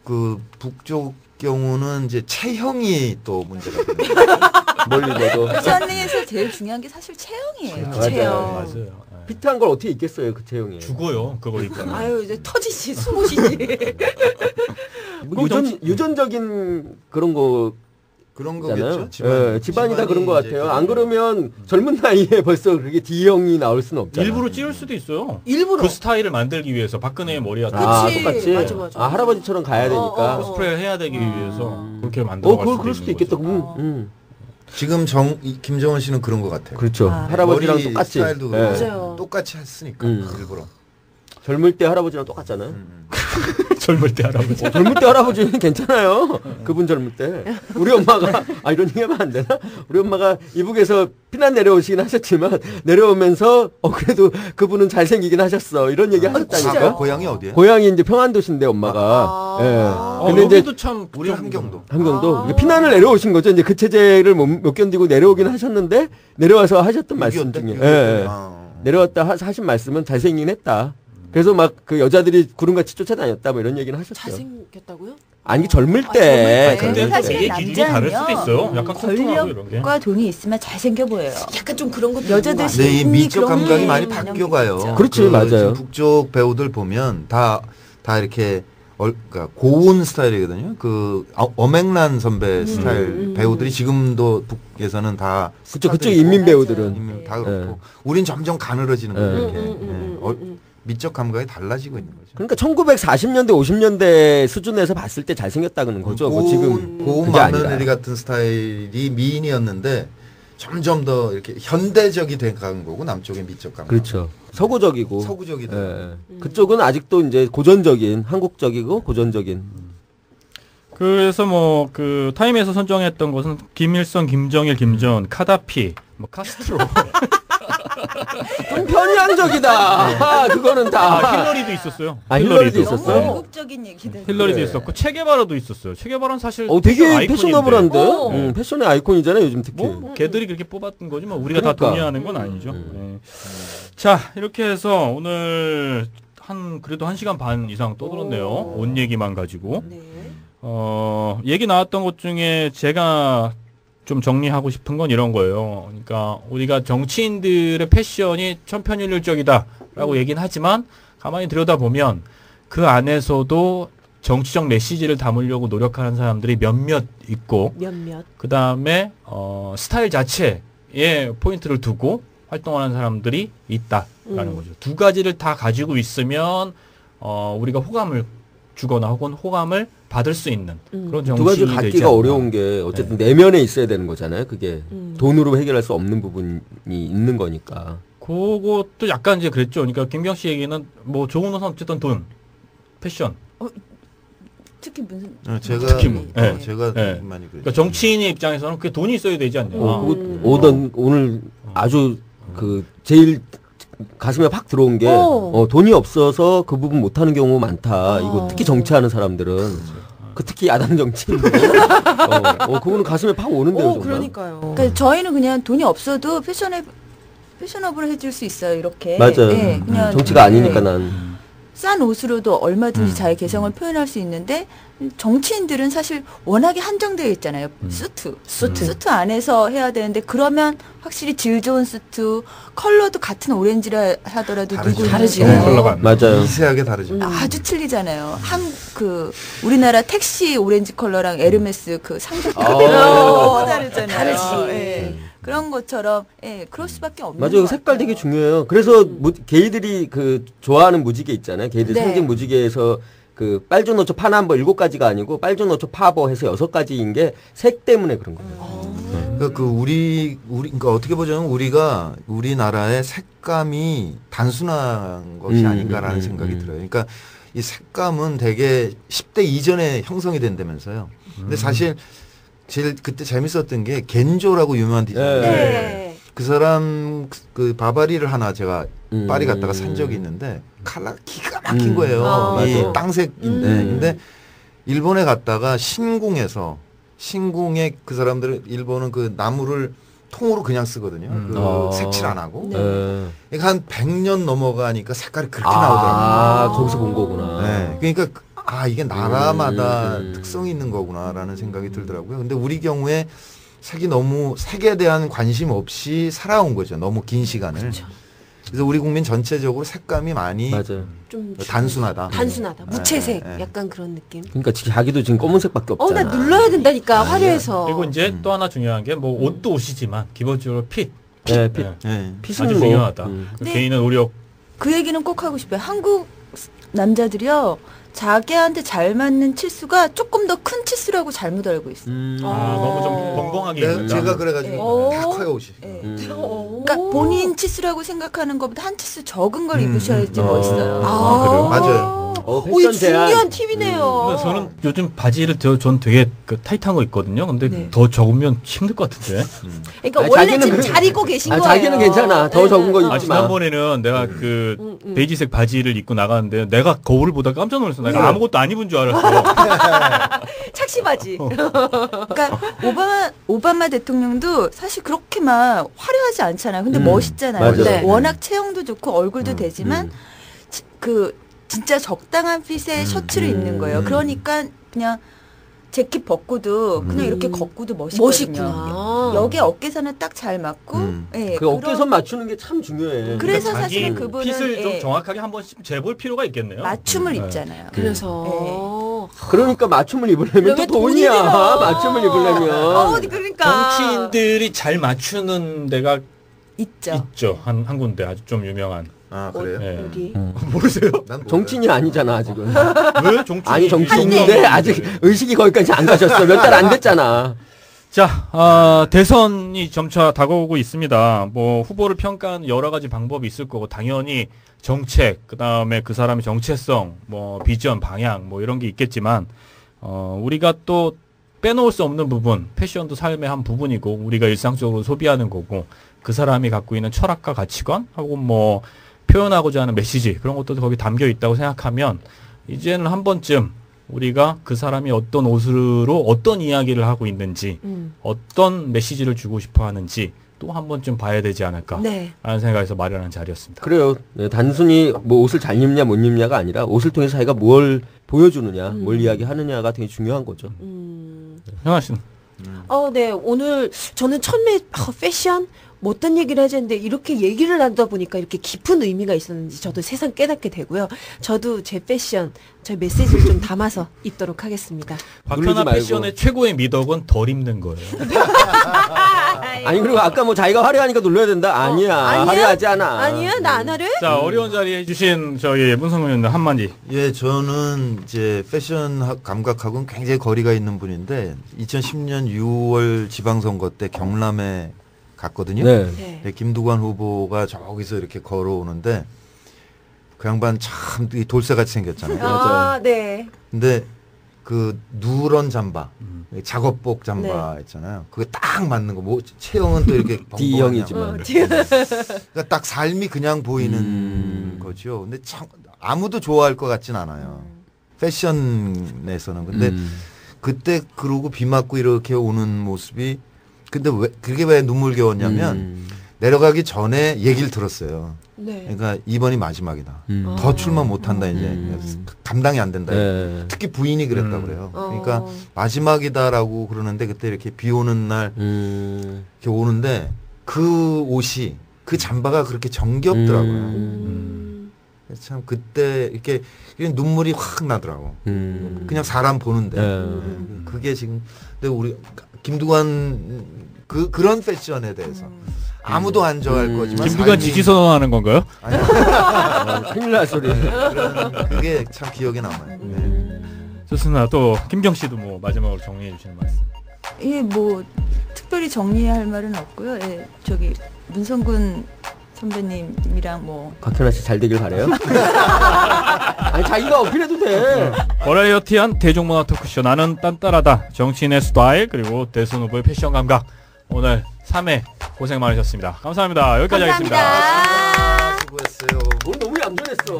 그 북쪽 경우는 이제 체형이 또 문제가 됩니다. 뭘 입어도 패션에서 제일 중요한 게 사실 체형이에요. 맞아요. 체형. 맞아요. 피트한 걸 어떻게 입겠어요 그 체형이. 죽어요. 그걸 입고. 아유 이제 터지지 숨으시지. 뭐 유전적인 그런 거 그런 잖아요. 거겠죠. 집안이 다 그런 것 이제 같아요. 안 그러면 젊은 나이에 벌써 그렇게 D형이 나올 수는 없잖아요. 일부러 찌울 수도 있어요. 일부러. 그 스타일을 만들기 위해서 박근혜의 머리가 그치. 똑같이. 맞아. 할아버지처럼 가야 되니까. 코스프레를 해야 되기 위해서 그렇게 만들어 갈 그럴 수도 있겠다. 지금 김정은 씨는 그런 것 같아요. 그렇죠. 아. 할아버지랑 머리 똑같이. 스타일도 예. 맞아요. 똑같이 했으니까 일부러. 젊을 때 할아버지랑 똑같잖아요. 젊을 때 할아버지. 젊을 때 할아버지는 괜찮아요. 그분 젊을 때. 우리 엄마가 이런 얘기하면 안 되나? 우리 엄마가 이북에서 피난 내려오시긴 하셨지만 내려오면서 그래도 그분은 잘생기긴 하셨어. 이런 얘기 하셨다니까. 고향이 어디예요? 고향이 이제 평안도시인데 엄마가. 예. 근데 이제 여기도 참 우리 함경도. 함경도 이게 피난을 내려오신 거죠. 이제 그 체제를 못 견디고 내려오긴 하셨는데 내려와서 하셨던 말씀 중에. 예. 내려왔다 하신 말씀은 잘생기긴 했다. 그래서 막 그 여자들이 구름같이 쫓아다녔다 뭐 이런 얘기는 하셨죠. 잘생겼다고요? 아니 젊을 때. 젊을 때. 근데 사실은 이게 기준이 다를 수도 남자는요. 있어요. 약간 뚱뚱하고 이런 게. 권력과 돈이 있으면 잘생겨 보여요. 약간 좀 그런 것도 여자들 있는 것 네, 이 미적 그런 감각이 게 많이 반영돼 바뀌어가요. 있죠. 그렇지, 맞아요. 지금 북쪽 배우들 보면 다 이렇게 그러니까 고운 스타일이거든요. 그 어맹란 선배 스타일 배우들이 지금도 북에서는 다 그쪽 인민 배우들은. 인민 다 그렇고 우린 점점 가늘어지는 거예요. 이렇게. 미적 감각이 달라지고 있는 거죠. 그러니까 1940년대 50년대 수준에서 봤을 때 잘생겼다는 거죠. 뭐 지금 고운 그게 아니라. 맏며느리 같은 스타일이 미인이었는데 점점 더 이렇게 현대적이 돼가는 거고 남쪽의 미적 감각. 그렇죠. 서구적이고. 서구적이 돼. 그쪽은 아직도 이제 고전적인 한국적이고 고전적인. 그래서 뭐 그 타임에서 선정했던 것은 김일성, 김정일, 김전, 카다피, 뭐 카스트로. 좀 편향적이다. 그거는 다. 힐러리도 있었어요. 힐러리도 너무 있었어. 외국적인 얘기들. 힐러리도 그래. 있었고 체게바라도 있었어요. 체게바라는 사실 되게 아이콘인데. 패셔너블한데. 패션의 아이콘이잖아요, 요즘 특히. 뭐 걔들이 그렇게 뽑았던 거지 뭐 우리가 다 그러니까. 동의하는 건 아니죠. 네. 자 이렇게 해서 오늘 그래도 1시간 반 이상 떠들었네요. 옷 얘기만 가지고. 네. 얘기 나왔던 것 중에 제가 좀 정리하고 싶은 건 이런 거예요. 그러니까 우리가 정치인들의 패션이 천편일률적이다라고 얘기는 하지만 가만히 들여다보면 그 안에서도 정치적 메시지를 담으려고 노력하는 사람들이 몇몇 있고 몇몇. 그 다음에 스타일 자체에 포인트를 두고 활동하는 사람들이 있다라는 거죠. 두 가지를 다 가지고 있으면 우리가 호감을 주거나 혹은 호감을 받을 수 있는 그런 두 가지 정치인이 되지 갖기가 않나. 어려운 게 어쨌든 내면에 있어야 되는 거잖아요. 그게 돈으로 해결할 수 없는 부분이 있는 거니까. 그것도 약간 이제 그랬죠. 그러니까 김경 씨 얘기는 뭐 좋은 옷은 어쨌든 돈, 패션. 특히 무슨 제가 특히 뭐, 네. 제가 네. 많이 그랬죠. 그러니까 정치인의 입장에서는 그게 돈이 있어야 되지 않냐. 오늘 아주 그 제일 가슴에 팍 들어온 게 돈이 없어서 그 부분 못하는 경우 많다. 이거 특히 정치하는 사람들은 특히 야당 정치인들 그거는 가슴에 팍 오는데요. 정말. 그러니까요. 그러니까 저희는 그냥 돈이 없어도 패셔너블 해줄 수 있어요. 이렇게. 맞아요. 네, 그냥 정치가 아니니까 난. 싼 옷으로도 얼마든지 자기 개성을 표현할 수 있는데 정치인들은 사실 워낙에 한정되어 있잖아요. 수트 안에서 해야 되는데 그러면 확실히 질 좋은 수트 컬러도 같은 오렌지라 하더라도 누구 다르죠. 컬러가 안 맞아요. 미세하게 다르죠. 아주 틀리잖아요. 우리나라 택시 오렌지 컬러랑 에르메스 그 상자 너무 다르잖아요. 다르지. 예. 그런 것처럼 그럴 수밖에 없는 맞아요. 것 색깔 같아요. 되게 중요해요. 그래서 게이들이 그 좋아하는 무지개 있잖아요. 게이들 네. 상징 무지개에서 그 빨주노초 파남버 7가지가 아니고 빨주노초 파버 해서 6가지인 게 색 때문에 그런 거예요. 그러니까 그러니까 어떻게 보자면 우리나라의 색감이 단순한 것이 아닌가라는 생각이 들어요. 그러니까 이 색감은 되게 10대 이전에 형성이 된다면서요. 근데 사실 제일 그때 재밌었던 게 겐조라고 유명한 디자이너. 네. 그 사람 그 바바리를 하나 제가 파리 갔다가 산 적이 있는데 컬러 기가 막힌 거예요. 이 맞아. 땅색인데 근데 일본에 갔다가 신궁에 그 사람들은 일본은 그 나무를 통으로 그냥 쓰거든요. 그 색칠 안 하고. 그러니까 한 100년 넘어가니까 색깔이 그렇게 나오더라고요. 거기서 본 거구나. 네. 그러니까 이게 나라마다 특성이 있는 거구나라는 생각이 들더라고요. 근데 우리 경우에 색에 대한 관심 없이 살아온 거죠. 너무 긴 시간을. 그렇죠. 그래서 우리 국민 전체적으로 색감이 많이 맞아요. 좀 단순하다. 무채색 약간 그런 느낌. 그러니까 자기도 지금 검은색밖에 나 없잖아. 눌러야 된다니까 화려해서. 그리고 이제 또 하나 중요한 게 뭐 옷도 옷이지만 기본적으로 핏. 네, 네. 핏은 아주 뭐, 중요하다. 그 네. 개인의 노력. 그 얘기는 꼭 하고 싶어요. 한국 남자들이요. 자기한테 잘 맞는 치수가 조금 더 큰 치수라고 잘못 알고 있어요. 너무 좀 벙벙하게 입는다. 제가 그래가지고 다 커요 옷이. 그러니까 본인 치수라고 생각하는 것보다 한 치수 적은 걸 입으셔야지 멋있어요. 그래요? 맞아요. 이 패션 제한. 중요한 팁이네요. 근데 저는 요즘 바지를 전 되게 그 타이트한 거 있거든요. 근데 네. 더 적으면 힘들 것 같은데. 그러니까 아니, 원래 자기는 지금 그- 잘 입고 계신 거예요. 자기는 괜찮아. 더 적은 거 아, 입지 마. 지난번에는 내가 그 베이지색 바지를 입고 나가는데 내가 거울을 보다 깜짝 놀랐어. 내가 아무것도 안 입은 줄 알았어. 착시 바지. 그러니까 오바마 대통령도 사실 그렇게 막 화려하지 않잖아요. 근데 멋있잖아요. 맞아요. 네. 워낙 체형도 좋고 얼굴도 되지만 그 진짜 적당한 핏의 셔츠를 입는 거예요. 그러니까 그냥 재킷 벗고도 그냥 이렇게 걷고도 멋있거든요. 멋있구나. 여기 어깨선은 딱 잘 맞고, 예, 그 어깨선 맞추는 게 참 중요해. 그래서 자기 사실은 그분은 핏을 좀 예, 정확하게 한번 재볼 필요가 있겠네요. 맞춤을 네. 입잖아요. 그래서 그러니까 맞춤을 입으려면 또 그러면 돈이 돈이야. 들어. 맞춤을 입으려면. 그러니까 정치인들이 잘 맞추는 데가 있죠. 있죠. 한 군데 아주 좀 유명한. 아 그래요? 예. 어디? 모르세요? 난 몰라요. 정치인이 아니잖아 아직은. 왜 정치인? 아니 정치인인데 아직 의식이 거기까지 안 가셨어. 몇 달 안 됐잖아. 자, 대선이 점차 다가오고 있습니다. 뭐 후보를 평가하는 여러 가지 방법이 있을 거고 당연히 정책, 그다음에 그 사람의 정체성, 뭐 비전, 방향 뭐 이런 게 있겠지만 우리가 또 빼놓을 수 없는 부분, 패션도 삶의 한 부분이고 우리가 일상적으로 소비하는 거고 그 사람이 갖고 있는 철학과 가치관 하고 뭐 표현하고자 하는 메시지 그런 것도 거기 담겨 있다고 생각하면 이제는 한 번쯤 우리가 그 사람이 어떤 옷으로 어떤 이야기를 하고 있는지 어떤 메시지를 주고 싶어 하는지 또 한 번쯤 봐야 되지 않을까 네. 라는 생각에서 마련한 자리였습니다. 그래요. 네, 단순히 뭐 옷을 잘 입냐 못 입냐가 아니라 옷을 통해서 자기가 뭘 보여주느냐, 뭘 이야기하느냐가 되게 중요한 거죠. 형아 씨는? 네. 오늘 저는 처음에 패션 뭐 어떤 얘기를 하셨는데 이렇게 얘기를 하다 보니까 이렇게 깊은 의미가 있었는지 저도 세상 깨닫게 되고요. 저도 제 패션, 제 메시지를 좀 담아서 입도록 하겠습니다. 박현아 누르지 말고. 패션의 최고의 미덕은 덜 입는 거예요. 아니 그리고 아까 뭐 자기가 화려하니까 놀려야 된다. 아니야. 아니야? 화려하지 않아. 아니야, 나 안 하래? 자, 어려운 자리에 해주신 저희 문성근 의원님 한마디. 예, 저는 이제 패션 감각하고는 굉장히 거리가 있는 분인데 2010년 6월 지방선거 때 경남에 갔거든요. 네. 네. 네, 김두관 후보가 저기서 이렇게 걸어오는데 그 양반 참 돌쇠같이 생겼잖아요. 아, 네. 근데 그 누런 잠바, 작업복 잠바 있잖아요. 그게 딱 맞는 거. 뭐 체형은 또 이렇게 D형이지만. 그러니까 딱 삶이 그냥 보이는 거죠. 근데 참 아무도 좋아할 것 같진 않아요. 패션에서는. 근데 그때 그러고 비 맞고 이렇게 오는 모습이 근데 왜 그게 왜 눈물겨웠냐면 내려가기 전에 얘기를 들었어요. 네. 그러니까 이번이 마지막이다. 더 출마 못한다 이제 감당이 안 된다. 네. 특히 부인이 그랬다 그래요. 그러니까 마지막이다라고 그러는데 그때 이렇게 비 오는 날 이렇게 오는데 그 옷이 그 잠바가 그렇게 정겹더라고요. 그래서 참 그때 이렇게 눈물이 확 나더라고. 그냥 사람 보는데 그게 지금 근데 우리 김두관 그런 패션에 대해서 아무도 안 좋아할 거지만 김두관 지지 선언하는 건가요? 큰일 날 소리. 그게 참 기억에 남아요. 네. 좋습니다. 또 김경 씨도 뭐 마지막으로 정리해 주시는 말씀. 예, 뭐 특별히 정리할 말은 없고요. 예, 저기 문성근 선배님이랑 뭐 박현아 씨 잘 되길 바래요. 아니 자기가 어필해도 돼. 버라이어티한 대중문화 토크쇼 나는 딴따라다 정치인의 스타일 그리고 대선 후보의 패션 감각 오늘 3회 고생 많으셨습니다. 감사합니다. 여기까지 하겠습니다. 감사합니다. 수고했어요. 오늘 너무 얌전했어.